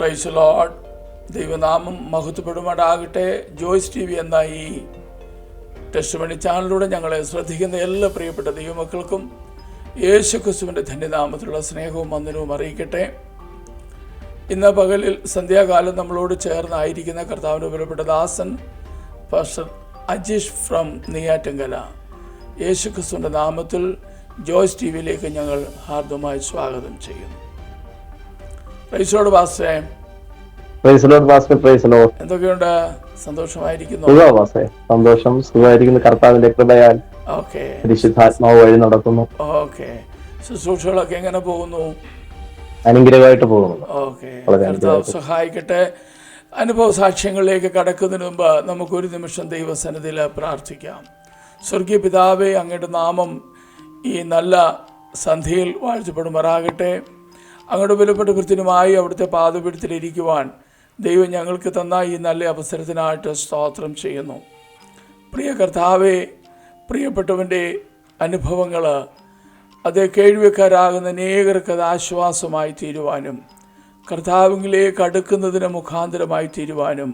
Praise Lord. ദൈവനാമം മഹത്വപ്പെടുമാറാകട്ടെ. Joyce T V എന്ന ഈ ടെസ്റ്റിമണി ചാനലിലൂടെ ഞങ്ങളെ ശ്രദ്ധിക്കുന്ന എല്ലാ പ്രിയപ്പെട്ട ദൈവമക്കൾക്കും യേശു ക്രിസ്തുവിൻ്റെ ധന്യനാമത്തിലുള്ള സ്നേഹവും വന്ദനവും അറിയിക്കട്ടെ. ഇന്ന് പകലിൽ സന്ധ്യാകാലം നമ്മളോട് ചേർന്നായിരിക്കുന്ന കർത്താവിൻ്റെ വിലപ്പെട്ട ദാസൻ പാസ്റ്റർ അജീഷ് ഫ്രം നെയ്യാറ്റിൻകര. യേശു ക്രിസ്തുവിൻ്റെ നാമത്തിൽ ജോയ്സ് ടി വിയിലേക്ക് ഞങ്ങൾ ഹാർദമായി സ്വാഗതം ചെയ്യുന്നു. പ്രൈസ് ലോർഡ് പാസ്റ്ററേ. Praise lord pastor. Praise lord. എന്തൊക്കെയുണ്ട്? സന്തോഷമായിരിക്കുന്നു? സന്തോഷം, സുഖമായിരിക്കുന്നു. കർത്താവിന്റെ കൃപയാൽ പരിശുദ്ധാത്മാവ് വഴി നടക്കുന്നു. ശുശ്രൂഷകളൊക്കെ എങ്ങനെ പോകുന്നു? അനുഗ്രഹമായിട്ട് പോകുന്നു. കർത്താവ് സഹായിക്കട്ടെ. അനുഭവ സാക്ഷ്യങ്ങളിലേക്ക് കടക്കുന്നതിന് മുമ്പ് നമുക്കൊരു നിമിഷം ദൈവസന്നിധിയിൽ പ്രാർത്ഥിക്കാം. സ്വർഗീയ പിതാവേ, അങ്ങയുടെ നാമം ഈ നല്ല സന്ധ്യയിൽ വാഴ്ചപ്പെടുമാറാകട്ടെ. അങ്ങയുടെ വിലപ്പെട്ട കൃത്യനുമായി അവിടുത്തെ പാദപീഠത്തിലിരിക്കുവാൻ ദൈവം ഞങ്ങൾക്ക് തന്ന ഈ നല്ല അവസരത്തിനായിട്ട് സ്തോത്രം ചെയ്യുന്നു. പ്രിയ കർത്താവെ, പ്രിയപ്പെട്ടവൻ്റെ അനുഭവങ്ങൾ അത് കേൾവിക്കാരാകുന്ന അനേകർക്ക് അത് ആശ്വാസമായി തീരുവാനും കർത്താവിലേക്ക് അടുക്കുന്നതിന് മുഖാന്തരമായി തീരുവാനും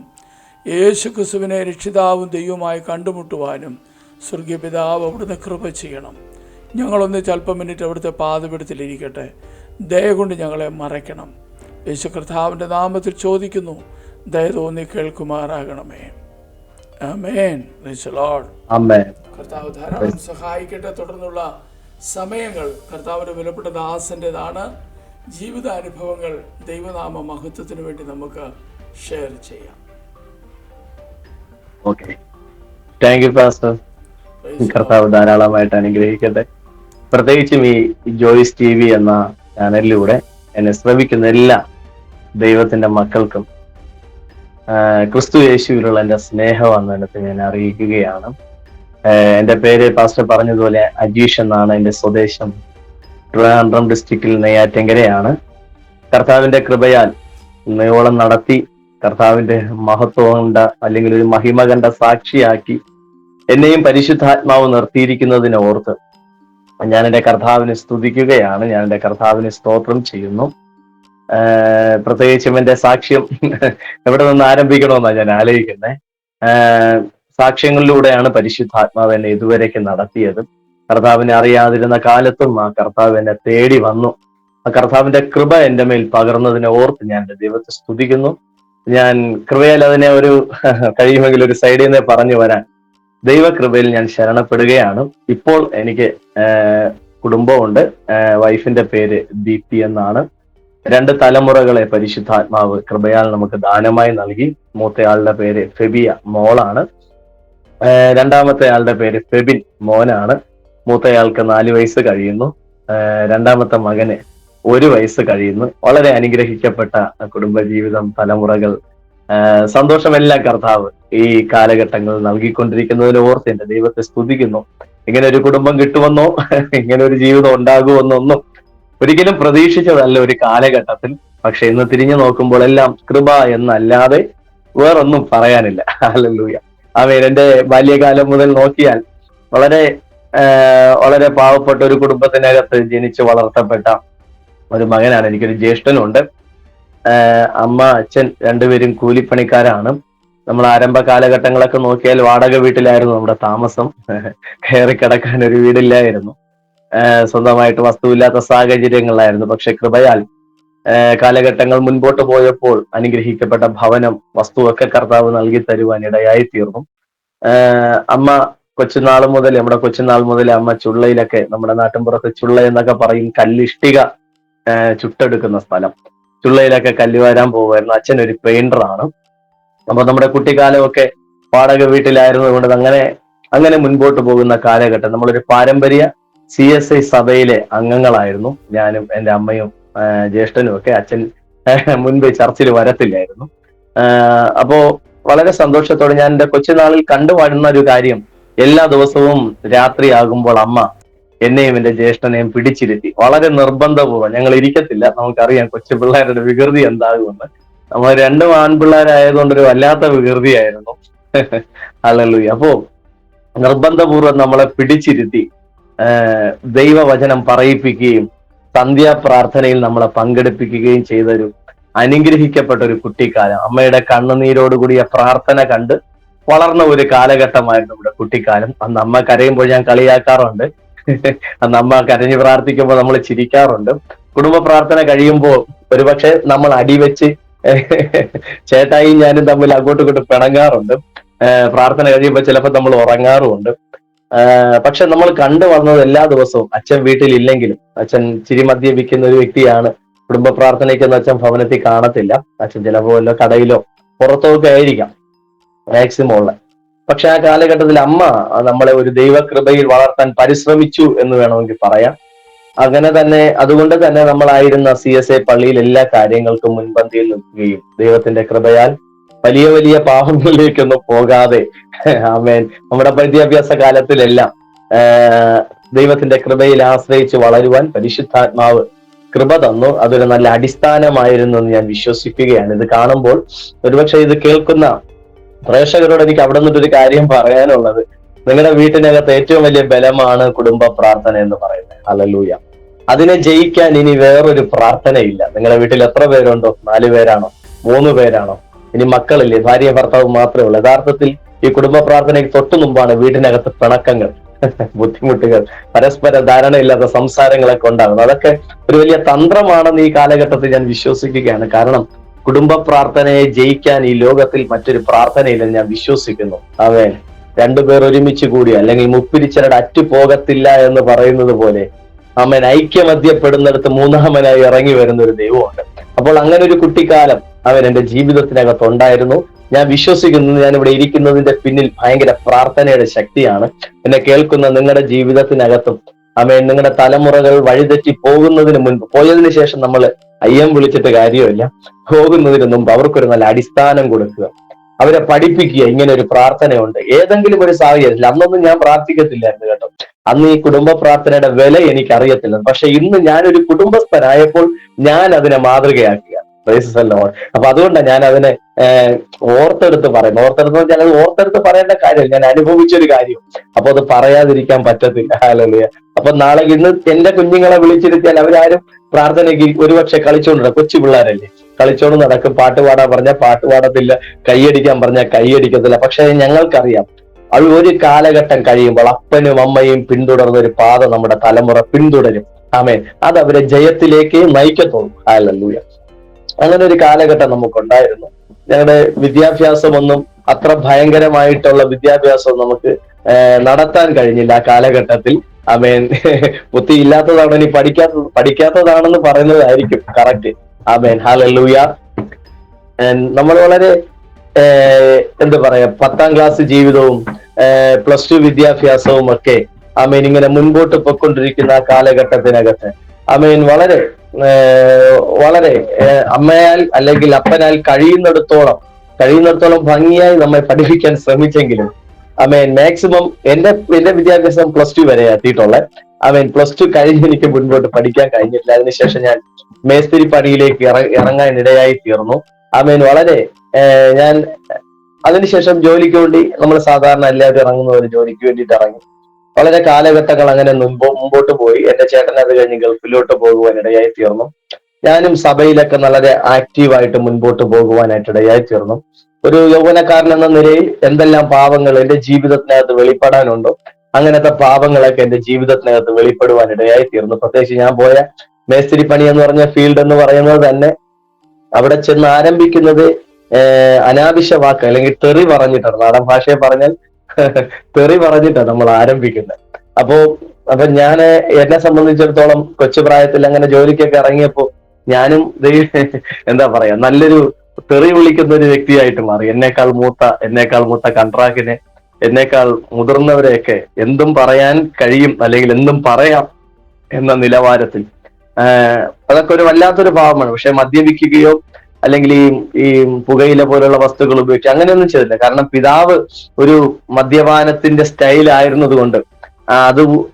യേശു ക്രിസ്തുവിനെ രക്ഷിതാവും ദൈവമായി കണ്ടുമുട്ടുവാനും സ്വർഗീയ പിതാവ് അവിടുന്ന് കൃപ ചെയ്യണം. ഞങ്ങളൊന്ന് അല്പം മിനിറ്റ് അവിടുത്തെ പാദപീഠത്തിലിരിക്കട്ടെ. ദയ കൊണ്ട് ഞങ്ങളെ മറയ്ക്കണം. യേശു കർത്താവിൻ്റെ നാമത്തിൽ ചോദിക്കുന്നു, ദയ തോന്നി കേൾക്കുമാറാകണമേ. ആമേൻ. Praise Lord. കർത്താവ് ധാരാളം സഹായിക്കട്ടെ. തുടർന്നുള്ള സമയങ്ങൾ കർത്താവിൻ്റെ വിലപ്പെട്ട ദാസൻ്റെതാണ്. ജീവിതാനുഭവങ്ങൾ ദൈവനാമ മഹത്വത്തിന് വേണ്ടി നമുക്ക് ഷെയർ ചെയ്യാം. കർത്താവ് ധാരാളമായിട്ട് അനുഗ്രഹിക്കട്ടെ. പ്രത്യേകിച്ചും ഈ ജോയ്സ് ടി വി എന്ന ചാനലിലൂടെ എന്നെ ശ്രമിക്കുന്ന എല്ലാ ദൈവത്തിന്റെ മക്കൾക്കും ക്രിസ്തു യേശുവിലുള്ള എൻ്റെ സ്നേഹവന്ദനത്തെ ഞാൻ അറിയിക്കുകയാണ്. എൻ്റെ പേര് പാസ്റ്റർ പറഞ്ഞതുപോലെ അജീഷ് എന്നാണ്. എൻ്റെ സ്വദേശം ട്രിവാൻഡ്രം ഡിസ്ട്രിക്റ്റിൽ നെയ്യാറ്റിൻകരയാണ്. കർത്താവിന്റെ കൃപയാൽ ഇന്നയോളം നടത്തി കർത്താവിന്റെ മഹത്വം കണ്ട അല്ലെങ്കിൽ ഒരു മഹിമ കണ്ട സാക്ഷിയാക്കി എന്നെയും പരിശുദ്ധാത്മാവ് നിർത്തിയിരിക്കുന്നതിനെ ഓർത്ത് ഞാൻ എൻ്റെ കർത്താവിനെ സ്തുതിക്കുകയാണ്. ഞാൻ എൻ്റെ കർത്താവിനെ സ്തോത്രം ചെയ്യുന്നു. പ്രത്യേകിച്ചും എൻ്റെ സാക്ഷ്യം എവിടെ നിന്ന് ആരംഭിക്കണമെന്നാണ് ഞാൻ ആലോചിക്കുന്നത്. സാക്ഷ്യങ്ങളിലൂടെയാണ് പരിശുദ്ധാത്മാവ് എന്നെ ഇതുവരേക്ക് നടത്തിയത്. കർത്താവിനെ അറിയാതിരുന്ന കാലത്തും ആ കർത്താവ് എന്നെ തേടി വന്നു. ആ കർത്താവിന്റെ കൃപ എൻ്റെ മേൽ പകർന്നതിനെ ഓർത്ത് ഞാൻ എൻ്റെ ദൈവത്തെ സ്തുതിക്കുന്നു. ഞാൻ കൃപയാൽ അതിനെ ഒരു കഴിയുമെങ്കിൽ ഒരു സൈഡിൽ നിന്ന് പറഞ്ഞു വരാൻ ദൈവകൃപയിൽ ഞാൻ ശരണപ്പെടുകയാണ്. ഇപ്പോൾ എനിക്ക് കുടുംബമുണ്ട്. വൈഫിന്റെ പേര് ദീപ്തി എന്നാണ്. 2 തലമുറകളെ പരിശുദ്ധാത്മാവ് കൃപയാൽ നമുക്ക് ദാനമായി നൽകി. മൂത്തയാളുടെ പേര് ഫെബിയ, മോളാണ്. രണ്ടാമത്തെ ആളുടെ പേര് ഫെബിൻ, മോനാണ്. മൂത്തയാൾക്ക് 4 വയസ്സ് കഴിയുന്നു. രണ്ടാമത്തെ മകന് 1 വയസ്സ് കഴിയുന്നു. വളരെ അനുഗ്രഹിക്കപ്പെട്ട കുടുംബജീവിതം, തലമുറകൾ, സന്തോഷമെല്ലാം കർത്താവ് ഈ കാലഘട്ടങ്ങളിൽ നൽകിക്കൊണ്ടിരിക്കുന്നതിന് ഓർത്ത് എന്റെ ദൈവത്തെ സ്തുതിക്കുന്നു. ഇങ്ങനെ ഒരു കുടുംബം കിട്ടുമെന്നോ ഇങ്ങനെ ഒരു ജീവിതം ഉണ്ടാകുമെന്നൊന്നും ഒരിക്കലും പ്രതീക്ഷിച്ചതല്ല ഒരു കാലഘട്ടത്തിൽ. പക്ഷെ ഇന്ന് തിരിഞ്ഞു നോക്കുമ്പോൾ എല്ലാം കൃപ എന്നല്ലാതെ വേറൊന്നും പറയാനില്ല. ഹല്ലേലൂയ. ആമേൻ. എന്റെ ബാല്യകാലം മുതൽ നോക്കിയാൽ വളരെ പാവപ്പെട്ട ഒരു കുടുംബത്തിനകത്ത് ജനിച്ച് വളർത്തപ്പെട്ട ഒരു മകനാണ്. എനിക്കൊരു ജ്യേഷ്ഠനുണ്ട്. അമ്മ അച്ഛൻ രണ്ടുപേരും കൂലിപ്പണിക്കാരാണ്. നമ്മൾ ആരംഭ കാലഘട്ടങ്ങളൊക്കെ നോക്കിയാൽ വാടക വീട്ടിലായിരുന്നു നമ്മുടെ താമസം. കയറി കിടക്കാൻ ഒരു വീടില്ലായിരുന്നു. സ്വന്തമായിട്ട് വസ്തുവില്ലാത്ത സാഹചര്യങ്ങളായിരുന്നു. പക്ഷെ കൃപയാൽ കാലഘട്ടങ്ങൾ മുൻപോട്ട് പോയപ്പോൾ അനുഗ്രഹിക്കപ്പെട്ട ഭവനം, വസ്തുവൊക്കെ കർത്താവ് നൽകി തരുവാൻ ഇടയായി തീർന്നു. അമ്മ നമ്മുടെ കൊച്ചുനാൾ മുതൽ അമ്മ ചുള്ളയിലൊക്കെ, നമ്മുടെ നാട്ടിൻപുറത്ത് ചുള്ള എന്നൊക്കെ പറയും, കല്ലിഷ്ടിക ചുട്ടെടുക്കുന്ന സ്ഥലം, ചുള്ളയിലൊക്കെ കല്ല് വരാൻ പോകുമായിരുന്നു. അച്ഛൻ ഒരു പെയിന്ററാണ്. അപ്പൊ നമ്മുടെ കുട്ടിക്കാലമൊക്കെ വാടക വീട്ടിലായിരുന്നത് കൊണ്ട് അങ്ങനെ മുൻപോട്ട് പോകുന്ന കാലഘട്ടം. നമ്മളൊരു പാരമ്പര്യ CSI സഭയിലെ അംഗങ്ങളായിരുന്നു. ഞാനും എൻ്റെ അമ്മയും ജ്യേഷ്ഠനും ഒക്കെ. അച്ഛൻ മുൻപ് ചർച്ചിൽ വരത്തില്ലായിരുന്നു. അപ്പോ വളരെ സന്തോഷത്തോടെ ഞാൻ എൻ്റെ കൊച്ചുനാളിൽ കണ്ടുവാഴുന്ന ഒരു കാര്യം, എല്ലാ ദിവസവും രാത്രിയാകുമ്പോൾ അമ്മ എന്നെയും എൻ്റെ ജ്യേഷ്ഠനെയും പിടിച്ചിരുത്തി വളരെ നിർബന്ധപൂർവ്വം, ഞങ്ങൾ ഇരിക്കത്തില്ല, നമുക്കറിയാം കൊച്ചു പിള്ളേരുടെ വികൃതി എന്താകുമെന്ന്. നമ്മൾ 2 ആൺപിള്ളേരായതുകൊണ്ട് ഒരു വല്ലാത്ത വികൃതിയായിരുന്നു. ഹല്ലേലൂയ. അപ്പോ നിർബന്ധപൂർവ്വം നമ്മളെ പിടിച്ചിരുത്തി ദൈവവചനം പറയിപ്പിക്കുകയും സന്ധ്യാപ്രാർത്ഥനയിൽ നമ്മളെ പങ്കെടുപ്പിക്കുകയും ചെയ്തൊരു അനുഗ്രഹിക്കപ്പെട്ട ഒരു കുട്ടിക്കാലം, അമ്മയുടെ കണ്ണുനീരോടുകൂടിയ പ്രാർത്ഥന കണ്ട് വളർന്ന ഒരു കാലഘട്ടമായിരുന്നു നമ്മുടെ കുട്ടിക്കാലം. അന്ന് അമ്മ കരയുമ്പോൾ ഞാൻ കളിയാക്കാറുണ്ട്. അന്ന് അമ്മ കരഞ്ഞു പ്രാർത്ഥിക്കുമ്പോൾ നമ്മൾ ചിരിക്കാറുണ്ട്. കുടുംബ പ്രാർത്ഥന കഴിയുമ്പോൾ ഒരുപക്ഷെ നമ്മൾ അടിവെച്ച് ചേട്ടായി ഞാനും തമ്മിൽ അങ്ങോട്ടും ഇങ്ങോട്ടും പിണങ്ങാറുണ്ട്. പ്രാർത്ഥന കഴിയുമ്പോൾ ചിലപ്പോൾ നമ്മൾ ഉറങ്ങാറുമുണ്ട്. പക്ഷെ നമ്മൾ കണ്ടു വന്നത് എല്ലാ ദിവസവും അച്ഛൻ വീട്ടിലില്ലെങ്കിലും, അച്ഛൻ ചിരി മദ്യപിക്കുന്ന ഒരു വ്യക്തിയാണ്, കുടുംബ പ്രാർത്ഥനയ്ക്കൊന്നും അച്ഛൻ ഭവനത്തിൽ കാണത്തില്ല. അച്ഛൻ ചിലപ്പോ വല്ല കടയിലോ പുറത്തോ ഒക്കെ ആയിരിക്കാം മാക്സിമം ഉള്ള. പക്ഷെ ആ കാലഘട്ടത്തിൽ അമ്മ നമ്മളെ ഒരു ദൈവകൃപയിൽ വളർത്താൻ പരിശ്രമിച്ചു എന്ന് വേണമെങ്കിൽ പറയാം. അങ്ങനെ തന്നെ, അതുകൊണ്ട് തന്നെ നമ്മളായിരുന്ന CSA പള്ളിയിൽ എല്ലാ കാര്യങ്ങൾക്കും മുൻപന്തിയിൽ നിൽക്കുകയും ദൈവത്തിന്റെ കൃപയാൽ വലിയ വലിയ പാപങ്ങളിലേക്കൊന്നും പോകാതെ, ആമേൻ, നമ്മുടെ വിദ്യാഭ്യാസ കാലത്തിലെല്ലാം ദൈവത്തിന്റെ കൃപയിൽ ആശ്രയിച്ച് വളരുവാൻ പരിശുദ്ധാത്മാവ് കൃപ തന്നു. അതൊരു നല്ല അടിസ്ഥാനമായിരുന്നു എന്ന് ഞാൻ വിശ്വസിക്കുകയാണ്. ഇത് കാണുമ്പോൾ ഒരുപക്ഷെ ഇത് കേൾക്കുന്ന പ്രേക്ഷകരോട് എനിക്ക് അവിടെ നിന്നൊരു കാര്യം പറയാനുള്ളത്, നിങ്ങളുടെ വീട്ടിനകത്ത് ഏറ്റവും വലിയ ബലമാണ് കുടുംബ പ്രാർത്ഥന എന്ന് പറയുന്നത്. ഹല്ലേലൂയ. അതിനെ ജയിക്കാൻ ഇനി വേറൊരു പ്രാർത്ഥനയില്ല. നിങ്ങളുടെ വീട്ടിൽ എത്ര പേരുണ്ടോ? 4 പേരാണോ? 3 പേരാണോ? ഇനി മക്കളില്ലേ? ഭാര്യ ഭർത്താവ് മാത്രമേ ഉള്ളൂ. യഥാർത്ഥത്തിൽ ഈ കുടുംബ പ്രാർത്ഥനയ്ക്ക് തൊട്ടു മുമ്പാണ് വീട്ടിനകത്ത് പിണക്കങ്ങൾ, ബുദ്ധിമുട്ടുകൾ, പരസ്പര ധാരണയില്ലാത്ത സംസാരങ്ങളൊക്കെ ഉണ്ടാകുന്നത്. അതൊക്കെ ഒരു വലിയ തന്ത്രമാണെന്ന് ഈ കാലഘട്ടത്തിൽ ഞാൻ വിശ്വസിക്കുകയാണ്. കാരണം കുടുംബ പ്രാർത്ഥനയെ ജയിക്കാൻ ഈ ലോകത്തിൽ മറ്റൊരു പ്രാർത്ഥനയില്ലെന്ന് ഞാൻ വിശ്വസിക്കുന്നു. ആമേൻ. 2 പേർ ഒരുമിച്ച് കൂടി, അല്ലെങ്കിൽ മുപ്പിരിച്ചരുടെ അറ്റു പോകത്തില്ല എന്ന് പറയുന്നത് പോലെ, ആമേൻ, ഐക്യമധ്യപ്പെടുന്നിടത്ത് മൂന്നാമനായി ഇറങ്ങി വരുന്ന ഒരു ദൈവമുണ്ട്. അപ്പോൾ അങ്ങനെ ഒരു കുട്ടിക്കാലം അവൻ എന്റെ ജീവിതത്തിനകത്ത് ഉണ്ടായിരുന്നു. ഞാൻ വിശ്വസിക്കുന്നു, ഞാൻ ഇവിടെ ഇരിക്കുന്നതിന്റെ പിന്നിൽ ഭയങ്കര പ്രാർത്ഥനയുടെ ശക്തിയാണ്. എന്നെ കേൾക്കുന്ന നിങ്ങളുടെ ജീവിതത്തിനകത്തും, ആമേൻ, നിങ്ങളുടെ തലമുറകൾ വഴിതെറ്റി പോകുന്നതിന് മുൻപ്, പോയതിനു ശേഷം നമ്മൾ അയ്യം വിളിച്ചിട്ട് കാര്യമില്ല. പോകുന്നതിന് മുമ്പ് അവർക്കൊരു നല്ല അടിസ്ഥാനം കൊടുക്കുക, അവരെ പഠിപ്പിക്കുക. ഇങ്ങനെ ഒരു പ്രാർത്ഥനയുണ്ട്. ഏതെങ്കിലും ഒരു സാഹചര്യത്തിൽ, അന്നൊന്നും ഞാൻ പ്രാർത്ഥിക്കത്തില്ലായിരുന്നു കേട്ടോ. അന്ന് ഈ കുടുംബ പ്രാർത്ഥനയുടെ വില എനിക്ക് അറിയത്തില്ല. പക്ഷെ ഇന്ന് ഞാനൊരു കുടുംബസ്ഥനായപ്പോൾ ഞാൻ അതിനെ മാതൃകയാക്കുക. അപ്പൊ അതുകൊണ്ടാണ് ഞാൻ അതിനെ ഓർത്തെടുത്ത് പറയുന്നത്. ഓർത്തെടുത്ത് പറയേണ്ട കാര്യം, ഞാൻ അനുഭവിച്ചൊരു കാര്യം. അപ്പൊ അത് പറയാതിരിക്കാൻ പറ്റത്തില്ല. ഹല്ലേലൂയ. അപ്പൊ നാളെ ഇന്ന് എന്റെ കുഞ്ഞുങ്ങളെ വിളിച്ചിരുത്തിയാൽ അവരാരും പ്രാർത്ഥനയ്ക്ക് ഒരുപക്ഷെ കളിച്ചോണ്ട്, കൊച്ചു പിള്ളേരല്ലേ, കളിച്ചോണ്ട് നടക്കും. പാട്ട് പാടാൻ പറഞ്ഞാൽ പാട്ട് പാടത്തില്ല, കൈയടിക്കാൻ പറഞ്ഞാൽ കൈയടിക്കത്തില്ല. പക്ഷെ ഞങ്ങൾക്കറിയാം, അത് ഒരു കാലഘട്ടം കഴിയുമ്പോൾ അപ്പനും അമ്മയും പിന്തുടർന്ന ഒരു പാത നമ്മുടെ തലമുറ പിന്തുടരും. ആമേൻ. അത് അവരെ ജയത്തിലേക്ക് നയിക്കത്തുള്ളൂ. ഹല്ലേലൂയ. അങ്ങനെ ഒരു കാലഘട്ടം നമുക്കുണ്ടായിരുന്നു. ഞങ്ങളുടെ വിദ്യാഭ്യാസമൊന്നും അത്ര ഭയങ്കരമായിട്ടുള്ള വിദ്യാഭ്യാസം നമുക്ക് നടത്താൻ കഴിഞ്ഞില്ല ആ കാലഘട്ടത്തിൽ. ആമേൻ. ബുദ്ധി ഇല്ലാത്തതാണ്, ഇനി പഠിക്കാത്തതാണെന്ന് പറയുന്നതായിരിക്കും കറക്റ്റ്. ആമേൻ. ഹല്ലേലൂയ. നമ്മൾ വളരെ എന്താ പറയാ, 10ാം ക്ലാസ് ജീവിതവും +2 വിദ്യാഭ്യാസവും ഒക്കെ, ആമേൻ, ഇങ്ങനെ മുൻപോട്ട് പൊയ്ക്കൊണ്ടിരിക്കുന്ന ആ കാലഘട്ടത്തിനകത്ത്, ആമേൻ, വളരെ വളരെ അമ്മയാൽ അല്ലെങ്കിൽ അപ്പനാൽ കഴിയുന്നിടത്തോളം ഭംഗിയായി നമ്മെ പഠിപ്പിക്കാൻ ശ്രമിച്ചെങ്കിലും, ആമേൻ, മാക്സിമം എന്റെ വിദ്യാഭ്യാസം +2 വരെ എത്തിയിട്ടുള്ളത്. ആമേൻ. +2 കഴിഞ്ഞ് എനിക്ക് മുൻപോട്ട് പഠിക്കാൻ കഴിഞ്ഞിട്ടില്ല. അതിനുശേഷം ഞാൻ മേസ്തിരി പണിയിലേക്ക് ഇറങ്ങാൻ ഇടയായി തീർന്നു. ആമേൻ. വളരെ ഞാൻ അതിനുശേഷം ജോലിക്ക് വേണ്ടി, നമ്മൾ സാധാരണ എല്ലാവരും ഇറങ്ങുന്ന ഒരു ജോലിക്ക് വേണ്ടിയിട്ട് ഇറങ്ങി. വളരെ കാലഘട്ടങ്ങൾ അങ്ങനെ മുമ്പോട്ട് പോയി. എന്റെ ചേട്ടൻ അത് കഴിഞ്ഞ് ഗൾഫിലോട്ട് പോകുവാൻ ഇടയായി തീർന്നു. ഞാനും സഭയിലൊക്കെ വളരെ ആക്റ്റീവായിട്ട് മുൻപോട്ട് പോകുവാനായിട്ട് ഇടയായി തീർന്നു. ഒരു യൗവനക്കാരൻ എന്ന നിലയിൽ എന്തെല്ലാം പാപങ്ങൾ എന്റെ ജീവിതത്തിനകത്ത് വെളിപ്പെടാനുണ്ടോ, അങ്ങനത്തെ പാപങ്ങളൊക്കെ എന്റെ ജീവിതത്തിനകത്ത് വെളിപ്പെടുവാൻ ഇടയായി തീർന്നു. പ്രത്യേകിച്ച് ഞാൻ പോയ മേസ്തിരി പണി എന്ന് പറഞ്ഞ ഫീൽഡ് എന്ന് പറയുന്നത് തന്നെ, അവിടെ ചെന്ന് ആരംഭിക്കുന്നത് അനാവശ്യ വാക്ക് അല്ലെങ്കിൽ തെറി പറഞ്ഞിട്ടാണ്. നാടൻ ഭാഷയെ പറഞ്ഞാൽ തെറി പറഞ്ഞിട്ടാണ് നമ്മൾ ആരംഭിക്കുന്നത്. അപ്പൊ ഞാൻ എന്നെ സംബന്ധിച്ചിടത്തോളം കൊച്ചു പ്രായത്തിൽ അങ്ങനെ ജോലിക്കൊക്കെ ഇറങ്ങിയപ്പോ ഞാനും എന്താ പറയാ, നല്ലൊരു തെറി വിളിക്കുന്ന ഒരു വ്യക്തിയായിട്ട് മാറി. എന്നേക്കാൾ മൂത്ത കൺട്രാക്ടിനെ, എന്നേക്കാൾ മുതിർന്നവരെയൊക്കെ എന്തും പറയാൻ കഴിയും, അല്ലെങ്കിൽ എന്തും പറയാം എന്ന നിലവാരത്തിൽ. അതൊക്കെ ഒരു വല്ലാത്തൊരു ഭാവമാണ്. പക്ഷെ മദ്യപിക്കുകയോ അല്ലെങ്കിൽ ഈ പുകയില പോലുള്ള വസ്തുക്കൾ ഉപയോഗിച്ച് അങ്ങനെയൊന്നും ചെയ്തില്ല. കാരണം പിതാവ് ഒരു മദ്യപാനത്തിന്റെ സ്റ്റൈലായിരുന്നത് കൊണ്ട്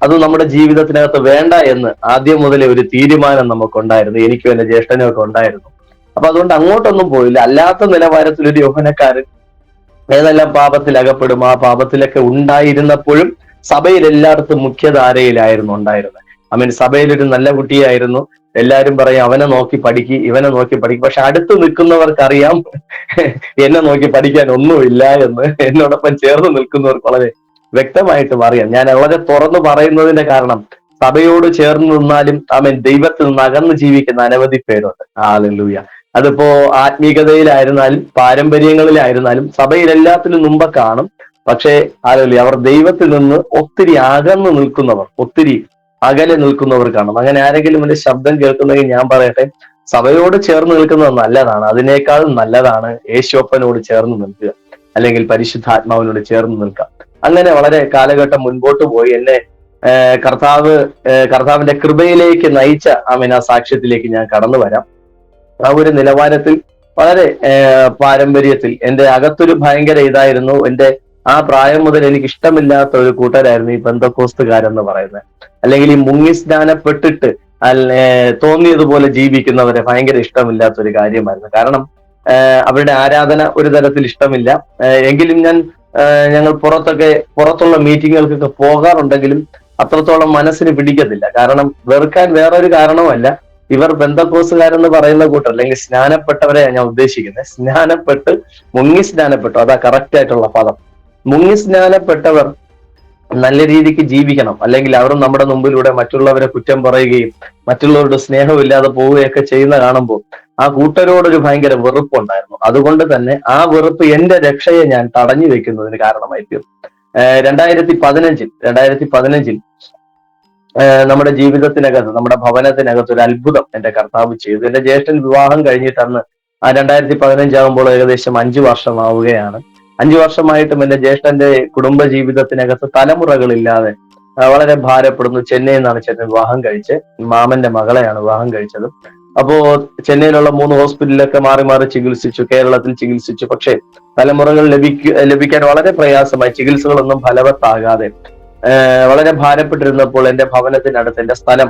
അത് നമ്മുടെ ജീവിതത്തിനകത്ത് വേണ്ട എന്ന് ആദ്യം മുതലേ ഒരു തീരുമാനം നമുക്കുണ്ടായിരുന്നു. എനിക്കും എന്റെ ജ്യേഷ്ഠനും ഒക്കെ ഉണ്ടായിരുന്നു. അപ്പൊ അതുകൊണ്ട് അങ്ങോട്ടൊന്നും പോയില്ല. അല്ലാത്ത നിലവാരത്തിൽ ഒരു യൗവനക്കാരൻ ഏതെല്ലാം പാപത്തിൽ അകപ്പെടും, ആ പാപത്തിലൊക്കെ ഉണ്ടായിരുന്നപ്പോഴും സഭയിൽ എല്ലായിടത്തും മുഖ്യധാരയിലായിരുന്നു ഉണ്ടായിരുന്നത്. സഭയിലൊരു നല്ല കുട്ടിയായിരുന്നു. എല്ലാരും പറയും അവനെ നോക്കി പഠിക്ക്, ഇവനെ നോക്കി പഠിക്കും. പക്ഷെ അടുത്ത് നിൽക്കുന്നവർക്കറിയാം എന്നെ നോക്കി പഠിക്കാൻ ഒന്നുമില്ല എന്ന്. എന്നോടൊപ്പം ചേർന്ന് നിൽക്കുന്നവർക്ക് വളരെ വ്യക്തമായിട്ടും അറിയാം. ഞാൻ വളരെ തുറന്നു പറയുന്നതിന്റെ കാരണം, സഭയോട് ചേർന്ന് നിന്നാലും ദൈവത്തിൽ നിന്ന് അകന്ന് ജീവിക്കുന്ന അനവധി പേരുണ്ട്. ഹല്ലേലൂയ. അതിപ്പോ ആത്മീകതയിലായിരുന്നാലും പാരമ്പര്യങ്ങളിലായിരുന്നാലും സഭയിൽ എല്ലാത്തിനും മുമ്പ് കാണും. പക്ഷേ ഹല്ലേലൂയ, അവർ ദൈവത്തിൽ നിന്ന് ഒത്തിരി അകന്ന് നിൽക്കുന്നവർ, ഒത്തിരി അകലെ നിൽക്കുന്നവർ കാണും. അങ്ങനെ ആരെങ്കിലും എന്റെ ശബ്ദം കേൾക്കുന്നെങ്കിൽ ഞാൻ പറയട്ടെ, സഭയോട് ചേർന്ന് നിൽക്കുന്നത് നല്ലതാണ്. അതിനേക്കാൾ നല്ലതാണ് യേശുവപ്പനോട് ചേർന്ന് നിൽക്കുക, അല്ലെങ്കിൽ പരിശുദ്ധാത്മാവിനോട് ചേർന്ന് നിൽക്കുക. അങ്ങനെ വളരെ കാലഘട്ടം മുൻപോട്ട് പോയി എന്നെ കർത്താവിന്റെ കൃപയിലേക്ക് നയിച്ച ആ സാക്ഷ്യത്തിലേക്ക് ഞാൻ കടന്നു വരാം. ആ ഒരു നിലവാരത്തിൽ വളരെ പാരമ്പര്യത്തിൽ എന്റെ അകത്തൊരു ഭയങ്കര ഇതായിരുന്നു. എന്റെ ആ പ്രായം മുതൽ എനിക്ക് ഇഷ്ടമില്ലാത്ത ഒരു കൂട്ടരായിരുന്നു ഈ പെന്തക്കോസ്തുകാരെന്ന് പറയുന്നത്. അല്ലെങ്കിൽ ഈ മുങ്ങി സ്നാനപ്പെട്ടിട്ട് തോന്നിയതുപോലെ ജീവിക്കുന്നവരെ ഭയങ്കര ഇഷ്ടമില്ലാത്ത ഒരു കാര്യമായിരുന്നു. കാരണം അവരുടെ ആരാധന ഒരു തരത്തിൽ ഇഷ്ടമില്ല. എങ്കിലും ഞങ്ങൾ പുറത്തുള്ള മീറ്റിങ്ങുകൾക്കൊക്കെ പോകാറുണ്ടെങ്കിലും അത്രത്തോളം മനസ്സിന് പിടിക്കത്തില്ല. കാരണം വെറുക്കാൻ വേറൊരു കാരണവുമല്ല, ഇവർ ബന്ധക്കോസുകാരെന്ന് പറയുന്ന കൂട്ടർ, അല്ലെങ്കിൽ സ്നാനപ്പെട്ടവരെ ഞാൻ ഉദ്ദേശിക്കുന്നത്. മുങ്ങി സ്നാനപ്പെട്ടു, അതാ കറക്റ്റ് ആയിട്ടുള്ള പദം. മുങ്ങി സ്നാനപ്പെട്ടവർ നല്ല രീതിക്ക് ജീവിക്കണം, അല്ലെങ്കിൽ അവർ നമ്മുടെ മുമ്പിലൂടെ മറ്റുള്ളവരെ കുറ്റം പറയുകയും മറ്റുള്ളവരുടെ സ്നേഹമില്ലാതെ പോവുകയൊക്കെ ചെയ്യുന്ന കാണുമ്പോൾ ആ കൂട്ടരോടൊരു ഭയങ്കര വെറുപ്പുണ്ടായിരുന്നു. അതുകൊണ്ട് തന്നെ ആ വെറുപ്പ് എന്റെ രക്ഷയെ ഞാൻ തടഞ്ഞു വെക്കുന്നതിന് കാരണമായി തീർന്നു. 2015 നമ്മുടെ ജീവിതത്തിനകത്ത്, നമ്മുടെ ഭവനത്തിനകത്ത് ഒരു അത്ഭുതം എന്റെ കർത്താവ് ചെയ്തു. എന്റെ ജ്യേഷ്ഠൻ വിവാഹം കഴിഞ്ഞിട്ട് അന്ന് 2015 ആകുമ്പോൾ ഏകദേശം 5 വർഷമാവുകയാണ്. 5 വർഷമായിട്ടും എന്റെ ജ്യേഷ്ഠന്റെ കുടുംബ ജീവിതത്തിനകത്ത് തലമുറകളില്ലാതെ വളരെ ഭാരപ്പെടുന്നു. ചെന്നൈയിൽ നിന്നാണ് ചേട്ടൻ വിവാഹം കഴിച്ച്, മാമന്റെ മകളെയാണ് വിവാഹം കഴിച്ചത്. അപ്പോ ചെന്നൈയിലുള്ള 3 ഹോസ്പിറ്റലിലൊക്കെ മാറി മാറി ചികിത്സിച്ചു, കേരളത്തിൽ ചികിത്സിച്ചു. പക്ഷേ തലമുറകൾ ലഭിക്കാൻ വളരെ പ്രയാസമായി, ചികിത്സകളൊന്നും ഫലവത്താകാതെ വളരെ ഭാരപ്പെട്ടിരുന്നപ്പോൾ എന്റെ ഭവനത്തിനടുത്ത്, എന്റെ സ്ഥലം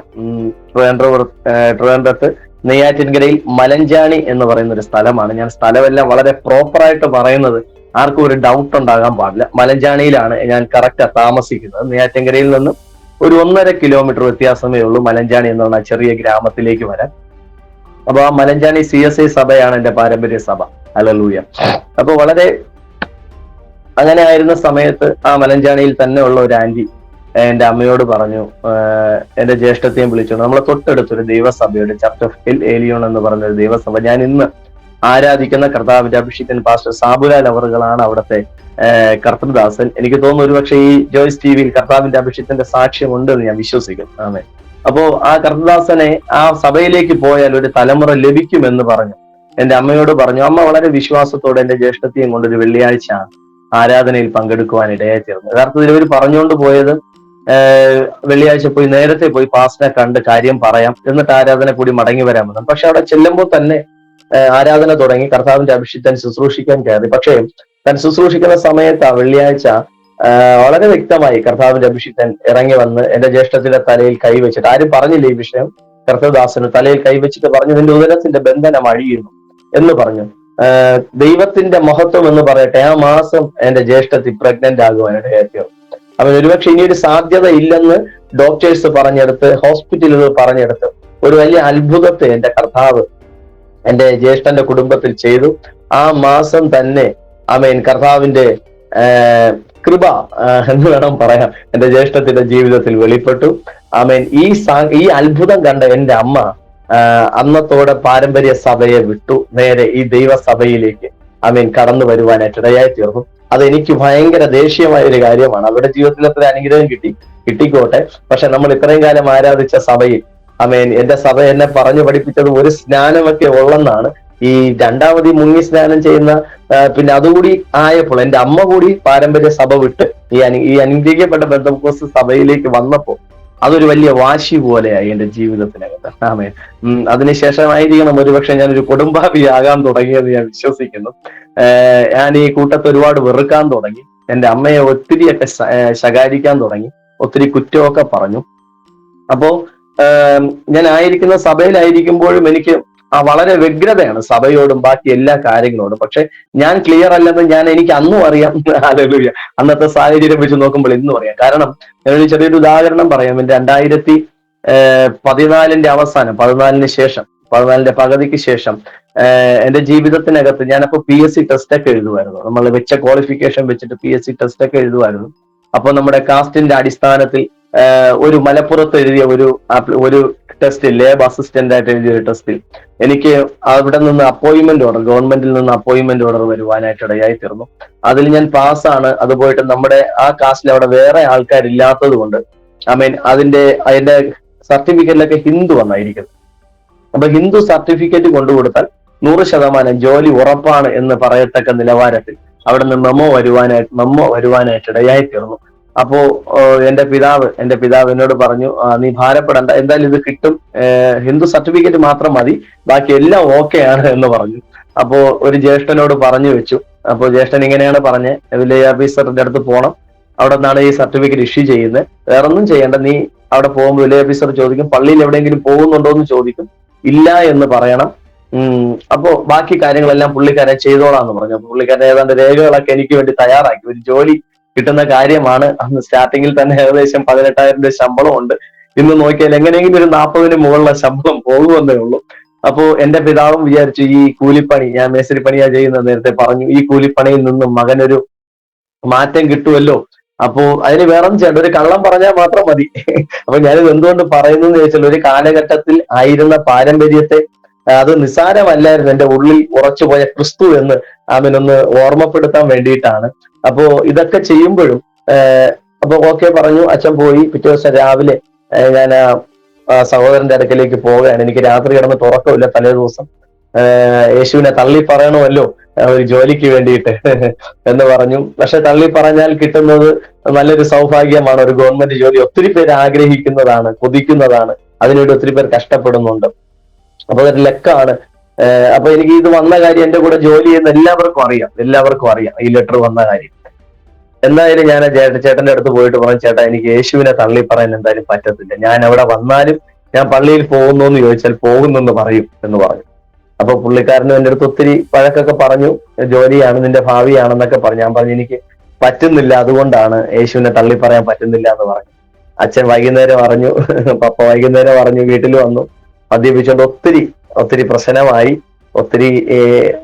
ട്രിവാൻഡ്രത്ത് നെയ്യാറ്റിൻകരയിൽ മലഞ്ചാണി എന്ന് പറയുന്ന ഒരു സ്ഥലമാണ്. ഞാൻ സ്ഥലമെല്ലാം വളരെ പ്രോപ്പറായിട്ട് പറയുന്നത് ആർക്കും ഒരു ഡൗട്ട് ഉണ്ടാകാൻ പാടില്ല. മലഞ്ചാണിയിലാണ് ഞാൻ കറക്റ്റ് താമസിക്കുന്നത്. നെയ്യാറ്റിൻകരയിൽ നിന്ന് ഒരു 1.5 കിലോമീറ്റർ വ്യത്യാസമേ ഉള്ളൂ മലഞ്ചാണി എന്ന് പറഞ്ഞ ചെറിയ ഗ്രാമത്തിലേക്ക് വരാൻ. അപ്പൊ ആ മലഞ്ചാണി CSI സഭയാണ് എന്റെ പാരമ്പര്യ സഭ. ഹല്ലേലൂയ. അപ്പൊ വളരെ അങ്ങനെ ആയിരുന്ന സമയത്ത് ആ മലഞ്ചാണിയിൽ തന്നെ ഉള്ള ഒരു ആന്റി എന്റെ അമ്മയോട് പറഞ്ഞു, എന്റെ ജ്യേഷ്ഠത്തെയും വിളിച്ചു. നമ്മളെ തൊട്ടടുത്തൊരു ദൈവസഭയുടെ ചർച്ച് ഓഫ് ഹിൽ ഏലിയോൺ എന്ന് പറഞ്ഞ ഒരു ദൈവസഭ, ഞാൻ ഇന്ന് ആരാധിക്കുന്ന കർത്താവിന്റെ അഭിഷിക്തൻ പാസ്റ്റർ സാബുലാൽ അവറുകളാണ് അവിടുത്തെ കർത്തൃദാസൻ. എനിക്ക് തോന്നുന്നു ഒരുപക്ഷെ ഈ ജോയ്സ് TVയിൽ കർത്താവിന്റെ അഭിഷിക്തന്റെ സാക്ഷ്യം ഉണ്ട് എന്ന് ഞാൻ വിശ്വസിക്കുന്നു. ആമേൻ. അപ്പോ ആ കർത്തൃദാസനെ ആ സഭയിലേക്ക് പോയാൽ ഒരു തലമുറ ലഭിക്കുമെന്ന് പറഞ്ഞു എന്റെ അമ്മയോട് പറഞ്ഞു. അമ്മ വളരെ വിശ്വാസത്തോടെ എന്റെ ജ്യേഷ്ഠത്തെയും കൊണ്ട് ഒരു വെള്ളിയാഴ്ച ആരാധനയിൽ പങ്കെടുക്കുവാൻ ഇടയായി തീർന്നു. യഥാർത്ഥത്തിൽ ഇവർ പറഞ്ഞുകൊണ്ട് പോയത് വെള്ളിയാഴ്ച നേരത്തെ പോയി പാസ്റ്ററെ കണ്ട് കാര്യം പറയാം, എന്നിട്ട് ആരാധന കൂടി മടങ്ങി വരാമെന്ന്. പക്ഷെ അവിടെ ചെല്ലുമ്പോൾ തന്നെ ആരാധന തുടങ്ങി. കർത്താവിന്റെ അഭിഷിക്തൻ ശുശ്രൂഷിക്കാൻ കയറി. പക്ഷേ താൻ ശുശ്രൂഷിക്കുന്ന സമയത്ത് ആ വെള്ളിയാഴ്ച വളരെ വ്യക്തമായി കർത്താവിന്റെ അഭിഷിക്തൻ ഇറങ്ങി വന്ന് എന്റെ ജ്യേഷ്ഠത്തിന്റെ തലയിൽ കൈവച്ചിട്ട്, ആരും പറഞ്ഞില്ല ഈ വിഷയം, കർത്തൃദാസന് തലയിൽ കൈവച്ചിട്ട് പറഞ്ഞു, നിന്റെ ഉദരത്തിന്റെ ബന്ധനം അഴിയുന്നു എന്ന് പറഞ്ഞു. ദൈവത്തിന്റെ മഹത്വം എന്ന് പറയട്ടെ, ആ മാസം എന്റെ ജ്യേഷ്ഠത്തി പ്രഗ്നന്റ് ആകുവാനിടയായി തീർന്നു. അവൻ ഒരുപക്ഷെ ഇനിയൊരു സാധ്യത ഇല്ലെന്ന് ഡോക്ടേഴ്സ് പറഞ്ഞെടുത്ത്, ഹോസ്പിറ്റലുകൾ പറഞ്ഞെടുത്ത് ഒരു വലിയ അത്ഭുതത്തെ എന്റെ കർത്താവ് എന്റെ ജ്യേഷ്ഠന്റെ കുടുംബത്തിൽ ചെയ്തു. ആ മാസം തന്നെ കർത്താവിന്റെ കൃപ എന്ന് വേണം പറയാം, എന്റെ ജ്യേഷ്ഠത്തിന്റെ ജീവിതത്തിൽ വെളിപ്പെട്ടു. ഈ അത്ഭുതം കണ്ട എന്റെ അമ്മ അന്നത്തോടെ പാരമ്പര്യ സഭയെ വിട്ടു നേരെ ഈ ദൈവസഭയിലേക്ക് കടന്നു വരുവാനായിട്ട് ഇടയായി തീർന്നു. അതെനിക്ക് ഭയങ്കര ദേഷ്യമായ ഒരു കാര്യമാണ്. അവരുടെ ജീവിതത്തിൽ അത്ര അനുഗ്രഹം കിട്ടിക്കോട്ടെ. പക്ഷെ നമ്മൾ ഇത്രയും കാലം ആരാധിച്ച സഭയിൽ എന്റെ സഭ എന്നെ പറഞ്ഞു പഠിപ്പിച്ചത് ഒരു സ്നാനമൊക്കെ ഉള്ളെന്നാണ്. ഈ രണ്ടാമത് മുങ്ങി സ്നാനം ചെയ്യുന്ന പിന്നെ അതുകൂടി ആയപ്പോൾ എന്റെ അമ്മ കൂടി പാരമ്പര്യ സഭ വിട്ട് ഈ അനുഗ്രഹിക്കപ്പെട്ട ബന്ധക്കോസ്ത് സഭയിലേക്ക് വന്നപ്പോൾ അതൊരു വലിയ വാശി പോലെയായി എന്റെ ജീവിതത്തിനകത്ത്. അതിനുശേഷമായിരിക്കണം ഒരുപക്ഷെ ഞാനൊരു കുടുംബാഭിയാകാൻ തുടങ്ങിയത് ഞാൻ വിശ്വസിക്കുന്നു. ഞാൻ ഈ കൂട്ടത്തെ ഒരുപാട് വെറുക്കാൻ തുടങ്ങി. എന്റെ അമ്മയെ ഒത്തിരിയൊക്കെ ശകാരിക്കാൻ തുടങ്ങി, ഒത്തിരി കുറ്റമൊക്കെ പറഞ്ഞു. അപ്പോ ഞാൻ ആയിരിക്കുന്ന സഭയിലായിരിക്കുമ്പോഴും എനിക്ക് വളരെ വ്യഗ്രതയാണ് സഭയോടും ബാക്കി എല്ലാ കാര്യങ്ങളോടും. പക്ഷെ ഞാൻ ക്ലിയർ അല്ലെന്ന് എനിക്ക് അന്നും അറിയാം. ഹല്ലേലൂയ. അന്നത്തെ സാഹചര്യം വെച്ച് നോക്കുമ്പോൾ ഇന്നും അറിയാം. കാരണം ഞാനൊരു ചെറിയൊരു ഉദാഹരണം പറയാം. 2000 14ന്റെ അവസാനം, 14ന്റെ പകുതിക്ക് ശേഷം എന്റെ ജീവിതത്തിനകത്ത് ഞാനപ്പോ PSC ടെസ്റ്റ് ഒക്കെ എഴുതുമായിരുന്നു. നമ്മൾ വെച്ച ക്വാളിഫിക്കേഷൻ വെച്ചിട്ട് PSC ടെസ്റ്റ് ഒക്കെ എഴുതുമായിരുന്നു. അപ്പൊ നമ്മുടെ കാസ്റ്റിന്റെ അടിസ്ഥാനത്തിൽ ഒരു മലപ്പുറത്ത് എഴുതിയ ഒരു ടെസ്റ്റ്, ലേബ് അസിസ്റ്റന്റ് ആയിട്ട് എഴുതിയ ഒരു ടെസ്റ്റിൽ എനിക്ക് അവിടെ നിന്ന് അപ്പോയിന്റ്മെന്റ് ഓർഡർ, ഗവൺമെന്റിൽ നിന്ന് അപ്പോയിന്റ്മെന്റ് ഓർഡർ വരുവാനായിട്ട് ഇടയായി തീർന്നു. അതിൽ ഞാൻ പാസ്സാണ്. അത് പോയിട്ട് നമ്മുടെ ആ കാസ്റ്റിൽ അവിടെ വേറെ ആൾക്കാരില്ലാത്തത് കൊണ്ട് അതിന്റെ സർട്ടിഫിക്കറ്റിലൊക്കെ ഹിന്ദു വന്നായിരിക്കുന്നത്. അപ്പൊ ഹിന്ദു സർട്ടിഫിക്കറ്റ് കൊണ്ടുകൊടുത്താൽ 100% ജോലി ഉറപ്പാണ് എന്ന് പറയത്തക്ക നിലവാരത്തിൽ അവിടെ നിന്ന് മെമ്മോ വരുവാനായിട്ട് ഇടയായി തീർന്നു. അപ്പോ എന്റെ പിതാവ് എന്നോട് പറഞ്ഞു, നീ ഭാരപ്പെടണ്ട, എന്തായാലും ഇത് കിട്ടും, ഹിന്ദു സർട്ടിഫിക്കറ്റ് മാത്രം മതി, ബാക്കി എല്ലാം ഓക്കെ ആണ് എന്ന് പറഞ്ഞു. അപ്പോ ഒരു ജ്യേഷ്ഠനോട് പറഞ്ഞു വെച്ചു. അപ്പോൾ ജ്യേഷ്ഠൻ ഇങ്ങനെയാണ് പറഞ്ഞത്, വില്ലേജ് ഓഫീസറിന്റെ അടുത്ത് പോകണം, അവിടെ നിന്നാണ് ഈ സർട്ടിഫിക്കറ്റ് ഇഷ്യൂ ചെയ്യുന്നത്, വേറൊന്നും ചെയ്യേണ്ട, നീ അവിടെ പോകുമ്പോൾ വില്ലേജ് ഓഫീസർ ചോദിക്കും പള്ളിയിൽ എവിടെയെങ്കിലും പോകുന്നുണ്ടോ എന്ന് ചോദിക്കും, ഇല്ല എന്ന് പറയണം. അപ്പോ ബാക്കി കാര്യങ്ങളെല്ലാം പുള്ളിക്കാരൻ ചെയ്തോളാന്ന് പറഞ്ഞു. അപ്പൊ പുള്ളിക്കാരൻ ഏതാണ്ട് രേഖകളൊക്കെ എനിക്ക് വേണ്ടി തയ്യാറാക്കി. ഒരു ജോലി കിട്ടുന്ന കാര്യമാണ്. അന്ന് സ്റ്റാർട്ടിങ്ങിൽ തന്നെ ഏകദേശം 18,000 രൂപ ശമ്പളം ഉണ്ട്. ഇന്ന് നോക്കിയാൽ എങ്ങനെയെങ്കിലും ഒരു 40-ന് മുകളിലുള്ള ശമ്പളം പോകുമെന്നേ ഉള്ളൂ. അപ്പോ എന്റെ പിതാവും വിചാരിച്ചു, ഈ കൂലിപ്പണി, ഞാൻ മേസ്തിരി പണിയാ ചെയ്യുന്നത് നേരത്തെ പറഞ്ഞു, ഈ കൂലിപ്പണിയിൽ നിന്നും മകനൊരു മാറ്റം കിട്ടുമല്ലോ. അപ്പോ അതിന് വേറൊന്നും ചെയ്യണ്ട, ഒരു കള്ളം പറഞ്ഞാൽ മാത്രം മതി. അപ്പൊ ഞാനിത് എന്തുകൊണ്ട് പറയുന്നു എന്ന് ചോദിച്ചാൽ, ഒരു കാലഘട്ടത്തിൽ ആയിരുന്ന പാരമ്പര്യത്തെ അത് നിസ്സാരമല്ലായിരുന്നു, എന്റെ ഉള്ളിൽ ഉറച്ചുപോയ ക്രിസ്തു എന്ന് അവനൊന്ന് ഓർമ്മപ്പെടുത്താൻ വേണ്ടിയിട്ടാണ്. അപ്പോ ഇതൊക്കെ ചെയ്യുമ്പോഴും അപ്പൊ ഓക്കെ പറഞ്ഞു. അച്ഛൻ പോയി. പിറ്റേ ദിവസം രാവിലെ ഞാൻ സഹോദരന്റെ അടുക്കലേക്ക് പോവുകയാണ്. എനിക്ക് രാത്രി കിടന്ന് തുറക്കമില്ല തലേ ദിവസം. യേശുവിനെ തള്ളി പറയണമല്ലോ ഒരു ജോലിക്ക് വേണ്ടിയിട്ട് എന്ന് പറഞ്ഞു. പക്ഷെ തള്ളി പറഞ്ഞാൽ കിട്ടുന്നത് നല്ലൊരു സൗഭാഗ്യമാണ്, ഒരു ഗവൺമെന്റ് ജോലി. ഒത്തിരി പേര് ആഗ്രഹിക്കുന്നതാണ്, കൊതിക്കുന്നതാണ്, അതിനുവേണ്ടി ഒത്തിരി പേർ കഷ്ടപ്പെടുന്നുണ്ട്. അപ്പൊ അതൊരു ലക്കാണ്. അപ്പൊ എനിക്ക് ഇത് വന്ന കാര്യം എന്റെ കൂടെ ജോലി ചെയ്യുന്ന എല്ലാവർക്കും അറിയാം ഈ ലെറ്റർ വന്ന കാര്യം. എന്തായാലും ഞാൻ ചേട്ടന്റെ അടുത്ത് പോയിട്ട് പറഞ്ഞു, ചേട്ടാ എനിക്ക് യേശുവിനെ തള്ളി പറയാൻ എന്തായാലും പറ്റത്തില്ല, ഞാൻ അവിടെ വന്നാലും ഞാൻ പള്ളിയിൽ പോകുന്നു എന്ന് ചോദിച്ചാൽ പോകുന്നെന്ന് പറയും എന്ന് പറഞ്ഞു. അപ്പൊ പുള്ളിക്കാരനും എന്റെ അടുത്ത് ഒത്തിരി വഴക്കൊക്കെ പറഞ്ഞു, ജോലിയാണ്, നിന്റെ ഭാവിയാണെന്നൊക്കെ പറഞ്ഞു. ഞാൻ പറഞ്ഞു എനിക്ക് പറ്റുന്നില്ല, അതുകൊണ്ടാണ് യേശുവിനെ തള്ളി പറയാൻ പറ്റുന്നില്ല എന്ന് പറഞ്ഞു. അച്ഛൻ വൈകുന്നേരം അറിഞ്ഞു, പപ്പ വൈകുന്നേരം അറിഞ്ഞു, വീട്ടിൽ വന്നു. മദ്യപിച്ചുകൊണ്ട് ഒത്തിരി പ്രശ്നമായി. ഒത്തിരി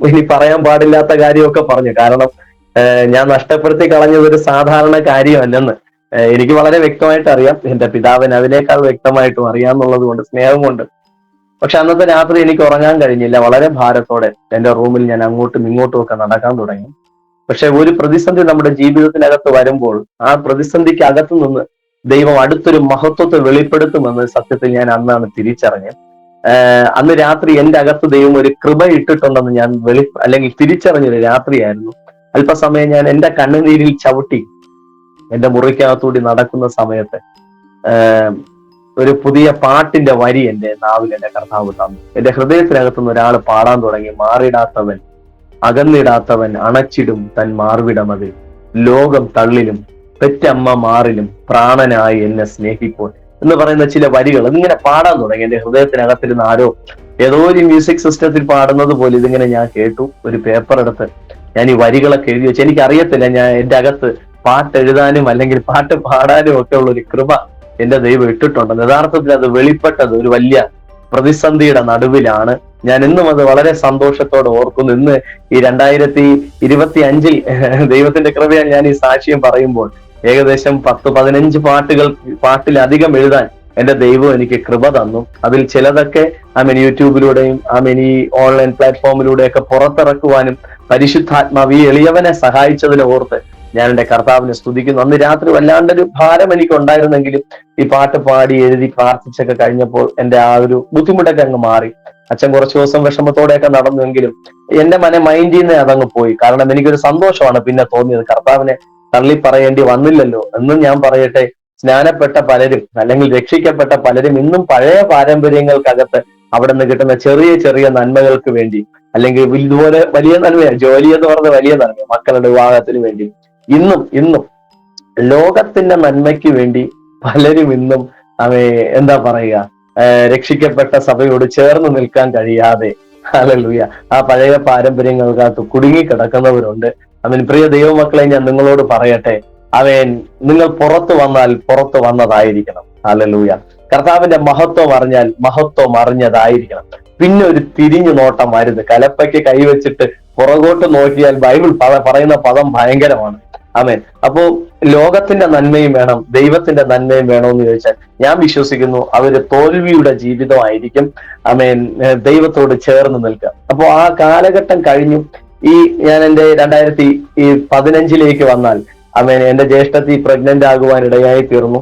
ഇനി പറയാൻ പാടില്ലാത്ത കാര്യമൊക്കെ പറഞ്ഞു. കാരണം ഞാൻ നഷ്ടപ്പെടുത്തി കളഞ്ഞത് ഒരു സാധാരണ കാര്യമല്ലെന്ന് എനിക്ക് വളരെ വ്യക്തമായിട്ട് അറിയാം. എന്റെ പിതാവിന് അതിനേക്കാൾ വ്യക്തമായിട്ടും അറിയാമെന്നുള്ളത് കൊണ്ട്, സ്നേഹം കൊണ്ട്. പക്ഷെ അന്നത്തെ രാത്രി എനിക്ക് ഉറങ്ങാൻ കഴിഞ്ഞില്ല. വളരെ ഭാരത്തോടെ എന്റെ റൂമിൽ ഞാൻ അങ്ങോട്ടും ഇങ്ങോട്ടും ഒക്കെ നടക്കാൻ തുടങ്ങി. പക്ഷെ ഒരു പ്രതിസന്ധി നമ്മുടെ ജീവിതത്തിനകത്ത് വരുമ്പോൾ ആ പ്രതിസന്ധിക്ക് അകത്തു നിന്ന് ദൈവം അടുത്തൊരു മഹത്വത്തെ വെളിപ്പെടുത്തുമെന്ന് സത്യത്തിൽ ഞാൻ അന്നാണ് തിരിച്ചറിഞ്ഞത്. അന്ന് രാത്രി എന്റെ അകത്ത് ദൈവം ഒരു കൃപ ഇട്ടിട്ടുണ്ടെന്ന് ഞാൻ അല്ലെങ്കിൽ തിരിച്ചറിഞ്ഞൊരു രാത്രിയായിരുന്നു. അല്പസമയം ഞാൻ എന്റെ കണ്ണുനീരിൽ ചവിട്ടി എന്റെ മുറിക്കകത്തൂടി നടക്കുന്ന സമയത്ത് ഒരു പുതിയ പാട്ടിന്റെ വരി എന്റെ നാവിൽ എന്റെ കർത്താവ് തന്നു. എന്റെ ഹൃദയത്തിനകത്തുനിന്ന് ഒരാൾ പാടാൻ തുടങ്ങി, മാറിടാത്തവൻ അകന്നിടാത്തവൻ അണച്ചിടും തൻ മാർവിടമതിൽ, ലോകം തള്ളിലും പെറ്റമ്മ മാറിലും പ്രാണനായി എന്നെ സ്നേഹിപ്പോൾ എന്ന് പറയുന്ന ചില വരികൾ ഇതിങ്ങനെ പാടാൻ തുടങ്ങി. എന്റെ ഹൃദയത്തിനകത്തിരുന്ന് ആരോ ഏതോ ഒരു മ്യൂസിക് സിസ്റ്റത്തിൽ പാടുന്നത് പോലെ ഇതിങ്ങനെ ഞാൻ കേട്ടു. ഒരു പേപ്പർ എടുത്ത് ഞാൻ ഈ വരികളൊക്കെ എഴുതി വെച്ചു. എനിക്കറിയത്തില്ല, ഞാൻ എന്റെ അകത്ത് പാട്ട് എഴുതാനും അല്ലെങ്കിൽ പാട്ട് പാടാനും ഒക്കെ ഉള്ള ഒരു കൃപ എന്റെ ദൈവം ഇട്ടിട്ടുണ്ട്. യഥാർത്ഥത്തിൽ അത് വെളിപ്പെട്ടത് ഒരു വലിയ പ്രതിസന്ധിയുടെ നടുവിലാണ്. ഞാൻ ഇന്നും അത് വളരെ സന്തോഷത്തോടെ ഓർക്കുന്നു. ഇന്ന് ഈ 2025 ദൈവത്തിന്റെ കൃപയാൽ ഞാൻ ഈ സാക്ഷ്യം പറയുമ്പോൾ ഏകദേശം 10-15 പാട്ടിലധികം എഴുതാൻ എന്റെ ദൈവം എനിക്ക് കൃപ തന്നു. അതിൽ ചിലതൊക്കെ യൂട്യൂബിലൂടെയും ഈ ഓൺലൈൻ പ്ലാറ്റ്ഫോമിലൂടെയൊക്കെ പുറത്തിറക്കുവാനും പരിശുദ്ധാത്മാവ് ഈ എളിയവനെ സഹായിച്ചതിനെ ഓർത്ത് ഞാൻ എന്റെ കർത്താവിനെ സ്തുതിക്കുന്നു. അന്ന് രാത്രി വല്ലാണ്ടൊരു ഭാരം എനിക്ക് ഉണ്ടായിരുന്നെങ്കിലും ഈ പാട്ട് പാടി എഴുതി പ്രാർത്ഥിച്ചൊക്കെ കഴിഞ്ഞപ്പോൾ എന്റെ ആ ഒരു ബുദ്ധിമുട്ടൊക്കെ അങ്ങ് മാറി. അച്ഛൻ കുറച്ചു ദിവസം വിഷമത്തോടെയൊക്കെ നടന്നുവെങ്കിലും എന്റെ മൈൻഡിൽ നിന്ന് അതങ്ങ് പോയി. കാരണം എനിക്കൊരു സന്തോഷമാണ് പിന്നെ തോന്നിയത്, കർത്താവിനെ തള്ളി പറയേണ്ടി വന്നില്ലല്ലോ എന്നും. ഞാൻ പറയട്ടെ, സ്നാനപ്പെട്ട പലരും അല്ലെങ്കിൽ രക്ഷിക്കപ്പെട്ട പലരും ഇന്നും പഴയ പാരമ്പര്യങ്ങൾക്കകത്ത് അവിടെ നിന്ന് കിട്ടുന്ന ചെറിയ ചെറിയ നന്മകൾക്ക് വേണ്ടി, അല്ലെങ്കിൽ ഇതുപോലെ വലിയ നന്മയാണ് ജോലി എന്ന് പറഞ്ഞ വലിയ നന്മ, മക്കളുടെ വിവാഹത്തിന് വേണ്ടി, ഇന്നും ലോകത്തിന്റെ നന്മയ്ക്ക് വേണ്ടി പലരും ഇന്നും എന്താ പറയുക, രക്ഷിക്കപ്പെട്ട സഭയോട് ചേർന്ന് നിൽക്കാൻ കഴിയാതെ ഹല്ലേലൂയ ആ പഴയ പാരമ്പര്യങ്ങൾക്കകത്ത് കുടുങ്ങിക്കിടക്കുന്നവരുണ്ട്. പ്രിയ ദൈവമക്കളെ, ഞാൻ നിങ്ങളോട് പറയട്ടെ, നിങ്ങൾ പുറത്തു വന്നാൽ പുറത്തു വന്നതായിരിക്കണം. ഹല്ലേലൂയ. കർത്താവിന്റെ മഹത്വം അറിഞ്ഞാൽ മഹത്വം അറിഞ്ഞതായിരിക്കണം. പിന്നെ ഒരു തിരിഞ്ഞു നോട്ടം വരുത്. കലപ്പയ്ക്ക് കൈവച്ചിട്ട് പുറകോട്ട് നോക്കിയാൽ ബൈബിൾ പറയുന്ന പദം ഭയങ്കരമാണ്. ആമേൻ. അപ്പോ ലോകത്തിന്റെ നന്മയും വേണം, ദൈവത്തിന്റെ നന്മയും വേണമെന്ന് ചോദിച്ചാൽ ഞാൻ വിശ്വസിക്കുന്നു അവര് തോൽവിയുടെ ജീവിതമായിരിക്കും. ആമേൻ. ദൈവത്തോട് ചേർന്ന് നിൽക്കുക. അപ്പോ ആ കാലഘട്ടം കഴിഞ്ഞു. ഞാൻ എന്റെ 2015 വന്നാൽ ആമേൻ, എന്റെ ജ്യേഷ്ഠത്തി പ്രഗ്നന്റ് ആകുവാൻ ഇടയായി തീർന്നു.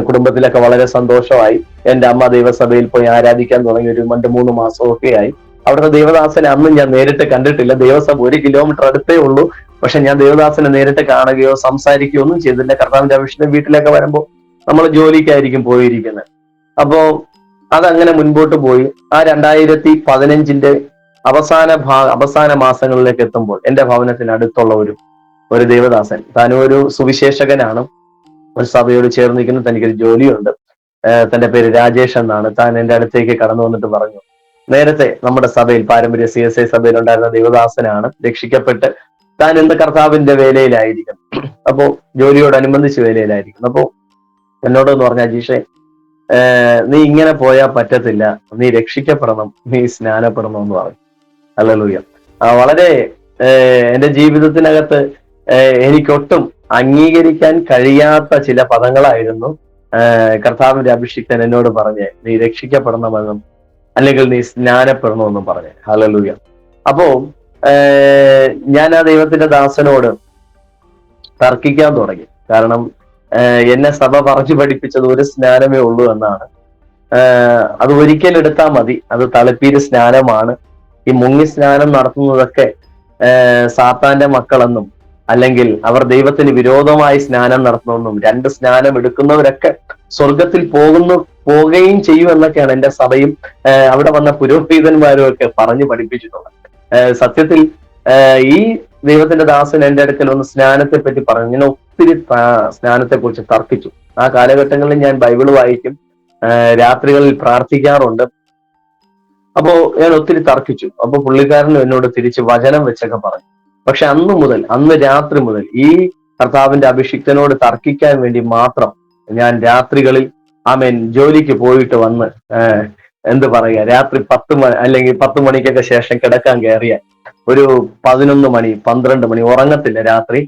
കുടുംബത്തിലൊക്കെ വളരെ സന്തോഷമായി. എന്റെ അമ്മ ദൈവസഭയിൽ പോയി ആരാധിക്കാൻ തുടങ്ങി. ഒരു 2-3 മാസമൊക്കെ ആയി. അവിടുത്തെ ദേവദാസനെ അന്നും ഞാൻ നേരിട്ട് കണ്ടിട്ടില്ല. ദേവസഭ 1 കിലോമീറ്റർ അടുത്തേ ഉള്ളൂ. പക്ഷെ ഞാൻ ദേവദാസനെ നേരിട്ട് കാണുകയോ സംസാരിക്കുകയോ ഒന്നും ചെയ്തില്ല. കർത്താവിന്റെ അഭിഷേകം വീട്ടിലൊക്കെ വരുമ്പോൾ നമ്മൾ ജോലിക്കായിരിക്കും പോയിരിക്കുന്നത്. അപ്പോ അതങ്ങനെ മുൻപോട്ട് പോയി. ആ 2015 അവസാന മാസങ്ങളിലേക്ക് എത്തുമ്പോൾ എന്റെ ഭവനത്തിന് അടുത്തുള്ള ഒരു ദേവദാസൻ, താനും ഒരു സുവിശേഷകനാണ്, ഒരു സഭയോട് ചേർന്ന് നിൽക്കുന്ന, തനിക്കൊരു ജോലിയുണ്ട്. തന്റെ പേര് രാജേഷ് എന്നാണ്. താൻ എന്റെ അടുത്തേക്ക് കടന്നു വന്നിട്ട് പറഞ്ഞു, നേരത്തെ നമ്മുടെ സഭയിൽ പാരമ്പര്യ CSI സഭയിൽ ഉണ്ടായിരുന്ന ദേവദാസനാണ്, രക്ഷിക്കപ്പെട്ട് താൻ ഇന്ന് കർത്താവിന്റെ വേലയിലായിരിക്കും. അപ്പോ ജോലിയോടനുബന്ധിച്ച് വേലയിലായിരിക്കും. അപ്പോ എന്നോടൊന്ന് പറഞ്ഞ, അജീഷേ, നീ ഇങ്ങനെ പോയാൽ പറ്റത്തില്ല, നീ രക്ഷിക്കപ്പെടണം, നീ സ്നാനപ്പെടണം എന്ന് പറഞ്ഞു. ഹല്ലേലൂയ. വളരെ എന്റെ ജീവിതത്തിനകത്ത് എനിക്കൊട്ടും അംഗീകരിക്കാൻ കഴിയാത്ത ചില പദങ്ങളായിരുന്നു കർത്താവിന്റെ അഭിഷിക്തൻ എന്നോട് പറഞ്ഞ്, നീ രക്ഷിക്കപ്പെടണമെന്നും അല്ലെങ്കിൽ നീ സ്നാനപ്പെടണമെന്നും പറഞ്ഞ്. ഹല്ലേലൂയ. അപ്പോ ഞാൻ ആ ദൈവത്തിന്റെ ദാസനോട് തർക്കിക്കാൻ തുടങ്ങി. കാരണം എന്നെ സഭ പറഞ്ഞു പഠിപ്പിച്ചത് ഒരു സ്നാനമേ ഉള്ളൂ എന്നാണ്. അത് ഒരിക്കൽ എടുത്താൽ മതി, അത് തളിപ്പീര് സ്നാനമാണ്. ഈ മുങ്ങി സ്നാനം നടത്തുന്നതൊക്കെ സാത്താന്റെ മക്കളെന്നും അല്ലെങ്കിൽ അവർ ദൈവത്തിന് വിരോധമായി സ്നാനം നടത്തുന്നെന്നും, 2 സ്നാനം എടുക്കുന്നവരൊക്കെ സ്വർഗത്തിൽ പോകുകയും ചെയ്യും എന്നൊക്കെയാണ് എന്റെ സഭയും അവിടെ വന്ന പുരോഹിതന്മാരും ഒക്കെ പറഞ്ഞു പഠിപ്പിച്ചിട്ടുള്ളത്. സത്യത്തിൽ ഈ ദൈവത്തിന്റെ ദാസൻ എന്റെ അടുക്കൽ ഒന്ന് സ്നാനത്തെ പറ്റി പറഞ്ഞു. ഞാൻ ഒത്തിരി സ്നാനത്തെ കുറിച്ച് തർക്കിച്ചു. ആ കാലഘട്ടങ്ങളിൽ ഞാൻ ബൈബിൾ വായിക്കും, രാത്രികളിൽ പ്രാർത്ഥിക്കാറുണ്ട്. അപ്പോ ഞാൻ ഒത്തിരി തർക്കിച്ചു. അപ്പൊ പുള്ളിക്കാരനും എന്നോട് തിരിച്ച് വചനം വെച്ചൊക്കെ പറഞ്ഞു. പക്ഷെ അന്ന് രാത്രി മുതൽ ഈ കർത്താവിന്റെ അഭിഷിക്തനോട് തർക്കിക്കാൻ വേണ്ടി മാത്രം ഞാൻ രാത്രികളിൽ ആമേൻ ജോലിക്ക് പോയിട്ട് വന്ന് എന്ത് പറയുക, രാത്രി 10 മണിക്കൊക്കെ ശേഷം കിടക്കാൻ കയറിയാൽ ഒരു 11 മണി 12 മണി ഉറങ്ങത്തില്ല. രാത്രി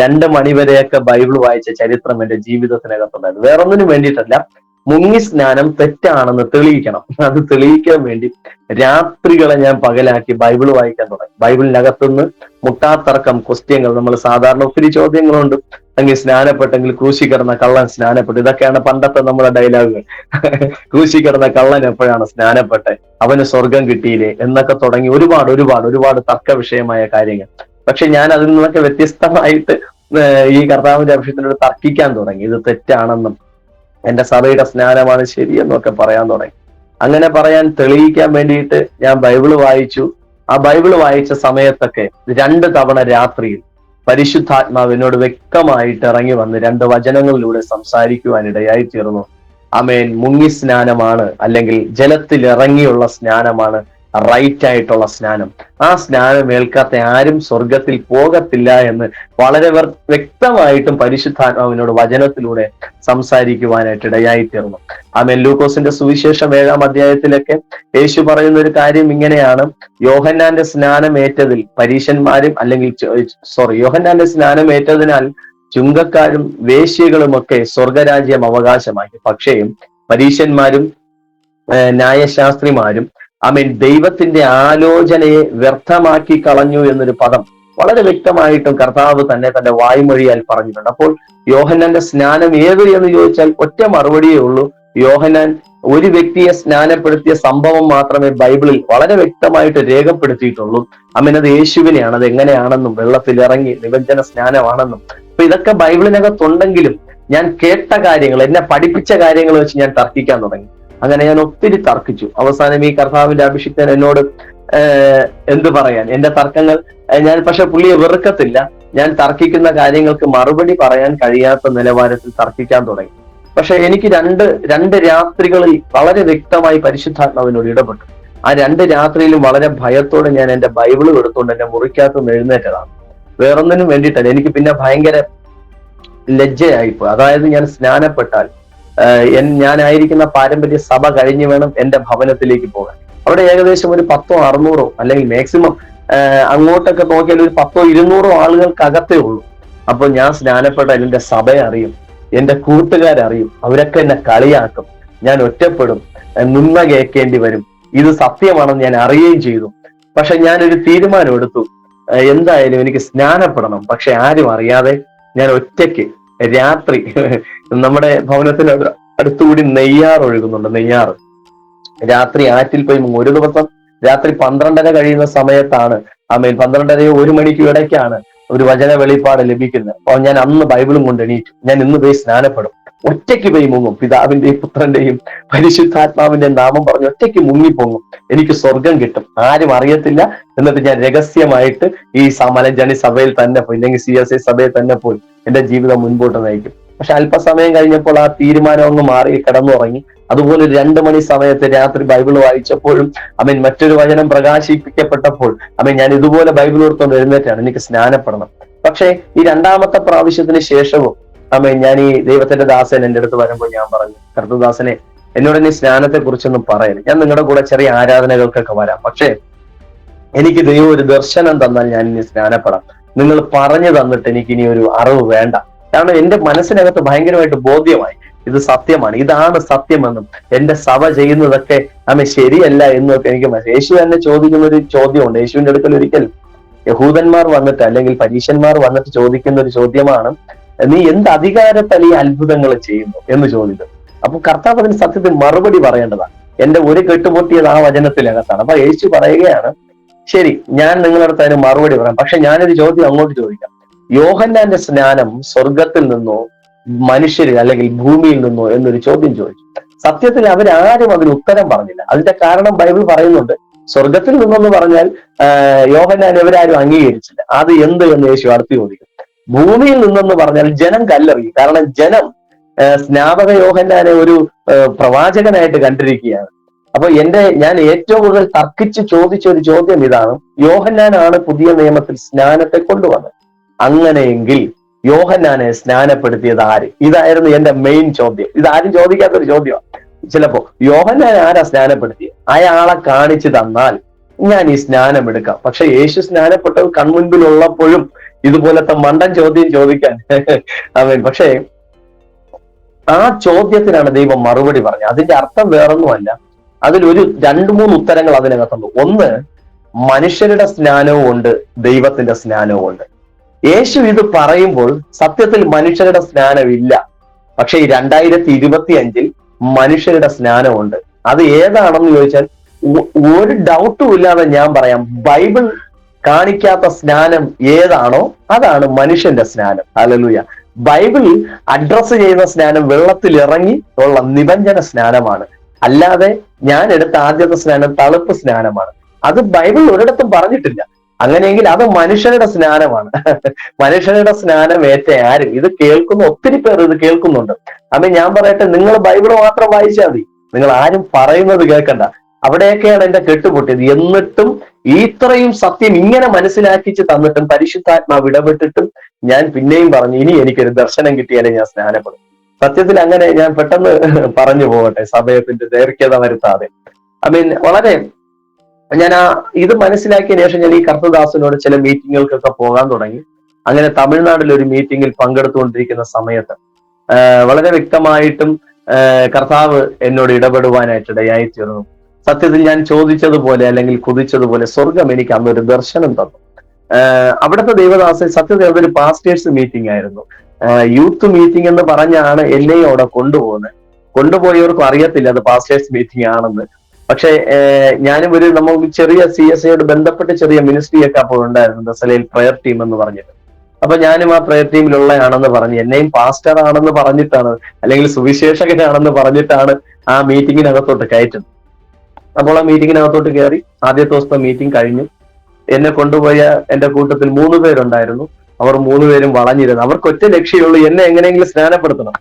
2 മണി വരെയൊക്കെ ബൈബിൾ വായിച്ച ചരിത്രം എന്റെ ജീവിതത്തിനകത്തുണ്ടായിരുന്നു. വേറൊന്നിനും വേണ്ടിയിട്ടല്ല, മുങ്ങി സ്നാനം തെറ്റാണെന്ന് തെളിയിക്കണം. അത് തെളിയിക്കാൻ വേണ്ടി രാത്രികളെ ഞാൻ പകലാക്കി ബൈബിൾ വായിക്കാൻ തുടങ്ങി. ബൈബിളിനകത്തുനിന്ന് മുട്ടാത്തർക്കം, ക്വസ്റ്റ്യങ്ങൾ, നമ്മൾ സാധാരണ ഒത്തിരി ചോദ്യങ്ങളുണ്ട്. അല്ലെങ്കിൽ സ്നാനപ്പെട്ടെങ്കിൽ ക്രൂശി കിടന്ന കള്ളൻ സ്നാനപ്പെട്ടു, ഇതൊക്കെയാണ് പണ്ടത്തെ നമ്മുടെ ഡയലോഗുകൾ. ക്രൂശി കിടന്ന കള്ളൻ എപ്പോഴാണ് സ്നാനപ്പെട്ടെ, അവന് സ്വർഗം കിട്ടിയില്ലേ എന്നൊക്കെ തുടങ്ങി ഒരുപാട് തർക്ക വിഷയമായ കാര്യങ്ങൾ. പക്ഷെ ഞാൻ അതിൽ നിന്നൊക്കെ വ്യത്യസ്തമായിട്ട് ഈ കർത്താവിന്റെ അഭിഷേകത്തിനോട് തർക്കിക്കാൻ തുടങ്ങി. ഇത് തെറ്റാണെന്നും എന്റെ സഭയുടെ സ്നാനമാണ് ശരിയെന്നൊക്കെ പറയാൻ തുടങ്ങി. അങ്ങനെ തെളിയിക്കാൻ വേണ്ടിയിട്ട് ഞാൻ ബൈബിള് വായിച്ചു. ആ ബൈബിള് വായിച്ച സമയത്തൊക്കെ 2 തവണ രാത്രിയിൽ പരിശുദ്ധാത്മാവ് എന്നോട് വ്യക്തമായിട്ട് ഇറങ്ങി വന്ന് 2 വചനങ്ങളിലൂടെ സംസാരിക്കുവാനിടയായി തീർന്നു. ആമേൻ. മുങ്ങി സ്നാനമാണ് അല്ലെങ്കിൽ ജലത്തിൽ ഇറങ്ങിയുള്ള സ്നാനമാണ് റൈറ്റ് ആയിട്ടുള്ള സ്നാനം. ആ സ്നാനം ഏൽക്കാത്ത ആരും സ്വർഗത്തിൽ പോകത്തില്ല എന്ന് വളരെ വ്യക്തമായിട്ടും പരിശുദ്ധാത്മാവിനോട് വചനത്തിലൂടെ സംസാരിക്കുവാനായിട്ട് ഇടയായി തീർന്നു. ആമേൻ. ലൂക്കോസിന്റെ സുവിശേഷം 7-ാം അധ്യായത്തിലൊക്കെ യേശു പറയുന്ന ഒരു കാര്യം ഇങ്ങനെയാണ്, യോഹന്നാന്റെ സ്നാനം ഏറ്റതിൽ പരീശന്മാരും യോഹന്നാന്റെ സ്നാനം ഏറ്റതിനാൽ ചുങ്കക്കാരും വേശ്യകളുമൊക്കെ സ്വർഗരാജ്യം അവകാശമാക്കി. പക്ഷേ പരീശന്മാരും ന്യായശാസ്ത്രിമാരും ആമേൻ ദൈവത്തിന്റെ ആലോചനയെ വ്യർത്ഥമാക്കി കളഞ്ഞു എന്നൊരു പദം വളരെ വ്യക്തമായിട്ടും കർത്താവ് തന്നെ തന്റെ വായ്മൊഴിയാൽ പറഞ്ഞിട്ടുണ്ട്. അപ്പോൾ യോഹന്നാന്റെ സ്നാനം ഏത് എന്ന് ചോദിച്ചാൽ ഒറ്റ മറുപടിയേ ഉള്ളൂ. യോഹന്നാൻ ഒരു വ്യക്തിയെ സ്നാനപ്പെടുത്തിയ സംഭവം മാത്രമേ ബൈബിളിൽ വളരെ വ്യക്തമായിട്ട് രേഖപ്പെടുത്തിയിട്ടുള്ളൂ. ആമേൻ. അത് യേശുവിനെയാണ്. അത് എങ്ങനെയാണെന്നും വെള്ളത്തിൽ ഇറങ്ങി നിമജ്ജന സ്നാനമാണെന്നും. അപ്പൊ ഇതൊക്കെ ബൈബിളിനകത്തുണ്ടെങ്കിലും ഞാൻ കേട്ട കാര്യങ്ങൾ, എന്നെ പഠിപ്പിച്ച കാര്യങ്ങൾ വെച്ച് ഞാൻ തർക്കിക്കാൻ തുടങ്ങി. അങ്ങനെ ഞാൻ ഒത്തിരി തർക്കിച്ചു. അവസാനം ഈ കർത്താവിന്റെ അഭിഷിക്തൻ എന്നോട് എന്ത് പറയാൻ, എന്റെ തർക്കങ്ങൾ ഞാൻ പക്ഷെ പുള്ളിയെ വെറുക്കത്തില്ല. ഞാൻ തർക്കിക്കുന്ന കാര്യങ്ങൾക്ക് മറുപടി പറയാൻ കഴിയാത്ത നിലവാരത്തിൽ തർക്കിക്കാൻ തുടങ്ങി. പക്ഷെ എനിക്ക് രണ്ട് രാത്രികളിൽ വളരെ വ്യക്തമായി പരിശുദ്ധാത്മാവിനോട് ഇടപെട്ടു. ആ 2 രാത്രിയിലും വളരെ ഭയത്തോടെ ഞാൻ എന്റെ ബൈബിള് എടുത്തുകൊണ്ട് എന്റെ മുറിക്കകത്ത് എഴുന്നേറ്റതാണ്. വേറൊന്നിനും വേണ്ടിയിട്ടല്ല. എനിക്ക് പിന്നെ ഭയങ്കര ലജ്ജയായിപ്പോ. അതായത് ഞാൻ സ്നാനപ്പെട്ടാൽ ഞാനായിരിക്കുന്ന പാരമ്പര്യ സഭ കഴിഞ്ഞ് വേണം എന്റെ ഭവനത്തിലേക്ക് പോകാൻ. അവിടെ ഏകദേശം ഒരു 100-600 അല്ലെങ്കിൽ മാക്സിമം അങ്ങോട്ടൊക്കെ നോക്കിയാൽ ഒരു 100-200 ആളുകൾക്കകത്തേ ഉള്ളൂ. അപ്പൊ ഞാൻ സ്നാനപ്പെട്ട എന്റെ സഭയെ അറിയും, എന്റെ കൂട്ടുകാരറിയും, അവരൊക്കെ എന്നെ കളിയാക്കും, ഞാൻ ഒറ്റപ്പെടും, നിന്ന കേൾക്കേണ്ടി വരും. ഇത് സത്യമാണെന്ന് ഞാൻ അറിയുകയും ചെയ്തു. പക്ഷെ ഞാനൊരു തീരുമാനം എടുത്തു, എന്തായാലും എനിക്ക് സ്നാനപ്പെടണം. പക്ഷെ ആരും അറിയാതെ ഞാൻ ഒറ്റയ്ക്ക് രാത്രി നമ്മുടെ ഭവനത്തിന് അടുത്തുകൂടി നെയ്യാർ ഒഴുകുന്നുണ്ട്, നെയ്യാറ്. രാത്രി ആറ്റിൽ പോയി ഒരു ദിവസം രാത്രി 12:30 കഴിയുന്ന സമയത്താണ്, 12:30 1 മണിക്ക് ഇടയ്ക്കാണ് ഒരു വചന വെളിപ്പാട് ലഭിക്കുന്നത്. അപ്പോൾ ഞാൻ അന്ന് ബൈബിളും കൊണ്ട് എണീറ്റു. ഞാൻ ഇന്ന് പോയി സ്നാനപ്പെടും, ഒറ്റയ്ക്ക് പോയി മുങ്ങും, പിതാവിന്റെയും പുത്രന്റെയും പരിശുദ്ധാത്മാവിന്റെ നാമം പറഞ്ഞ് ഒറ്റയ്ക്ക് മുങ്ങിപ്പൊങ്ങും, എനിക്ക് സ്വർഗം കിട്ടും, ആരും അറിയത്തില്ല. എന്നിട്ട് ഞാൻ രഹസ്യമായിട്ട് ഈ മലഞ്ചണി സഭയിൽ തന്നെ പോയി, അല്ലെങ്കിൽ CSI സഭയിൽ തന്നെ പോയി എന്റെ ജീവിതം മുൻപോട്ട് നയിക്കും. പക്ഷെ അല്പസമയം കഴിഞ്ഞപ്പോൾ ആ തീരുമാനം അങ്ങ് മാറി, കിടന്നുറങ്ങി. അതുപോലെ 2 മണി സമയത്ത് രാത്രി ബൈബിൾ വായിച്ചപ്പോഴും മറ്റൊരു വചനം പ്രകാശിപ്പിക്കപ്പെട്ടപ്പോൾ ഞാൻ ഇതുപോലെ ബൈബിൾ ഓർത്തുകൊണ്ട് എഴുന്നേറ്റാണ്, എനിക്ക് സ്നാനപ്പെടണം. പക്ഷെ ഈ 2ാമത്തെ പ്രാവശ്യത്തിന് ശേഷവും ഞാൻ ഈ ദൈവത്തിന്റെ ദാസൻ എന്റെ അടുത്ത് വരുമ്പോൾ ഞാൻ പറഞ്ഞു, കർത്തദാസനെ, എന്നോട് ഇനി സ്നാനത്തെ കുറിച്ചൊന്നും പറയരുത്, ഞാൻ നിങ്ങളുടെ കൂടെ ചെറിയ ആരാധനകൾക്കൊക്കെ വരാം, പക്ഷെ എനിക്ക് ദൈവം ഒരു ദർശനം തന്നാൽ ഞാൻ ഇനി സ്നാനപ്പെടാം. നിങ്ങൾ പറഞ്ഞു തന്നിട്ട് എനിക്ക് ഇനി ഒരു അറിവ് വേണ്ട. കാരണം എന്റെ മനസ്സിനകത്ത് ഭയങ്കരമായിട്ട് ബോധ്യമായി, ഇത് സത്യമാണ്, ഇതാണ് സത്യമെന്നും എന്റെ സഭ ചെയ്യുന്നതൊക്കെ ശരിയല്ല എന്നൊക്കെ എനിക്ക് യേശു എന്നെ ചോദിക്കുന്ന ഒരു ചോദ്യമുണ്ട്. യേശുവിന്റെ അടുക്കൽ ഒരിക്കൽ യഹൂദന്മാർ വന്നിട്ട്, അല്ലെങ്കിൽ പരീശന്മാർ വന്നിട്ട് ചോദിക്കുന്ന ഒരു ചോദ്യമാണ്, നീ എന്ത് അധികാരത്താൽ ഈ അത്ഭുതങ്ങൾ ചെയ്യുന്നു എന്ന് ചോദിച്ചത്. അപ്പൊ കർത്താവ് അതിന് സത്യത്തിൽ മറുപടി പറയേണ്ടതാണ്. എന്റെ ഒരു കെട്ടുപൊട്ടിയത് ആ വചനത്തിനകത്താണ്. അപ്പൊ യേശു പറയുകയാണ്, ശരി, ഞാൻ നിങ്ങളുടെ അടുത്ത് അതിന് മറുപടി പറയാം, പക്ഷെ ഞാനൊരു ചോദ്യം അങ്ങോട്ട് ചോദിക്കാം. യോഹന്നാന്റെ സ്നാനം സ്വർഗത്തിൽ നിന്നോ മനുഷ്യരിൽ അല്ലെങ്കിൽ ഭൂമിയിൽ നിന്നോ എന്നൊരു ചോദ്യം ചോദിച്ചു. സത്യത്തിൽ അവരാരും അതിന് ഉത്തരം പറഞ്ഞില്ല. അതിന്റെ കാരണം ബൈബിൾ പറയുന്നുണ്ട്. സ്വർഗത്തിൽ നിന്നെന്ന് പറഞ്ഞാൽ യോഹന്നാൻ ഇവരാരും അംഗീകരിച്ചില്ല. അത് എന്ത് എന്ന് യേശു അടുത്ത് ചോദിക്കും. ഭൂമിയിൽ നിന്നെന്ന് പറഞ്ഞാൽ ജനം കല്ലെറിയും. കാരണം ജനം സ്നാപക യോഹന്നാനെ ഒരു പ്രവാചകനായിട്ട് കണ്ടിരിക്കുകയാണ്. അപ്പൊ ഞാൻ ഏറ്റവും കൂടുതൽ തർക്കിച്ച് ചോദിച്ച ഒരു ചോദ്യം ഇതാണ്, യോഹന്നാനാണ് പുതിയ നിയമത്തിൽ സ്നാനത്തെ കൊണ്ടുവന്നത്. അങ്ങനെയെങ്കിൽ യോഹന്നാനെ സ്നാനപ്പെടുത്തിയത് ആര്? ഇതായിരുന്നു എന്റെ മെയിൻ ചോദ്യം. ഇതാരും ചോദിക്കാത്തൊരു ചോദ്യമാണ്. ചിലപ്പോ യോഹന്നാൻ ആരാ സ്നാനപ്പെടുത്തിയത്? അയാളെ കാണിച്ചു തന്നാൽ ഞാൻ ഈ സ്നാനം എടുക്കാം. പക്ഷെ യേശു സ്നാനപ്പെട്ടത് കൺമുൻപിലുള്ളപ്പോഴും ഇതുപോലത്തെ മണ്ടൻ ചോദ്യം ചോദിക്കാൻ പക്ഷേ ആ ചോദ്യത്തിനാണ് ദൈവം മറുപടി പറഞ്ഞത്. അതിന്റെ അർത്ഥം വേറൊന്നുമല്ല, അതിലൊരു 2-3 ഉത്തരങ്ങൾ അതിനകത്തുണ്ട്. ഒന്ന്, മനുഷ്യരുടെ സ്നാനവും ഉണ്ട്, ദൈവത്തിന്റെ സ്നാനവും ഉണ്ട്. യേശു ഇത് പറയുമ്പോൾ സത്യത്തിൽ മനുഷ്യരുടെ സ്നാനമില്ല. പക്ഷെ ഈ 2025 മനുഷ്യരുടെ സ്നാനമുണ്ട്. അത് ഏതാണെന്ന് ചോദിച്ചാൽ ഒരു ഡൗട്ടും ഇല്ലാതെ ഞാൻ പറയാം, ബൈബിൾ കാണിക്കാത്ത സ്നാനം ഏതാണോ അതാണ് മനുഷ്യന്റെ സ്നാനം. ഹല്ലേലൂയ. ബൈബിൾ അഡ്രസ് ചെയ്യുന്ന സ്നാനം വെള്ളത്തിൽ ഇറങ്ങി ഉള്ള നിബഞ്ജന സ്നാനമാണ്. അല്ലാതെ ഞാൻ എടുത്ത ആദ്യത്തെ സ്നാനം തളുപ്പ് സ്നാനമാണ്. അത് ബൈബിൾ ഒരിടത്തും പറഞ്ഞിട്ടില്ല. അങ്ങനെയെങ്കിൽ അത് മനുഷ്യരുടെ സ്നാനമാണ്. മനുഷ്യരുടെ സ്നാനം ഏറ്റ ആരും ഇത് കേൾക്കുന്ന ഒത്തിരി പേർ ഇത് കേൾക്കുന്നുണ്ട്. ഞാൻ പറയട്ടെ, നിങ്ങൾ ബൈബിൾ മാത്രം വായിച്ചാൽ മതി, നിങ്ങൾ ആരും പറയുന്നത് കേൾക്കണ്ട. അവിടെയൊക്കെയാണ് എന്റെ കെട്ടുപൊട്ടിയത്. എന്നിട്ടും ഇത്രയും സത്യം ഇങ്ങനെ മനസ്സിലാക്കിച്ച് തന്നിട്ടും പരിശുദ്ധാത്മാവ് ഇടപെട്ടിട്ടും ഞാൻ പിന്നെയും പറഞ്ഞു, ഇനി എനിക്കൊരു ദർശനം കിട്ടിയാലേ ഞാൻ സ്നാനപ്പെടും. സത്യത്തിൽ അങ്ങനെ ഞാൻ പെട്ടെന്ന് പറഞ്ഞു പോകട്ടെ, സമയത്തിന്റെ ദൈർഘ്യത വരുത്താതെ. വളരെ ഞാൻ ഇത് മനസ്സിലാക്കിയ ശേഷം ഞാൻ ഈ കർത്തദാസനോട് ചില മീറ്റിങ്ങുകൾക്കൊക്കെ പോകാൻ തുടങ്ങി. അങ്ങനെ തമിഴ്നാട്ടിൽ ഒരു മീറ്റിംഗിൽ പങ്കെടുത്തുകൊണ്ടിരിക്കുന്ന സമയത്ത് വളരെ വ്യക്തമായിട്ടും കർത്താവ് എന്നോട് ഇടപെടുവാനായിട്ട് ഇടയായി തീർന്നു. സത്യത്തിൽ ഞാൻ ചോദിച്ചതുപോലെ അല്ലെങ്കിൽ കുതിച്ചതുപോലെ സ്വർഗം എനിക്ക് അന്നൊരു ദർശനം തന്നു. അവിടുത്തെ ദൈവദാസൻ സത്യത്തിൽ അതൊരു പാസ്റ്റേഴ്സ് മീറ്റിംഗ് ആയിരുന്നു. യൂത്ത് മീറ്റിംഗ് എന്ന് പറഞ്ഞാണ് എന്നെയും അവിടെ കൊണ്ടുപോയവർക്കും അറിയത്തില്ല അത് പാസ്റ്റേഴ്സ് മീറ്റിംഗ് ആണെന്ന്. പക്ഷെ ഞാനും നമുക്ക് ചെറിയ CSIയോട് ബന്ധപ്പെട്ട് ചെറിയ മിനിസ്ട്രി ഒക്കെ അപ്പോൾ ഉണ്ടായിരുന്നു, ദസലയിൽ പ്രയർ ടീം എന്ന് പറഞ്ഞിട്ട്. അപ്പൊ ഞാനും ആ പ്രയർ ടീമിലുള്ളയാണെന്ന് പറഞ്ഞ് എന്നെയും പാസ്റ്റർ ആണെന്ന് പറഞ്ഞിട്ടാണ്, അല്ലെങ്കിൽ സുവിശേഷകനാണെന്ന് പറഞ്ഞിട്ടാണ് ആ മീറ്റിങ്ങിനകത്തോട്ട് കയറ്റുന്നത്. അപ്പോൾ ആ മീറ്റിങ്ങിനകത്തോട്ട് കയറി. ആദ്യത്തെ ദിവസത്തെ മീറ്റിംഗ് കഴിഞ്ഞു. എന്നെ കൊണ്ടുപോയ എന്റെ കൂട്ടത്തിൽ 3 പേരുണ്ടായിരുന്നു. അവർ 3 പേരും വളഞ്ഞിരുന്നു. അവർക്ക് ഒറ്റ ലക്ഷ്യമുള്ളൂ, എന്നെ എങ്ങനെയെങ്കിലും സ്നാനപ്പെടുത്തണം.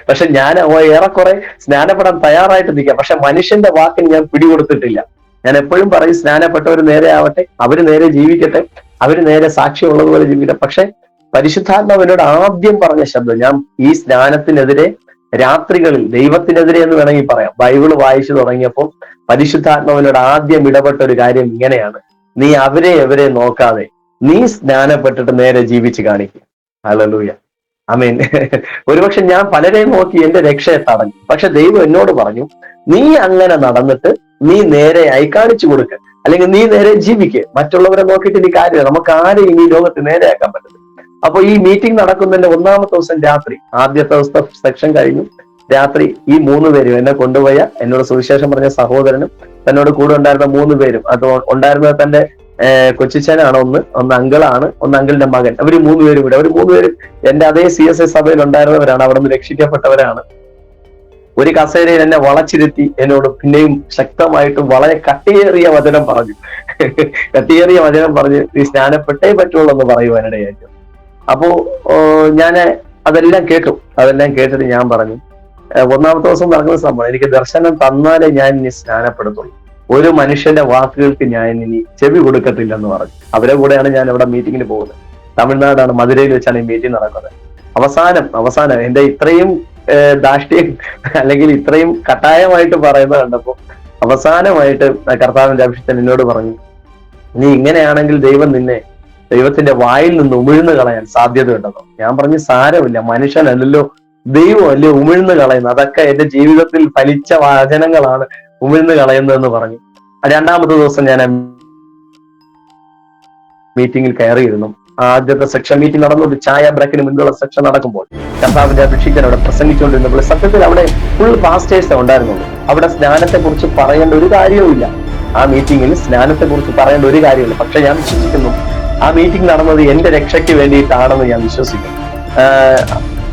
പക്ഷെ ഞാൻ ഏറെക്കുറെ സ്നാനപ്പെടാൻ തയ്യാറായിട്ട് നിൽക്കാം. പക്ഷെ മനുഷ്യന്റെ വാക്കിന് ഞാൻ പിടികൊടുത്തിട്ടില്ല. ഞാൻ എപ്പോഴും പറയും, സ്നാനപ്പെട്ടവർ നേരെ ആവട്ടെ, അവര് നേരെ ജീവിക്കട്ടെ, അവര് നേരെ സാക്ഷിയുള്ളതുപോലെ ജീവിക്കട്ടെ. പക്ഷെ പരിശുദ്ധാത്മാവ് എന്നോട് ആദ്യം പറഞ്ഞ ശബ്ദം, ഞാൻ ഈ സ്നാനത്തിനെതിരെ രാത്രികളിൽ ദൈവത്തിനെതിരെ എന്ന് വേണമെങ്കിൽ പറയാം. ബൈബിള് വായിച്ചു തുടങ്ങിയപ്പോൾ പരിശുദ്ധാത്മാവിനോട് ആദ്യം ഇടപെട്ട ഒരു കാര്യം ഇങ്ങനെയാണ്: നീ അവരെ നോക്കാതെ നീ സ്നാനപ്പെട്ടിട്ട് നേരെ ജീവിച്ച് കാണിക്കുക. ഹല്ലേലൂയ, ആമേൻ. ഒരുപക്ഷെ ഞാൻ പലരെയും നോക്കി എന്റെ രക്ഷയെ തടഞ്ഞു. പക്ഷെ ദൈവം എന്നോട് പറഞ്ഞു, നീ അങ്ങനെ നടന്നിട്ട് നീ നേരെ കാണിച്ചു കൊടുക്കുക, അല്ലെങ്കിൽ നീ നേരെ ജീവിക്കുക. മറ്റുള്ളവരെ നോക്കിയിട്ട് ഇനി കാര്യമില്ല, നമുക്ക് ആരെയും ഈ ലോകത്ത് നേരെയാക്കാൻ പറ്റും. അപ്പൊ ഈ മീറ്റിംഗ് നടക്കുന്നതിന്റെ ഒന്നാമത്തെ ദിവസം രാത്രി, ആദ്യത്തെ ദിവസത്തെ സെക്ഷൻ കഴിഞ്ഞു, രാത്രി ഈ 3 പേരും എന്നെ കൊണ്ടുപോയ, എന്നോട് സുവിശേഷം പറഞ്ഞ സഹോദരനും തന്നോട് കൂടെ ഉണ്ടായിരുന്ന 3 പേരും, അത് ഉണ്ടായിരുന്നത് തന്റെ കൊച്ചിച്ചനാണ്, ഒന്ന് അങ്കിളാണ്, ഒന്ന് അങ്കിളിന്റെ മകൻ. അവര് 3 പേരും കൂടെ, അവർ 3 പേരും എന്റെ അതേ CSI സഭയിൽ ഉണ്ടായിരുന്നവരാണ്, അവിടെ നിന്ന് രക്ഷിക്കപ്പെട്ടവരാണ്. ഒരു കസേരയിൽ എന്നെ വളച്ചിരുത്തി എന്നോട് പിന്നെയും ശക്തമായിട്ടും വളരെ കട്ടിയേറിയ വചനം പറഞ്ഞു. കട്ടിയേറിയ വചനം പറഞ്ഞ് നീ സ്നാനപ്പെട്ടേ പറ്റുള്ളൂ എന്ന് പറയുവാനിടയായിരുന്നു. അപ്പോ ഞാൻ അതെല്ലാം കേട്ടിട്ട് ഞാൻ പറഞ്ഞു, ഒന്നാമത്തെ ദിവസം നടക്കുന്ന സംഭവം, എനിക്ക് ദർശനം തന്നാലേ ഞാൻ ഇനി സ്നാനപ്പെടുത്തുള്ളൂ, ഒരു മനുഷ്യന്റെ വാക്കുകൾക്ക് ഞാൻ ഇനി ചെവി കൊടുക്കത്തില്ലെന്ന് പറഞ്ഞു. അവരെ കൂടെയാണ് ഞാൻ ഇവിടെ മീറ്റിങ്ങിന് പോകുന്നത്. തമിഴ്നാടാണ്, മധുരയിൽ വെച്ചാണ് ഈ മീറ്റിംഗ് നടക്കുന്നത്. അവസാനം എന്റെ ഇത്രയും ധാഷ്ട്യം അല്ലെങ്കിൽ ഇത്രയും കട്ടായമായിട്ട് പറയുന്നത് കണ്ടപ്പോ അവസാനമായിട്ട് കർത്താവിന്റെ അഭിഷിക്തൻ എന്നോട് പറഞ്ഞു, നീ ഇങ്ങനെയാണെങ്കിൽ ദൈവത്തിന്റെ വായിൽ നിന്ന് ഉമിഴ്ന്നു കളയാൻ സാധ്യതയുണ്ടെന്നോ. ഞാൻ പറഞ്ഞു, സാരമില്ല, മനുഷ്യനല്ലല്ലോ, ദൈവമല്ലേ ഉമിഴ്ന്നു കളയുന്നത്, അതൊക്കെ എന്റെ ജീവിതത്തിൽ ഫലിച്ച വചനങ്ങളാണ് ഉമിഴ്ന്നു കളയുന്നതെന്ന് പറഞ്ഞു. രണ്ടാമത്തെ ദിവസം ഞാൻ മീറ്റിംഗിൽ കയറിയിരുന്നു. ആദ്യത്തെ സെക്ഷൻ മീറ്റിംഗ് നടന്നു, ഒരു ചായ ബ്രേക്കിന് മുൻപുള്ള സെക്ഷൻ നടക്കുമ്പോൾ കർത്താവിന്റെ അഭിഷിക്തൻ അവിടെ പ്രസംഗിച്ചുകൊണ്ടിരുന്നപ്പോൾ സത്യത്തിൽ അവിടെ ഫുൾ പാസ്റ്റേഴ്സ് ഉണ്ടായിരുന്നുള്ളൂ. അവിടെ സ്നാനത്തെ കുറിച്ച് പറയേണ്ട ഒരു കാര്യവുമില്ല. ആ മീറ്റിംഗിൽ സ്നാനത്തെ കുറിച്ച് പറയേണ്ട ഒരു കാര്യമില്ല. പക്ഷെ ഞാൻ വിശ്വസിക്കുന്നു ആ മീറ്റിംഗ് നടന്നത് എന്റെ രക്ഷയ്ക്ക് വേണ്ടിയിട്ടാണെന്ന് ഞാൻ വിശ്വസിക്കുന്നു.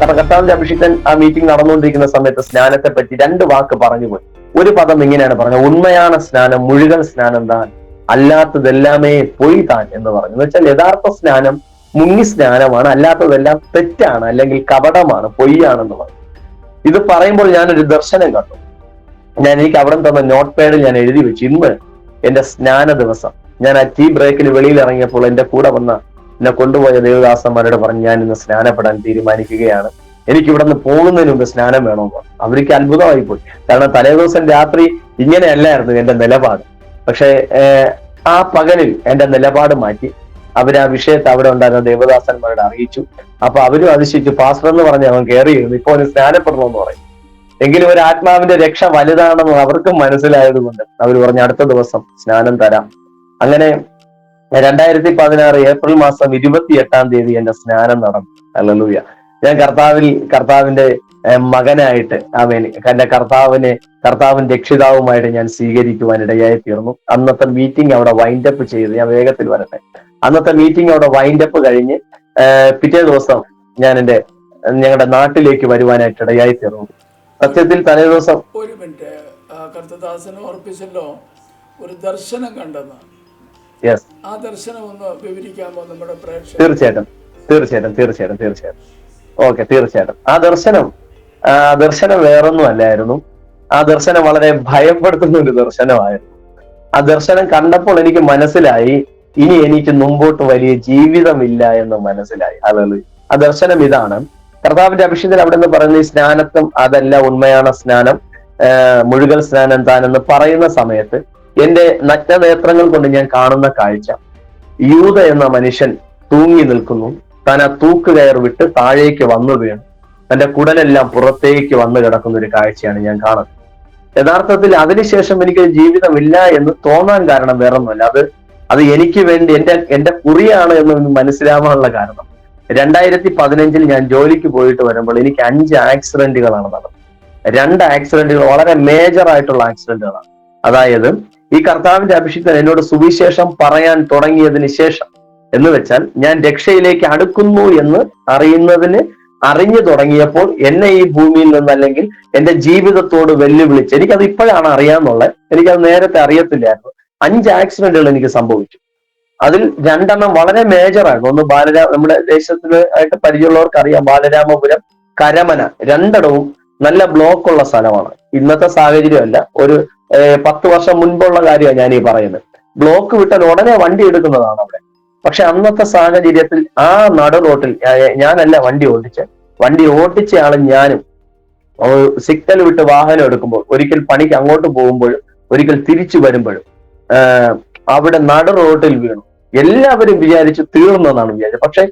കർത്താവിന്റെ അഭിഷിക്തൻ ആ മീറ്റിംഗ് നടന്നുകൊണ്ടിരിക്കുന്ന സമയത്ത് സ്നാനത്തെ പറ്റി 2 വാക്ക് പറഞ്ഞു പോയി. ഒരു പദം ഇങ്ങനെയാണ് പറഞ്ഞത്: ഉണ്മയാണ് സ്നാനം, മുഴുകൻ സ്നാനം താൻ, അല്ലാത്തതെല്ലാമേ പൊയ് താൻ എന്ന് പറഞ്ഞു. എന്ന് വെച്ചാൽ യഥാർത്ഥ സ്നാനം മുങ്ങി സ്നാനമാണ്, അല്ലാത്തതെല്ലാം തെറ്റാണ്, അല്ലെങ്കിൽ കപടമാണ്, പൊയ്യാണെന്ന് പറഞ്ഞു. ഇത് പറയുമ്പോൾ ഞാനൊരു ദർശനം കണ്ടു. എനിക്ക് അവിടെ തന്ന നോട്ട് പാഡിൽ ഞാൻ എഴുതി വെച്ചു, ഇന്ന് എന്റെ സ്നാന ദിവസം. ഞാൻ ആ ടീ ബ്രേക്കിൽ വെളിയിൽ ഇറങ്ങിയപ്പോൾ എന്റെ കൂടെ വന്ന എന്നെ കൊണ്ടുപോയ ദേവദാസന്മാരോട് പറഞ്ഞ്, ഞാൻ ഇന്ന് സ്നാനപ്പെടാൻ തീരുമാനിക്കുകയാണ്, എനിക്ക് ഇവിടെ നിന്ന് പോകുന്നതിന് മുമ്പ് സ്നാനം വേണമെന്ന്. അവർക്ക് അത്ഭുതമായി പോയി. കാരണം തലേദിവസം രാത്രി ഇങ്ങനെയല്ലായിരുന്നു എന്റെ നിലപാട്. പക്ഷെ ആ പകലിൽ എന്റെ നിലപാട് മാറ്റി അവര് ആ വിഷയത്തെ അവിടെ ഉണ്ടായിരുന്ന ദേവദാസന്മാരോട് അറിയിച്ചു. അപ്പൊ അവരും അതിശയിച്ചു, പാസ്റ്റർ എന്ന് പറഞ്ഞ് അവൻ കയറിയിരുന്നു, ഇപ്പൊ അവന് സ്നാനപ്പെടണമെന്ന് പറയും. എങ്കിലും ഒരു ആത്മാവിന്റെ രക്ഷ വലുതാണെന്ന് അവർക്കും മനസ്സിലായതുകൊണ്ട് അവർ പറഞ്ഞു, അടുത്ത ദിവസം സ്നാനം തരാം. അങ്ങനെ 2016 ഏപ്രിൽ മാസം 28-ാം തീയതി എന്റെ സ്നാനം നടന്നു. ഹല്ലേലൂയ. ഞാൻ കർത്താവിന്റെ മകനായിട്ട്, എന്റെ കർത്താവിന്റെ രക്ഷിതാവുമായിട്ട് ഞാൻ സ്വീകരിക്കുവാൻ ഇടയായി തീർന്നു. അന്നത്തെ മീറ്റിംഗ് അവിടെ വൈൻഡപ്പ് ചെയ്ത്, ഞാൻ വേഗത്തിൽ വരട്ടെ, അന്നത്തെ മീറ്റിംഗ് അവിടെ വൈൻഡപ്പ് കഴിഞ്ഞ് പിറ്റേ ദിവസം ഞാൻ ഞങ്ങളുടെ നാട്ടിലേക്ക് വരുവാനായിട്ട് ഇടയായി തീർന്നു. സത്യത്തിൽ തലേ ദിവസം ഒരു മിനിറ്റ്, കർത്തദാസന് ഓർപ്പിച്ചല്ലോ ഒരു ദർശനം കണ്ടെന്ന്. ആ ദർശനം ഒന്ന് വിവരിക്കാമോ നമ്മുടെ പ്രേക്ഷകർ? തീർച്ചയായിട്ടും. ഓക്കെ, തീർച്ചയായിട്ടും. ആ ദർശനം വേറൊന്നും അല്ലായിരുന്നു. ആ ദർശനം വളരെ ഭയപ്പെടുത്തുന്ന ഒരു ദർശനമായിരുന്നു. ആ ദർശനം കണ്ടപ്പോൾ എനിക്ക് മനസ്സിലായി, ഇനി എനിക്ക് മുമ്പോട്ട് വലിയ ജീവിതമില്ല എന്ന് മനസ്സിലായി. ഹല്ലേലൂയ. ആ ദർശനം ഇതാണ്: കർത്താവിന്റെ അഭിഷേകത്തിൽ അവിടെ നിന്ന് പറയുന്ന ഈ സ്നാനത്വം അതല്ല ഉണ്മയാണ് സ്നാനം, മുഴുകൽ സ്നാനം താൻ എന്ന് പറയുന്ന സമയത്ത് എന്റെ നഗ്നനേത്രങ്ങൾ കൊണ്ട് ഞാൻ കാണുന്ന കാഴ്ച, യൂദ എന്ന മനുഷ്യൻ തൂങ്ങി നിൽക്കുന്നു. താൻ ആ തൂക്കുകയർ വിട്ട് താഴേക്ക് വന്നു വീണു, തന്റെ കുടലെല്ലാം പുറത്തേക്ക് വന്നു കിടക്കുന്ന ഒരു കാഴ്ചയാണ് ഞാൻ കാണുന്നത്. യഥാർത്ഥത്തിൽ അതിനുശേഷം എനിക്ക് ജീവിതമില്ല എന്ന് തോന്നാൻ കാരണം വേറൊന്നുമല്ല, അത് എനിക്ക് വേണ്ടി എന്റെ കുറിയാണ് എന്ന് മനസ്സിലാവാനുള്ള കാരണം 2015 ഞാൻ ജോലിക്ക് പോയിട്ട് വരുമ്പോൾ എനിക്ക് 5 ആക്സിഡന്റുകളാണ് നടന്നത്. 2 ആക്സിഡന്റുകൾ വളരെ മേജർ ആയിട്ടുള്ള ആക്സിഡന്റുകളാണ്. അതായത് ഈ കർത്താവിന്റെ അഭിഷിക്തൻ എന്നോട് സുവിശേഷം പറയാൻ തുടങ്ങിയതിന് ശേഷം, എന്ന് വെച്ചാൽ ഞാൻ രക്ഷയിലേക്ക് അടുക്കുന്നു എന്ന് അറിഞ്ഞു തുടങ്ങിയപ്പോൾ എന്നെ ഈ ഭൂമിയിൽ നിന്ന്, അല്ലെങ്കിൽ എന്റെ ജീവിതത്തോട് വെല്ലുവിളിച്ച്, എനിക്കത് ഇപ്പോഴാണ് അറിയാന്നുള്ളത്, എനിക്കത് നേരത്തെ അറിയത്തില്ലായിരുന്നു. 5 ആക്സിഡന്റുകൾ എനിക്ക് സംഭവിച്ചു. അതിൽ 2 വളരെ മേജറായിരുന്നു. ഒന്ന് നമ്മുടെ ദേശത്തിന് ആയിട്ട് പരിചയമുള്ളവർക്ക് അറിയാം, ബാലരാമപുരം, കരമന, 2 നല്ല ബ്ലോക്കുള്ള സ്ഥലമാണ്. ഇന്നത്തെ സാഹചര്യമല്ല, ഒരു 10 വർഷം മുൻപുള്ള കാര്യമാണ് ഞാൻ ഈ പറയുന്നത്. ബ്ലോക്ക് വിട്ടാൽ ഉടനെ വണ്ടി എടുക്കുന്നതാണ് അവിടെ. പക്ഷെ അന്നത്തെ സാഹചര്യത്തിൽ ആ നടു റോട്ടിൽ ഞാനല്ല വണ്ടി ഓടിച്ച ആളും ഞാനും സിഗ്നൽ വിട്ട് വാഹനം എടുക്കുമ്പോൾ, ഒരിക്കൽ പണിക്ക് അങ്ങോട്ട് പോകുമ്പോഴും ഒരിക്കൽ തിരിച്ചു വരുമ്പോഴും അവിടെ നട റോഡിൽ വീണു. എല്ലാവരും വിചാരിച്ചു തീർന്നെന്നാണ് വിചാരിച്ചത്. പക്ഷെ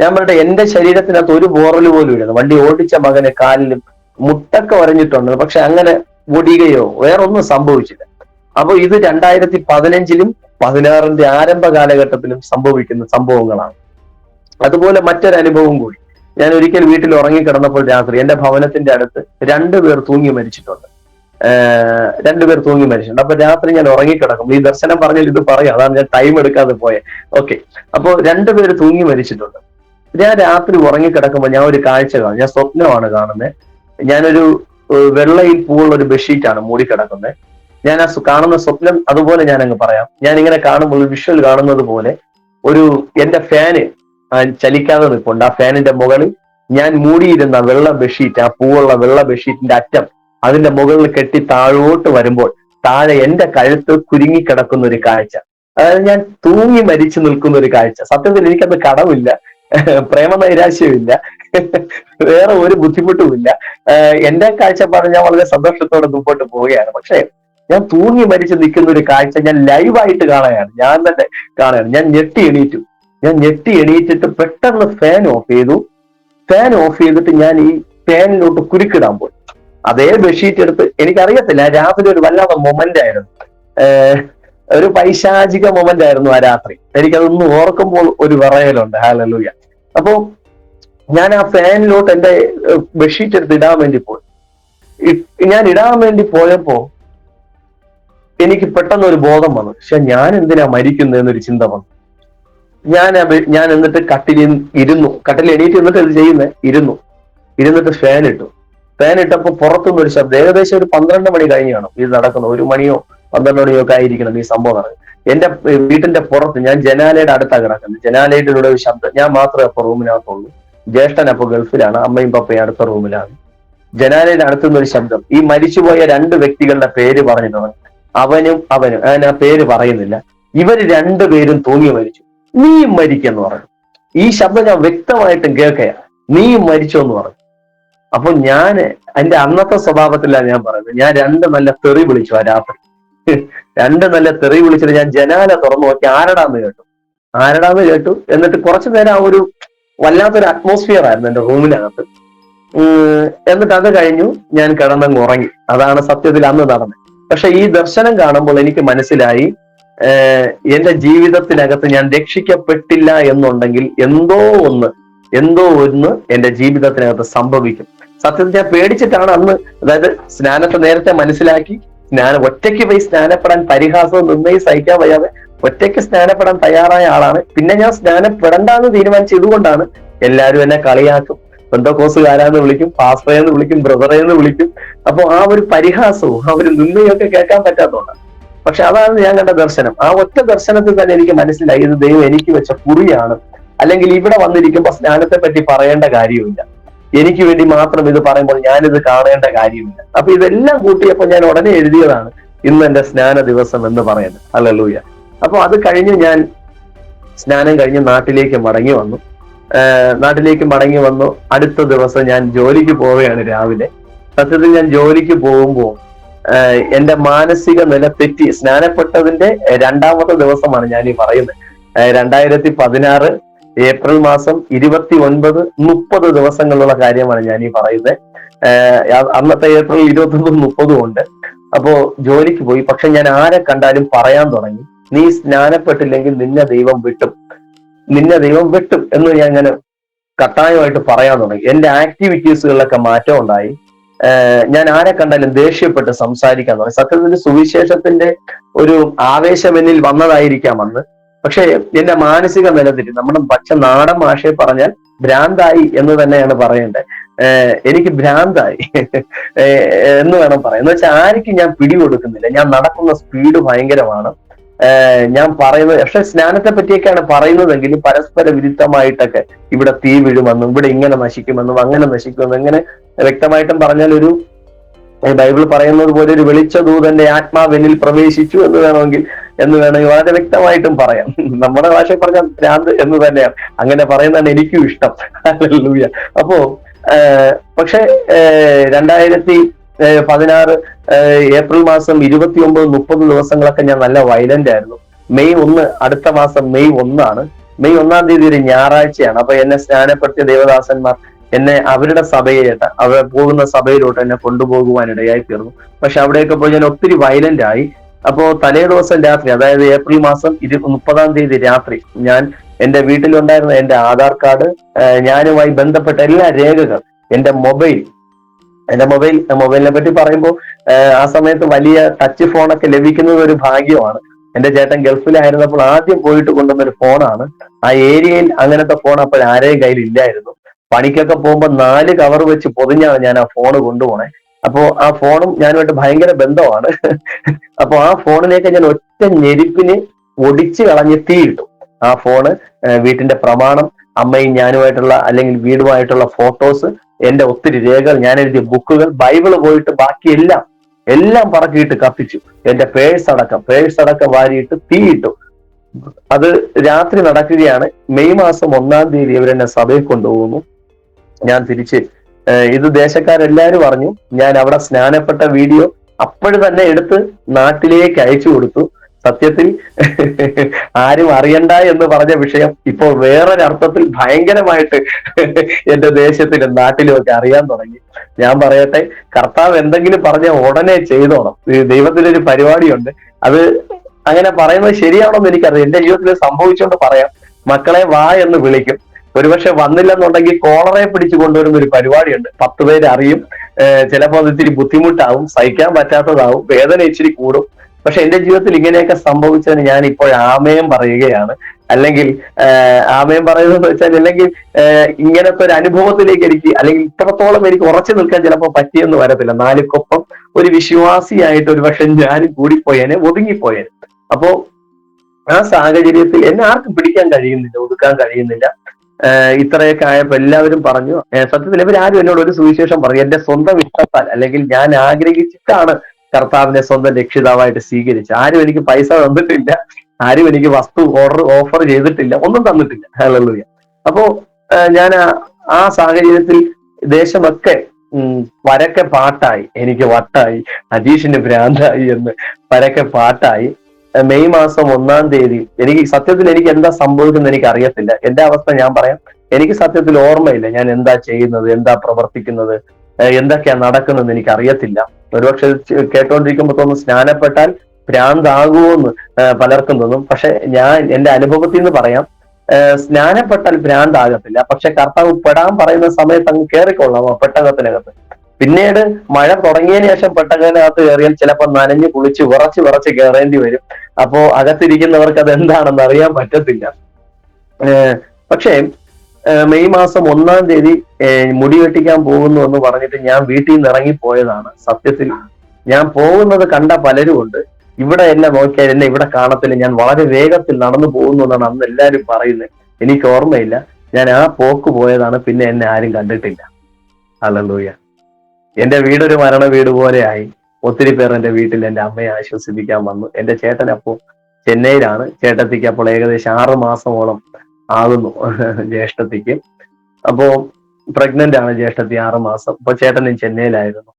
ഞാൻ പറയട്ടെ, എന്റെ ശരീരത്തിനകത്ത് ഒരു പോറൽ പോലും ഇല്ല. വണ്ടി ഓടിച്ച മകന് കാലിലും മുട്ടൊക്കെ വരഞ്ഞിട്ടുണ്ട്, പക്ഷെ അങ്ങനെ ഒടിയുകയോ വേറൊന്നും സംഭവിച്ചില്ല. അപ്പൊ ഇത് 2015-ലും 2016 ആരംഭ കാലഘട്ടത്തിലും സംഭവിക്കുന്ന സംഭവങ്ങളാണ്. അതുപോലെ മറ്റൊരു അനുഭവം കൂടി. ഞാൻ ഒരിക്കൽ വീട്ടിൽ ഉറങ്ങിക്കിടന്നപ്പോൾ രാത്രി എന്റെ ഭവനത്തിന്റെ അടുത്ത് 2 പേർ തൂങ്ങി മരിച്ചിട്ടുണ്ട്. 2 പേർ തൂങ്ങി മരിച്ചിട്ടുണ്ട്. അപ്പൊ രാത്രി ഞാൻ ഉറങ്ങിക്കിടക്കും, ഈ ദർശനം പറഞ്ഞാൽ ഇത് പറയാം, അതാണ് ഞാൻ ടൈം എടുക്കാതെ പോയെ. ഓക്കെ, അപ്പോ 2 പേര് തൂങ്ങി മരിച്ചിട്ടുണ്ട്. ഞാൻ രാത്രി ഉറങ്ങിക്കിടക്കുമ്പോൾ ഞാൻ ഒരു കാഴ്ച കാണും. ഞാൻ സ്വപ്നമാണ് കാണുന്നത്. ഞാനൊരു വെള്ളയിൽ പൂവുള്ള ഒരു ബെഡ്ഷീറ്റാണ് മൂടിക്കിടക്കുന്നത്. ഞാൻ ആ കാണുന്ന സ്വപ്നം അതുപോലെ ഞാൻ അങ്ങ് പറയാം. ഞാൻ ഇങ്ങനെ കാണുമ്പോൾ വിഷ്വൽ കാണുന്നത് പോലെ എന്റെ ഫാന് ചലിക്കാതെ നിൽപ്പുണ്ട്. ആ ഫാനിന്റെ മുകളിൽ ഞാൻ മൂടിയിരുന്ന വെള്ള ബെഡ്ഷീറ്റ്, ആ പൂവുള്ള വെള്ള ബെഡ്ഷീറ്റിന്റെ അറ്റം അതിന്റെ മുകളിൽ കെട്ടി താഴോട്ട് വരുമ്പോൾ താഴെ എന്റെ കഴുത്ത് കുരുങ്ങിക്കിടക്കുന്ന ഒരു കാഴ്ച. അതായത് ഞാൻ തൂങ്ങി മരിച്ചു നിൽക്കുന്ന ഒരു കാഴ്ച. സത്യത്തിൽ എനിക്കത് കടമില്ല, പ്രേമനൈരാശ്യമില്ല, വേറെ ഒരു ബുദ്ധിമുട്ടുമില്ല. എന്റെ കാഴ്ചപ്പാട് ഞാൻ വളരെ സന്തോഷത്തോടെ മുമ്പോട്ട് പോവുകയാണ്. പക്ഷെ ഞാൻ തൂങ്ങി മരിച്ച് നിൽക്കുന്ന ഒരു കാഴ്ച ഞാൻ ലൈവായിട്ട് കാണുകയാണ്. ഞാൻ തന്നെ കാണുകയാണ്. ഞാൻ ഞെട്ടി എണീറ്റിട്ട് പെട്ടെന്ന് ഫാൻ ഓഫ് ചെയ്തു. ഫാൻ ഓഫ് ചെയ്തിട്ട് ഞാൻ ഈ ഫാനിലോട്ട് കുരുക്കിടാൻ പോയി. അതേ ബെഡ്ഷീറ്റ് എടുത്ത്, എനിക്കറിയത്തില്ല, രാത്രി ഒരു വല്ലാത്ത മൊമെന്റ് ആയിരുന്നു, ഒരു പൈശാചിക മൊമെന്റ് ആയിരുന്നു ആ രാത്രി. എനിക്കതൊന്ന് ഓർക്കുമ്പോൾ ഒരു വിറയലുണ്ട്. ഹല്ലേലൂയ. അപ്പോ ഞാൻ ആ ഫാനിലോട്ട് എന്റെ ബെഡ്ഷീറ്റ് എടുത്ത് ഇടാൻ വേണ്ടി പോയി. ഞാൻ ഇടാൻ വേണ്ടി പോയപ്പോ എനിക്ക് പെട്ടെന്ന് ഒരു ബോധം വന്നു. പക്ഷെ ഞാൻ എന്തിനാ മരിക്കുന്നത് എന്നൊരു ചിന്ത വന്നു. ഞാൻ എന്നിട്ട് കട്ടിലിൽ എണീറ്റ് എന്നിട്ട് ഇത് ചെയ്യുന്നത്, ഇരുന്നിട്ട് ഫാൻ ഇട്ടപ്പോ പുറത്തുനിന്ന് ഒരു ശബ്ദം. ഏകദേശം ഒരു 12 മണി കഴിഞ്ഞാണ് ഇത് നടക്കുന്നത്. 1 മണിയോ 12 മണിയോ ഒക്കെ ആയിരിക്കണം ഈ സംഭവം നടക്കുന്നത്. എന്റെ വീട്ടിന്റെ പുറത്ത്, ഞാൻ ജനാലയുടെ അടുത്താണ് കിടക്കുന്നത്. ജനാലയുടെ ഒരു ശബ്ദം. ഞാൻ മാത്രമേ അപ്പൊ റൂമിനകത്തുള്ളൂ. ജ്യേഷ്ഠൻ അപ്പൊ ഗൾഫിലാണ്, അമ്മയും പപ്പയും അടുത്ത റൂമിലാണ്. ജനാലയുടെ അടുത്തുനിന്നൊരു ശബ്ദം. ഈ മരിച്ചുപോയ 2 വ്യക്തികളുടെ പേര് പറഞ്ഞിട്ടുണ്ട്. അവനും ഞാൻ ആ പേര് പറയുന്നില്ല. ഇവര് 2 പേരും തൂങ്ങി മരിച്ചു. നീയും മരിക്കെന്ന് പറഞ്ഞു. ഈ ശബ്ദം ഞാൻ വ്യക്തമായിട്ടും കേൾക്കയാ. നീയും മരിച്ചോ എന്ന് പറഞ്ഞു. അപ്പൊ ഞാൻ എന്റെ അന്നത്തെ സ്വഭാവത്തിലാണ് ഞാൻ പറയുന്നത്. ഞാൻ 2 നല്ല തെറി വിളിച്ചു ആ രാത്രി. 2 നല്ല തെറി വിളിച്ചിട്ട് ഞാൻ ജനാല തുറന്നു നോക്കി. ആരടാന്ന് കേട്ടു. എന്നിട്ട് കുറച്ചു നേരം ആ ഒരു വല്ലാത്തൊരു അറ്റ്മോസ്ഫിയർ ആയിരുന്നു എന്റെ റൂമിനകത്ത്. എന്നിട്ട് അത് കഴിഞ്ഞു ഞാൻ കിടന്നങ്ങ് ഉറങ്ങി. അതാണ് സത്യത്തിൽ അന്ന് നടന്നത്. പക്ഷെ ഈ ദർശനം കാണുമ്പോൾ എനിക്ക് മനസ്സിലായി, എന്റെ ജീവിതത്തിനകത്ത് ഞാൻ രക്ഷിക്കപ്പെട്ടില്ല എന്നുണ്ടെങ്കിൽ എന്തോ ഒന്ന് എന്റെ ജീവിതത്തിനകത്ത് സംഭവിക്കും. സത്യത്തിൽ ഞാൻ പേടിച്ചിട്ടാണ് അന്ന്, അതായത് സ്നാനത്തെ നേരത്തെ മനസ്സിലാക്കി, ഒറ്റയ്ക്ക് പോയി സ്നാനപ്പെടാൻ പരിഹാസവും നിന്നയും സഹിക്കാൻ വയ്യാതെ ഒറ്റയ്ക്ക് സ്നാനപ്പെടാൻ തയ്യാറായ ആളാണ്. പിന്നെ ഞാൻ സ്നാനപ്പെടണ്ടെന്ന് തീരുമാനിച്ചത് ഇതുകൊണ്ടാണ്. എല്ലാവരും എന്നെ കളിയാക്കും, പെന്തക്കോസുകാരാന്ന് വിളിക്കും, പാസ്റ്ററേന്ന് വിളിക്കും, ബ്രദറേന്ന് വിളിക്കും. അപ്പൊ ആ ഒരു പരിഹാസവും ആ ഒരു നിന്നയൊക്കെ കേൾക്കാൻ പറ്റാത്തതുകൊണ്ടാണ്. പക്ഷെ അതാണ് ഞാൻ കണ്ട ദർശനം. ആ ഒറ്റ ദർശനത്തിൽ തന്നെ എനിക്ക് മനസ്സിലായി, ഇത് ദൈവം എനിക്ക് വെച്ച കുറിയാണ്. അല്ലെങ്കിൽ ഇവിടെ വന്നിരിക്കുമ്പോൾ സ്നാനത്തെ പറ്റി പറയേണ്ട കാര്യമില്ല, എനിക്ക് വേണ്ടി മാത്രം ഇത് പറയുമ്പോൾ ഞാനിത് കാണേണ്ട കാര്യമില്ല. അപ്പൊ ഇതെല്ലാം കൂട്ടിയപ്പോൾ ഞാൻ ഉടനെ എഴുതിയതാണ് ഇന്ന് എന്റെ സ്നാന ദിവസം എന്ന് പറയുന്നത്. ഹല്ലേലൂയ. അപ്പൊ അത് കഴിഞ്ഞ് ഞാൻ സ്നാനം കഴിഞ്ഞ് നാട്ടിലേക്ക് മടങ്ങി വന്നു. അടുത്ത ദിവസം ഞാൻ ജോലിക്ക് പോവുകയാണ് രാവിലെ. സത്യത്തിൽ ഞാൻ ജോലിക്ക് പോകുമ്പോൾ എന്റെ മാനസിക നില തെറ്റി. സ്നാനപ്പെട്ടതിന്റെ 2ാമത്തെ ദിവസമാണ് ഞാൻ ഈ പറയുന്നത്. 2016 ഏപ്രിൽ മാസം 29, 30 ദിവസങ്ങളുള്ള കാര്യമാണ് ഞാൻ ഈ പറയുന്നത്. അന്നത്തെ ഏപ്രിൽ 29, 30 ഉണ്ട്. അപ്പോ ജോലിക്ക് പോയി. പക്ഷെ ഞാൻ ആരെ കണ്ടാലും പറയാൻ തുടങ്ങി, നീ സ്നാനപ്പെട്ടില്ലെങ്കിൽ നിന്നെ ദൈവം വെട്ടും എന്ന് ഞാൻ ഇങ്ങനെ കട്ടായമായിട്ട് പറയാൻ തുടങ്ങി. എന്റെ ആക്ടിവിറ്റീസുകളിലൊക്കെ മാറ്റം ഉണ്ടായി. ഞാൻ ആരെ കണ്ടാലും ദേഷ്യപ്പെട്ട് സംസാരിക്കാൻ തുടങ്ങി. സത്യത്തിൽ സുവിശേഷത്തിന്റെ ഒരു ആവേശം എന്നിൽ വന്നതായിരിക്കാം അന്ന്. പക്ഷെ എന്റെ മാനസിക നില തെറ്റി. നമ്മുടെ നാടൻ ഭാഷയെ പറഞ്ഞാൽ ഭ്രാന്തായി എന്ന് തന്നെയാണ് പറയേണ്ടത്. എനിക്ക് ഭ്രാന്തായി എന്ന് വേണം പറയാം. എന്ന് വെച്ചാൽ ആർക്കും ഞാൻ പിടികൊടുക്കുന്നില്ല. ഞാൻ നടക്കുന്ന സ്പീഡ് ഭയങ്കരമാണ്. ഞാൻ പറയുന്നത്, പക്ഷെ സ്നാനത്തെ പറ്റിയൊക്കെയാണ് പറയുന്നതെങ്കിലും പരസ്പര വിരുദ്ധമായിട്ടൊക്കെ ഇവിടെ തീ വീഴുമെന്നും ഇവിടെ ഇങ്ങനെ നശിക്കുമെന്നും അങ്ങനെ നശിക്കുമെന്നും, എങ്ങനെ വ്യക്തമായിട്ടും പറഞ്ഞാൽ ഒരു ബൈബിൾ പറയുന്നത് പോലെ ഒരു വെളിച്ചദൂതന്റെ ആത്മാവെന്നിൽ പ്രവേശിച്ചു എന്ന് വേണമെങ്കിൽ വളരെ വ്യക്തമായിട്ടും പറയാം. നമ്മുടെ ഭാഷയിൽ പറഞ്ഞാൽ ഭ്രാന്ത് എന്ന് തന്നെയാണ്. അങ്ങനെ പറയുന്നതാണ് എനിക്കും ഇഷ്ടം. ഹല്ലേലൂയ. അപ്പോ പക്ഷെ 2016 ഏപ്രിൽ മാസം 29-30 ദിവസങ്ങളൊക്കെ ഞാൻ നല്ല വയലന്റ് ആയിരുന്നു. മെയ് 1 അടുത്ത മാസം മെയ് 1 മെയ് 1 ഒരു ഞായറാഴ്ചയാണ്. അപ്പൊ എന്നെ സ്നാനപ്പെടുത്തിയ ദേവദാസന്മാർ എന്നെ അവരുടെ സഭയിലേട്ട്, അവർ പോകുന്ന സഭയിലോട്ട് എന്നെ കൊണ്ടുപോകുവാനിടയായി തീർന്നു. പക്ഷെ അവിടെയൊക്കെ പോയി ഞാൻ ഒത്തിരി വയലന്റ് ആയി. അപ്പോ തലേ ദിവസം രാത്രി, അതായത് ഏപ്രിൽ മാസം 30 രാത്രി, ഞാൻ എന്റെ വീട്ടിലുണ്ടായിരുന്ന എന്റെ ആധാർ കാർഡ്, ഞാനുമായി ബന്ധപ്പെട്ട എല്ലാ രേഖകൾ, എന്റെ മൊബൈലിനെ പറ്റി പറയുമ്പോൾ ആ സമയത്ത് വലിയ ടച്ച് ഫോണൊക്കെ ലഭിക്കുന്നത് ഒരു ഭാഗ്യമാണ്. എന്റെ ചേട്ടൻ ഗൾഫിലായിരുന്നപ്പോൾ ആദ്യം പോയിട്ട് കൊണ്ടുവന്ന ഒരു ഫോണാണ്. ആ ഏരിയയിൽ അങ്ങനത്തെ ഫോൺ അപ്പോൾ ആരെയും കയ്യിൽ ഇല്ലായിരുന്നു. പണിക്കൊക്കെ പോകുമ്പോൾ 4 കവർ വെച്ച് പൊതിഞ്ഞാണ് ഞാൻ ആ ഫോണ് കൊണ്ടുപോണേ. അപ്പോ ആ ഫോണും ഞാനുമായിട്ട് ഭയങ്കര ബന്ധമാണ്. അപ്പൊ ആ ഫോണിലേക്ക് ഞാൻ ഒറ്റ ഞെരുപ്പിന് ഒടിച്ചു കളഞ്ഞ് തീയിട്ടു. ആ ഫോണ്, വീട്ടിന്റെ പ്രമാണം, അമ്മയും ഞാനുമായിട്ടുള്ള അല്ലെങ്കിൽ വീടുമായിട്ടുള്ള ഫോട്ടോസ്, എന്റെ ഒത്തിരി രേഖകൾ, ഞാൻ എഴുതിയ ബുക്കുകൾ, ബൈബിള് പോയിട്ട് ബാക്കി എല്ലാം പറക്കിയിട്ട് കത്തിച്ചു. എന്റെ പേഴ്സ് അടക്കം വാരിയിട്ട് തീയിട്ടു. അത് രാത്രി നടക്കുകയാണ്. മെയ് മാസം 1 ഇവരെന്നെ സഭയിൽ കൊണ്ടുപോകുന്നു. ഞാൻ തിരിച്ച് ഇത് ദേശക്കാരെല്ലാരും അറിഞ്ഞു. ഞാൻ അവിടെ സ്നാനപ്പെട്ട വീഡിയോ അപ്പോഴും തന്നെ എടുത്ത് നാട്ടിലേക്ക് അയച്ചു കൊടുത്തു. സത്യത്തിൽ ആരും അറിയണ്ട എന്ന് പറഞ്ഞ വിഷയം ഇപ്പോൾ വേറൊരർത്ഥത്തിൽ ഭയങ്കരമായിട്ട് എന്റെ ദേശത്തിലും നാട്ടിലും ഒക്കെ അറിയാൻ തുടങ്ങി. ഞാൻ പറയട്ടെ, കർത്താവ് എന്തെങ്കിലും പറഞ്ഞ ഉടനെ ചെയ്തോണം. ദൈവത്തിലൊരു പരിപാടിയുണ്ട്. അത് അങ്ങനെ പറയുന്നത് ശരിയാണോന്ന് എനിക്കറിയാം. എന്റെ ജീവിതത്തിൽ സംഭവിച്ചുകൊണ്ട് പറയാം. മക്കളെ വാ എന്ന് വിളിക്കും. ഒരുപക്ഷെ വന്നില്ലെന്നുണ്ടെങ്കിൽ കോളറെ പിടിച്ചു കൊണ്ടുവരുന്ന ഒരു പരിപാടിയുണ്ട്. 10 പേര് അറിയും. ചിലപ്പോൾ അത് ഇത്തിരി ബുദ്ധിമുട്ടാവും, സഹിക്കാൻ പറ്റാത്തതാവും, വേദന ഇച്ചിരി കൂടും. പക്ഷെ എന്റെ ജീവിതത്തിൽ ഇങ്ങനെയൊക്കെ സംഭവിച്ചതിന് ഞാൻ ഇപ്പോൾ ആമേൻ പറയുകയാണ്. അല്ലെങ്കിൽ ആമേൻ പറയുന്നതെന്ന് വെച്ചാൽ, അല്ലെങ്കിൽ ഇങ്ങനത്തെ ഒരു അനുഭവത്തിലേക്ക് എനിക്ക്, അല്ലെങ്കിൽ ഇത്രത്തോളം എനിക്ക് ഉറച്ചു നിൽക്കാൻ ചിലപ്പോൾ പറ്റിയെന്ന് വരത്തില്ല. 4 ഒരു വിശ്വാസിയായിട്ട് ഒരു പക്ഷെ ഞാനും കൂടിപ്പോയേനെ, ഒതുങ്ങിപ്പോയേനെ. അപ്പോ ആ സാഹചര്യത്തിൽ എന്നെ ആർക്കും പിടിക്കാൻ കഴിയുന്നില്ല, ഒതുക്കാൻ കഴിയുന്നില്ല. ഇത്രയൊക്കെ ആയപ്പോ എല്ലാവരും പറഞ്ഞു, സത്യത്തിൽ ഇവരാരും എന്നോട് ഒരു സുവിശേഷം പറഞ്ഞു. എന്റെ സ്വന്തം ഇഷ്ടത്താൽ, അല്ലെങ്കിൽ ഞാൻ ആഗ്രഹിച്ചിട്ടാണ് കർത്താവിനെ സ്വന്തം രക്ഷിതാവായിട്ട് സ്വീകരിച്ചത്. ആരും എനിക്ക് പൈസ തന്നിട്ടില്ല, ആരും എനിക്ക് വസ്തു ഓഫർ ചെയ്തിട്ടില്ല, ഒന്നും തന്നിട്ടില്ല. ഹല്ലേലൂയ. അപ്പോ ഞാൻ ആ സാഹചര്യത്തിൽ ദേശമൊക്കെ പരക്കെ പാട്ടായി, എനിക്ക് വട്ടായി, അജീഷിന് ഭ്രാന്തായി എന്ന് പരക്കെ പാട്ടായി. മെയ് മാസം 1 എനിക്ക് സത്യത്തിൽ എനിക്ക് എന്താ സംഭവിക്കുന്നത് എനിക്ക് അറിയത്തില്ല. എന്റെ അവസ്ഥ ഞാൻ പറയാം. എനിക്ക് സത്യത്തിൽ ഓർമ്മയില്ല ഞാൻ എന്താ ചെയ്യുന്നത്, എന്താ പ്രവർത്തിക്കുന്നത്, എന്തൊക്കെയാ നടക്കുന്നത് എനിക്ക് അറിയത്തില്ല. ഒരുപക്ഷെ കേട്ടോണ്ടിരിക്കുമ്പോൾ തോന്നുന്നു സ്നാനപ്പെട്ടാൽ ഭ്രാന്താകുമോന്ന് പലർക്കും തോന്നും. പക്ഷെ ഞാൻ എന്റെ അനുഭവത്തിൽ നിന്ന് പറയാം, സ്നാനപ്പെട്ടാൽ ഭ്രാന്താകത്തില്ല. പക്ഷെ കർത്താവ് പെടാൻ പറയുന്ന സമയത്ത് അങ്ങ് കയറിക്കൊള്ളാം ആ പെട്ടകത്തിനകത്ത്. പിന്നീട് മഴ തുടങ്ങിയതിന് ശേഷം പെട്ടകത്തിനകത്ത് കയറിയാൽ ചിലപ്പോൾ നനഞ്ഞു കുളിച്ച് വിറച്ച് കയറേണ്ടി വരും. അപ്പോ അകത്തിരിക്കുന്നവർക്ക് അത് എന്താണെന്ന് അറിയാൻ പറ്റത്തില്ല. പക്ഷേ മെയ് മാസം 1 മുടി വെട്ടിക്കാൻ പോകുന്നു എന്ന് പറഞ്ഞിട്ട് ഞാൻ വീട്ടിൽ നിന്ന് ഇറങ്ങിപ്പോയതാണ്. സത്യത്തിൽ ഞാൻ പോകുന്നത് കണ്ട പലരും ഉണ്ട്. ഇവിടെ എന്നെ നോക്കിയാൽ എന്നെ ഇവിടെ കാണത്തില്ല, ഞാൻ വളരെ വേഗത്തിൽ നടന്നു പോകുന്നു എന്നാണ് അന്ന് എല്ലാവരും പറയുന്നത്. എനിക്ക് ഓർമ്മയില്ല, ഞാൻ ആ പോക്ക് പോയതാണ്. പിന്നെ എന്നെ ആരും കണ്ടിട്ടില്ല. ഹല്ലേലൂയ. എന്റെ വീടൊരു മരണ വീട് പോലെ ആയി. ഒത്തിരി പേർ എന്റെ വീട്ടിൽ എന്റെ അമ്മയെ ആശ്വസിപ്പിക്കാൻ വന്നു. എന്റെ ചേട്ടൻ അപ്പോ ചെന്നൈയിലാണ്. ചേട്ടത്തിക്ക് അപ്പോൾ ഏകദേശം 6 മാസമോളം ആകുന്നു ജ്യേഷ്ഠത്തിക്ക്. അപ്പോ പ്രഗ്നന്റ് ആണ് ജ്യേഷ്ഠത്തി, 6 മാസം. അപ്പൊ ചേട്ടനും ചെന്നൈയിലായിരുന്നു.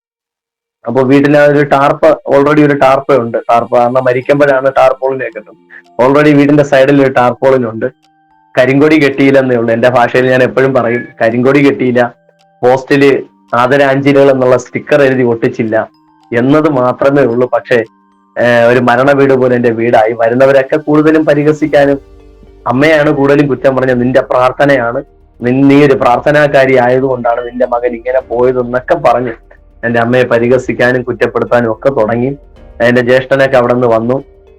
അപ്പൊ വീട്ടിൽ ഒരു ടാർപ്പ്, ഓൾറെഡി ഒരു ടാർപ്പ ഉണ്ട്. ടാർപ്പ കാരണം മരിക്കുമ്പോഴാണ് ടാർപോളിനെ കിട്ടും. ഓൾറെഡി വീടിന്റെ സൈഡിൽ ഒരു ടാർപോളിനുണ്ട്. കരിങ്കൊടി കെട്ടിയില്ലെന്നേ ഉള്ളൂ. എന്റെ ഭാഷയിൽ ഞാൻ എപ്പോഴും പറയും, കരിങ്കൊടി കെട്ടിയില്ല, പോസ്റ്റില് ആദരാഞ്ജലികൾ എന്നുള്ള സ്റ്റിക്കർ എഴുതി ഒട്ടിച്ചില്ല എന്നത് മാത്രമേ ഉള്ളൂ. പക്ഷേ ഒരു മരണ വീട് പോലെ എന്റെ വീടായി. വരുന്നവരൊക്കെ കൂടുതലും പരിഹസിക്കാനും അമ്മയാണ് കൂടുതലും കുറ്റം പറഞ്ഞത്. നിന്റെ പ്രാർത്ഥനയാണ്, നീ ഒരു പ്രാർത്ഥനാകാരി ആയതുകൊണ്ടാണ് നിന്റെ മകൻ ഇങ്ങനെ പോയതെന്നൊക്കെ പറഞ്ഞ് എന്റെ അമ്മയെ പരിഹസിക്കാനും കുറ്റപ്പെടുത്താനും ഒക്കെ തുടങ്ങി. എന്റെ ജ്യേഷ്ഠനൊക്കെ അവിടെ നിന്ന് വന്നു.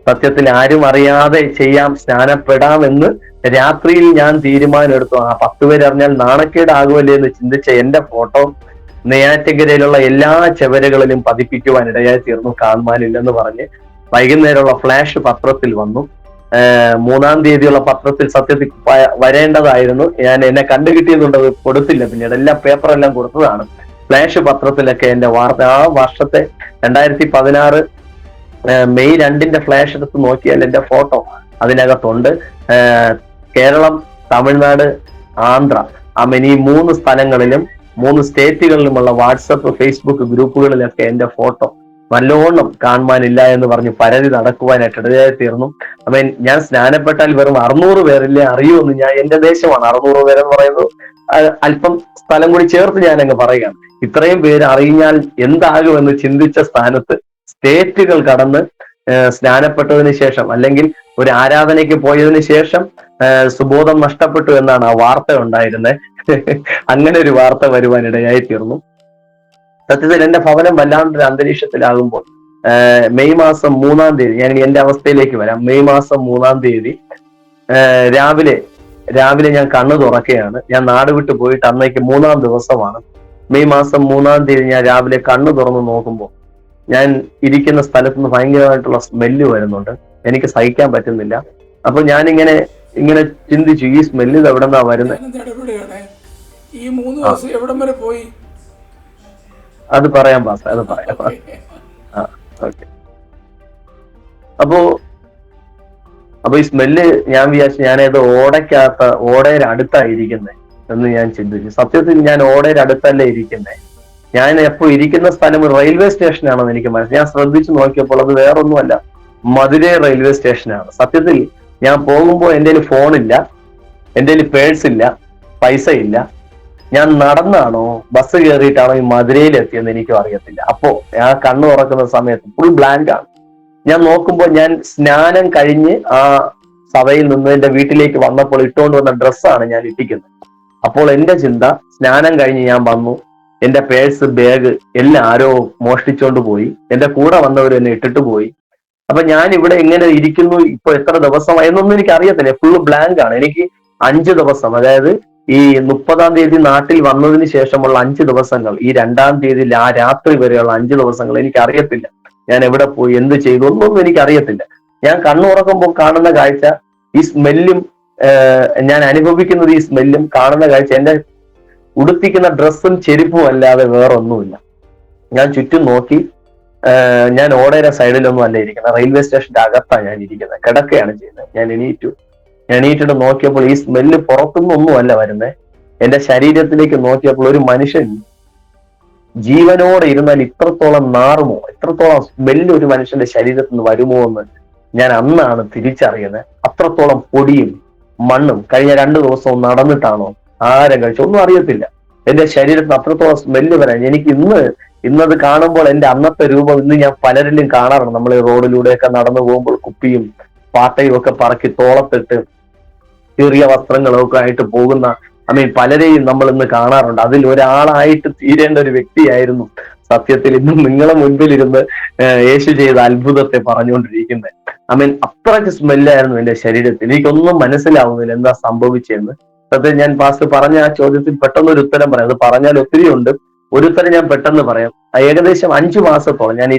സത്യത്തിൽ ആരും അറിയാതെ ചെയ്യാം, സ്നാനപ്പെടാമെന്ന് രാത്രിയിൽ ഞാൻ തീരുമാനം എടുത്തു. ആ 10 പേര് അറിഞ്ഞാൽ നാണക്കേടാകുമല്ലേ എന്ന് ചിന്തിച്ച എന്റെ ഫോട്ടോ നെയ്യാറ്റിൻകരയിലുള്ള എല്ലാ ചുവരുകളിലും പതിപ്പിക്കുവാൻ ഇടയായി തീർന്നു. കാണുവാനില്ലെന്ന് പറഞ്ഞ് വൈകുന്നേരമുള്ള ഫ്ലാഷ് പത്രത്തിൽ വന്നു. 3 പത്രത്തിൽ സത്യത്തിൽ വരേണ്ടതായിരുന്നു. എന്നെ കണ്ടുകിട്ടിയതുകൊണ്ട് അത് കൊടുത്തില്ല. പിന്നീട് എല്ലാം പേപ്പറെല്ലാം കൊടുത്തതാണ്. ഫ്ലാഷ് പത്രത്തിലൊക്കെ എന്റെ വാർത്ത ആ വർഷത്തെ 2016 മെയ് 2 ഫ്ലാഷ് എടുത്ത് നോക്കിയാൽ എന്റെ ഫോട്ടോ അതിനകത്തുണ്ട്. കേരളം, തമിഴ്നാട്, ആന്ധ്ര, ഈ 3 സ്ഥലങ്ങളിലും 3 സ്റ്റേറ്റുകളിലുമുള്ള വാട്സപ്പ് ഫേസ്ബുക്ക് ഗ്രൂപ്പുകളിലൊക്കെ എന്റെ ഫോട്ടോ നല്ലോണം കാണുവാനില്ല എന്ന് പറഞ്ഞ് പരതി നടക്കുവാനായിട്ട് ഇടയായി തീർന്നു. അപ്പൊ ഞാൻ സ്നാനപ്പെട്ടാൽ വെറും 600 പേരില്ലേ അറിയുമെന്ന്. ഞാൻ എന്റെ ദേശമാണ് 600 പേരെന്ന് പറയുന്നത്. അല്പം സ്ഥലം കൂടി ചേർത്ത് ഞാൻ അങ്ങ് പറയുകയാണ്. ഇത്രയും പേര് അറിഞ്ഞാൽ എന്താകുമെന്ന് ചിന്തിച്ച സ്ഥാനത്ത് സ്റ്റേറ്റുകൾ കടന്ന് സ്നാനപ്പെട്ടതിന് ശേഷം അല്ലെങ്കിൽ ഒരു ആരാധനയ്ക്ക് പോയതിനു ശേഷം സുബോധം നഷ്ടപ്പെട്ടു എന്നാണ് ആ വാർത്ത ഉണ്ടായിരുന്നത്. അങ്ങനെ ഒരു വാർത്ത വരുവാൻ ഇടയായി തീർന്നു. സത്യത്തിൽ എന്റെ ഭവനം വല്ലാണ്ടൊരു അന്തരീക്ഷത്തിലാകുമ്പോൾ മെയ് മാസം 3-ാം തീയതി, ഞാൻ എന്റെ അവസ്ഥയിലേക്ക് വരാം. മെയ് മാസം 3-ാം തീയതി രാവിലെ ഞാൻ കണ്ണു തുറക്കുകയാണ്. ഞാൻ നാട് വിട്ടു പോയിട്ട് അന്നേക്ക് 3-ാം ദിവസമാണ്. മെയ് മാസം 3-ാം തീയതി ഞാൻ രാവിലെ കണ്ണു തുറന്ന് നോക്കുമ്പോൾ ഞാൻ ഇരിക്കുന്ന സ്ഥലത്തുനിന്ന് ഭയങ്കരമായിട്ടുള്ള സ്മെല്ല് വരുന്നുണ്ട്. എനിക്ക് സഹിക്കാൻ പറ്റുന്നില്ല. അപ്പൊ ഞാനിങ്ങനെ ചിന്തിച്ചു, ഈ സ്മെല്ല് ഇത് എവിടെ നിന്നാ വരുന്നത്? ഈ 3 ദിവസം എവിടം വരെ പോയി? അത് പറയാം പാസ്, അത് പറയാം. ഓക്കെ. അപ്പൊ ഈ സ്മെല്ല് ഞാൻ വിചാരിച്ചു ഞാനേത് ഓടയുടെ അടുത്തായിരിക്കുന്നത് എന്ന് ഞാൻ ചിന്തിച്ചു. സത്യത്തിൽ ഞാൻ ഓടയുടെ അടുത്തല്ലേ ഇരിക്കുന്നത്. ഞാൻ എപ്പോ ഇരിക്കുന്ന സ്ഥലം റെയിൽവേ സ്റ്റേഷനാണെന്ന് എനിക്ക് മനസ്സിലായി. ഞാൻ ശ്രദ്ധിച്ചു നോക്കിയപ്പോൾ അത് വേറൊന്നുമല്ല, മധുരൈ റെയിൽവേ സ്റ്റേഷനാണ്. സത്യത്തിൽ ഞാൻ പോകുമ്പോൾ എൻ്റെ കയ്യിൽ ഫോണില്ല, എൻ്റെ കയ്യിൽ പേഴ്സ് ഇല്ല, പൈസ ഇല്ല. ഞാൻ നടന്നാണോ ബസ് കയറിയിട്ടാണോ ഈ മധുരയിൽ എത്തിയെന്ന് എനിക്കും അറിയത്തില്ല. അപ്പോ ഞാൻ കണ്ണു തുറക്കുന്ന സമയത്ത് ഫുൾ ബ്ലാങ്ക് ആണ്. ഞാൻ നോക്കുമ്പോൾ ഞാൻ സ്നാനം കഴിഞ്ഞ് ആ സഭയിൽ നിന്ന് എന്റെ വീട്ടിലേക്ക് വന്നപ്പോൾ ഇട്ടുകൊണ്ട് വന്ന ഡ്രസ്സാണ് ഞാൻ ഇട്ടിക്കുന്നത്. അപ്പോൾ എന്റെ ചിന്ത, സ്നാനം കഴിഞ്ഞ് ഞാൻ വന്നു, എന്റെ പേഴ്സ് ബാഗ് എല്ലാം ആരോ മോഷ്ടിച്ചോണ്ട് പോയി, എന്റെ കൂടെ വന്നവർ എന്നെ ഇട്ടിട്ട് പോയി. അപ്പൊ ഞാൻ ഇവിടെ എങ്ങനെ ഇരിക്കുന്നു, ഇപ്പൊ എത്ര ദിവസമായി എന്നൊന്നും എനിക്ക് അറിയത്തില്ല. ഫുള്ള് ബ്ലാങ്ക് ആണ്. എനിക്ക് 5 ദിവസം, അതായത് ഈ 30-ാം തീയതി നാട്ടിൽ വന്നതിന് ശേഷമുള്ള 5 ദിവസങ്ങൾ, ഈ 2-ാം തീയതി ആ രാത്രി വരെയുള്ള 5 ദിവസങ്ങൾ എനിക്ക് അറിയത്തില്ല. ഞാൻ എവിടെ പോയി, എന്ത് ചെയ്തു ഒന്നും എനിക്ക് അറിയത്തില്ല. ഞാൻ കണ്ണുറക്കുമ്പോൾ കാണുന്ന കാഴ്ച ഈ സ്മെല്ലും, ഞാൻ അനുഭവിക്കുന്നത് ഈ സ്മെല്ലും, കാണുന്ന കാഴ്ച എന്റെ ഉടുപ്പിക്കുന്ന ഡ്രസ്സും ചെരുപ്പും അല്ലാതെ വേറൊന്നുമില്ല. ഞാൻ ചുറ്റും നോക്കി. ഞാൻ ഓടയുടെ സൈഡിലൊന്നും അല്ല ഇരിക്കുന്നത്, റെയിൽവേ സ്റ്റേഷന്റെ അകത്താണ് ഞാൻ ഇരിക്കുന്നത്. കിടക്കുകയാണ് ചെയ്യുന്നത്. ഞാൻ എണീറ്റിട്ട് നോക്കിയപ്പോൾ ഈ സ്മെല്ല് പുറത്തുനിന്നൊന്നും അല്ല വരുന്നത്. എന്റെ ശരീരത്തിലേക്ക് നോക്കിയപ്പോൾ ഒരു മനുഷ്യൻ ജീവനോടെ ഇരുന്നാൽ ഇത്രത്തോളം നാറുമോ, ഇത്രത്തോളം സ്മെല്ല് ഒരു മനുഷ്യന്റെ ശരീരത്തിൽ നിന്ന് വരുമോ എന്ന് ഞാൻ അന്നാണ് തിരിച്ചറിയുന്നത്. അത്രത്തോളം പൊടിയും മണ്ണും. കഴിഞ്ഞ 2 ദിവസവും നടന്നിട്ടാണോ ആഹാരം കഴിച്ചോ ഒന്നും അറിയത്തില്ല. എന്റെ ശരീരത്തിന് അത്രത്തോളം സ്മെല്ല് വരാൻ എനിക്ക് ഇന്നത് കാണുമ്പോൾ എന്റെ അന്നത്തെ രൂപം ഇന്ന് ഞാൻ പലരിലും കാണാറുണ്ട്. നമ്മൾ ഈ റോഡിലൂടെയൊക്കെ നടന്നു പോകുമ്പോൾ കുപ്പിയും പാട്ടയും ഒക്കെ പറക്കി തോളത്തിട്ട് ചെറിയ വസ്ത്രങ്ങളൊക്കെ ആയിട്ട് പോകുന്ന പലരെയും നമ്മൾ ഇന്ന് കാണാറുണ്ട്. അതിൽ ഒരാളായിട്ട് തീരേണ്ട ഒരു വ്യക്തിയായിരുന്നു സത്യത്തിൽ ഇന്ന് നിങ്ങളെ മുൻപിലിരുന്ന് യേശു ചെയ്ത അത്ഭുതത്തെ പറഞ്ഞുകൊണ്ടിരിക്കുന്നത്. അത്രയ്ക്ക് സ്മെല്ലായിരുന്നു എന്റെ ശരീരത്തിൽ. എനിക്കൊന്നും മനസ്സിലാവുന്നില്ല എന്താ സംഭവിച്ചതെന്ന്. സത്യം ഞാൻ പാസ്റ്റർ പറഞ്ഞ ആ ചോദ്യത്തിൽ പെട്ടെന്ന് ഒരു ഉത്തരം പറയാം. അത് പറഞ്ഞാൽ ഒത്തിരി ഉണ്ട്. ഒരു ഉത്തരം ഞാൻ പെട്ടെന്ന് പറയാം. ഏകദേശം 5 മാസത്തോളം ഞാൻ ഈ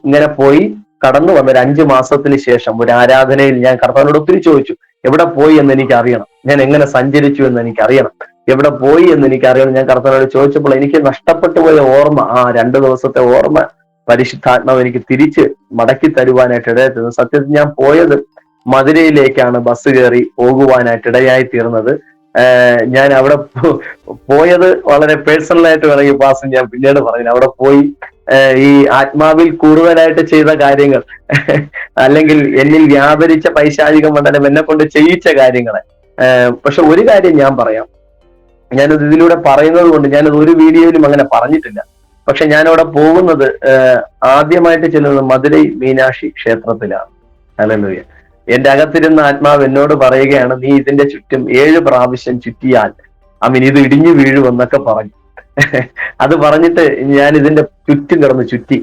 ഇങ്ങനെ പോയി കടന്നു വന്ന 5 മാസത്തിന് ശേഷം ഒരു ആരാധനയിൽ ഞാൻ കർത്താവിനോട് ഒത്തിരി ചോദിച്ചു, എവിടെ പോയി എന്ന് എനിക്ക് അറിയണം, ഞാൻ എങ്ങനെ സഞ്ചരിച്ചു എന്ന് എനിക്ക് അറിയണം, എവിടെ പോയി എന്ന് എനിക്ക് അറിയണം. ഞാൻ കർത്താവിനോട് ചോദിച്ചപ്പോൾ എനിക്ക് നഷ്ടപ്പെട്ടു പോയ ഓർമ്മ, ആ 2 ദിവസത്തെ ഓർമ്മ പരിശുദ്ധാത്മാവ് എനിക്ക് തിരിച്ച് മടക്കി തരുവാനായിട്ട് ഇടയായി. സത്യത്തിൽ ഞാൻ പോയത് മധുരയിലേക്കാണ് ബസ് കയറി പോകുവാനായിട്ട് ഇടയായി തീർന്നത്. ഞാൻ അവിടെ പോയത് വളരെ പേഴ്സണലായിട്ട് വേണമെങ്കിൽ പാസ് ഞാൻ പിന്നീട് പറഞ്ഞു. അവിടെ പോയി ഈ ആത്മാവിൽ കൂടുതലായിട്ട് ചെയ്ത കാര്യങ്ങൾ അല്ലെങ്കിൽ എന്നിൽ വ്യാപരിച്ച പൈശാചിക മണ്ഡലം എന്നെ കൊണ്ട് ചെയ്യിച്ച കാര്യങ്ങളെ. പക്ഷെ ഒരു കാര്യം ഞാൻ പറയാം, ഞാനത് ഇതിലൂടെ പറയുന്നത് കൊണ്ട് ഞാനത് ഒരു വീഡിയോയിലും അങ്ങനെ പറഞ്ഞിട്ടില്ല. പക്ഷെ ഞാനവിടെ പോകുന്നത് ആദ്യമായിട്ട് ചെല്ലുന്നത് മധുരൈ മീനാക്ഷി ക്ഷേത്രത്തിലാണ്. ഹല്ലേലൂയ. എന്റെ അകത്തിരുന്ന ആത്മാവ് എന്നോട് പറയുകയാണ്, നീ ഇതിന്റെ ചുറ്റും 7 പ്രാവശ്യം ചുറ്റിയാൽ ഇത് ഇടിഞ്ഞു വീഴുമെന്നൊക്കെ പറഞ്ഞു. അത് പറഞ്ഞിട്ട് ഞാൻ ഇതിന്റെ ചുറ്റും കിടന്ന് ചുറ്റി.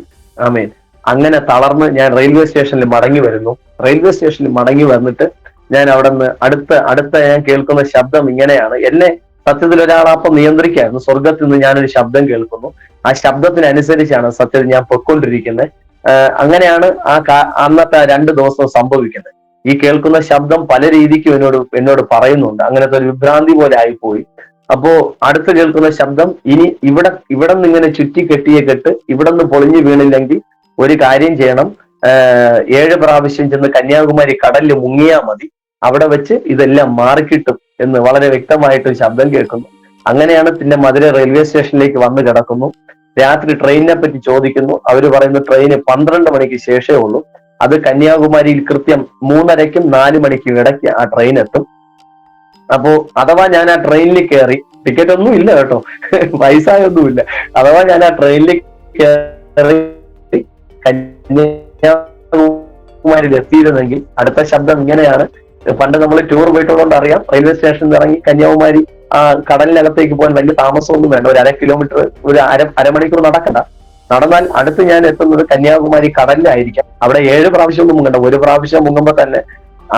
അങ്ങനെ തളർന്ന് ഞാൻ റെയിൽവേ സ്റ്റേഷനിൽ മടങ്ങി വരുന്നു. റെയിൽവേ സ്റ്റേഷനിൽ മടങ്ങി വന്നിട്ട് ഞാൻ അവിടെ നിന്ന് അടുത്ത ഞാൻ കേൾക്കുന്ന ശബ്ദം ഇങ്ങനെയാണ്. എന്നെ സത്യത്തിൽ ഒരാളപ്പം നിയന്ത്രിക്കായിരുന്നു. സ്വർഗത്തിൽ നിന്ന് ഞാനൊരു ശബ്ദം കേൾക്കുന്നു. ആ ശബ്ദത്തിനനുസരിച്ചാണ് സത്യത്തിൽ ഞാൻ പൊയ്ക്കൊണ്ടിരിക്കുന്നത്. അങ്ങനെയാണ് അന്നത്തെ 2 ദിവസം സംഭവിക്കുന്നത്. ഈ കേൾക്കുന്ന ശബ്ദം പല രീതിക്കും എന്നോട് പറയുന്നുണ്ട്. അങ്ങനത്തെ ഒരു വിഭ്രാന്തി പോലെ ആയിപ്പോയി. അപ്പോ അടുത്ത് കേൾക്കുന്ന ശബ്ദം, ഇനി ഇവിടെ നിന്ന് ഇങ്ങനെ ചുറ്റി കെട്ടിയ കെട്ട് ഇവിടെ നിന്ന് പൊളിഞ്ഞു വീണില്ലെങ്കിൽ ഒരു കാര്യം ചെയ്യണം, 7 പ്രാവശ്യം ചെന്ന് കന്യാകുമാരി കടലിൽ മുങ്ങിയാൽ മതി, അവിടെ വെച്ച് ഇതെല്ലാം മാറിക്കിട്ടും എന്ന് വളരെ വ്യക്തമായിട്ട് ശബ്ദം കേൾക്കുന്നു. അങ്ങനെയാണ് പിന്നെ മധുര റെയിൽവേ സ്റ്റേഷനിലേക്ക് വന്ന് കിടക്കുന്നു. രാത്രി ട്രെയിനിനെ പറ്റി ചോദിക്കുന്നു. അവര് പറയുന്നു ട്രെയിന് 12 മണിക്ക് ശേഷമേ ഉള്ളൂ. അത് കന്യാകുമാരിയിൽ കൃത്യം 3:30-ക്കും 4 മണിക്കും ഇടയ്ക്ക് ആ ട്രെയിൻ എത്തും. അപ്പോ അഥവാ ഞാൻ ആ ട്രെയിനിൽ കയറി, ടിക്കറ്റ് ഒന്നും ഇല്ല കേട്ടോ, പൈസ ഒന്നുമില്ല, അഥവാ ഞാൻ ആ ട്രെയിനിൽ കയറി കന്യാകുമാരിയിൽ എത്തിയിരുന്നെങ്കിൽ അടുത്ത ശബ്ദം ഇങ്ങനെയാണ്. പണ്ട് നമ്മൾ ടൂർ പോയിട്ടുള്ളതുകൊണ്ട് അറിയാം, റെയിൽവേ സ്റ്റേഷനിൽ ഇറങ്ങി കന്യാകുമാരി ആ കടലിനകത്തേക്ക് പോകാൻ വലിയ താമസമൊന്നും വേണ്ട. ഒരു 1/2 കിലോമീറ്റർ, ഒരു അരമണിക്കൂർ നടക്കണ്ട. നടന്നാൽ അടുത്ത് ഞാൻ എത്തുന്നത് കന്യാകുമാരി കടലിലായിരിക്കാം. അവിടെ 7 പ്രാവശ്യം ഒന്നും മുങ്ങണ്ട, ഒരു പ്രാവശ്യം മുങ്ങുമ്പോൾ തന്നെ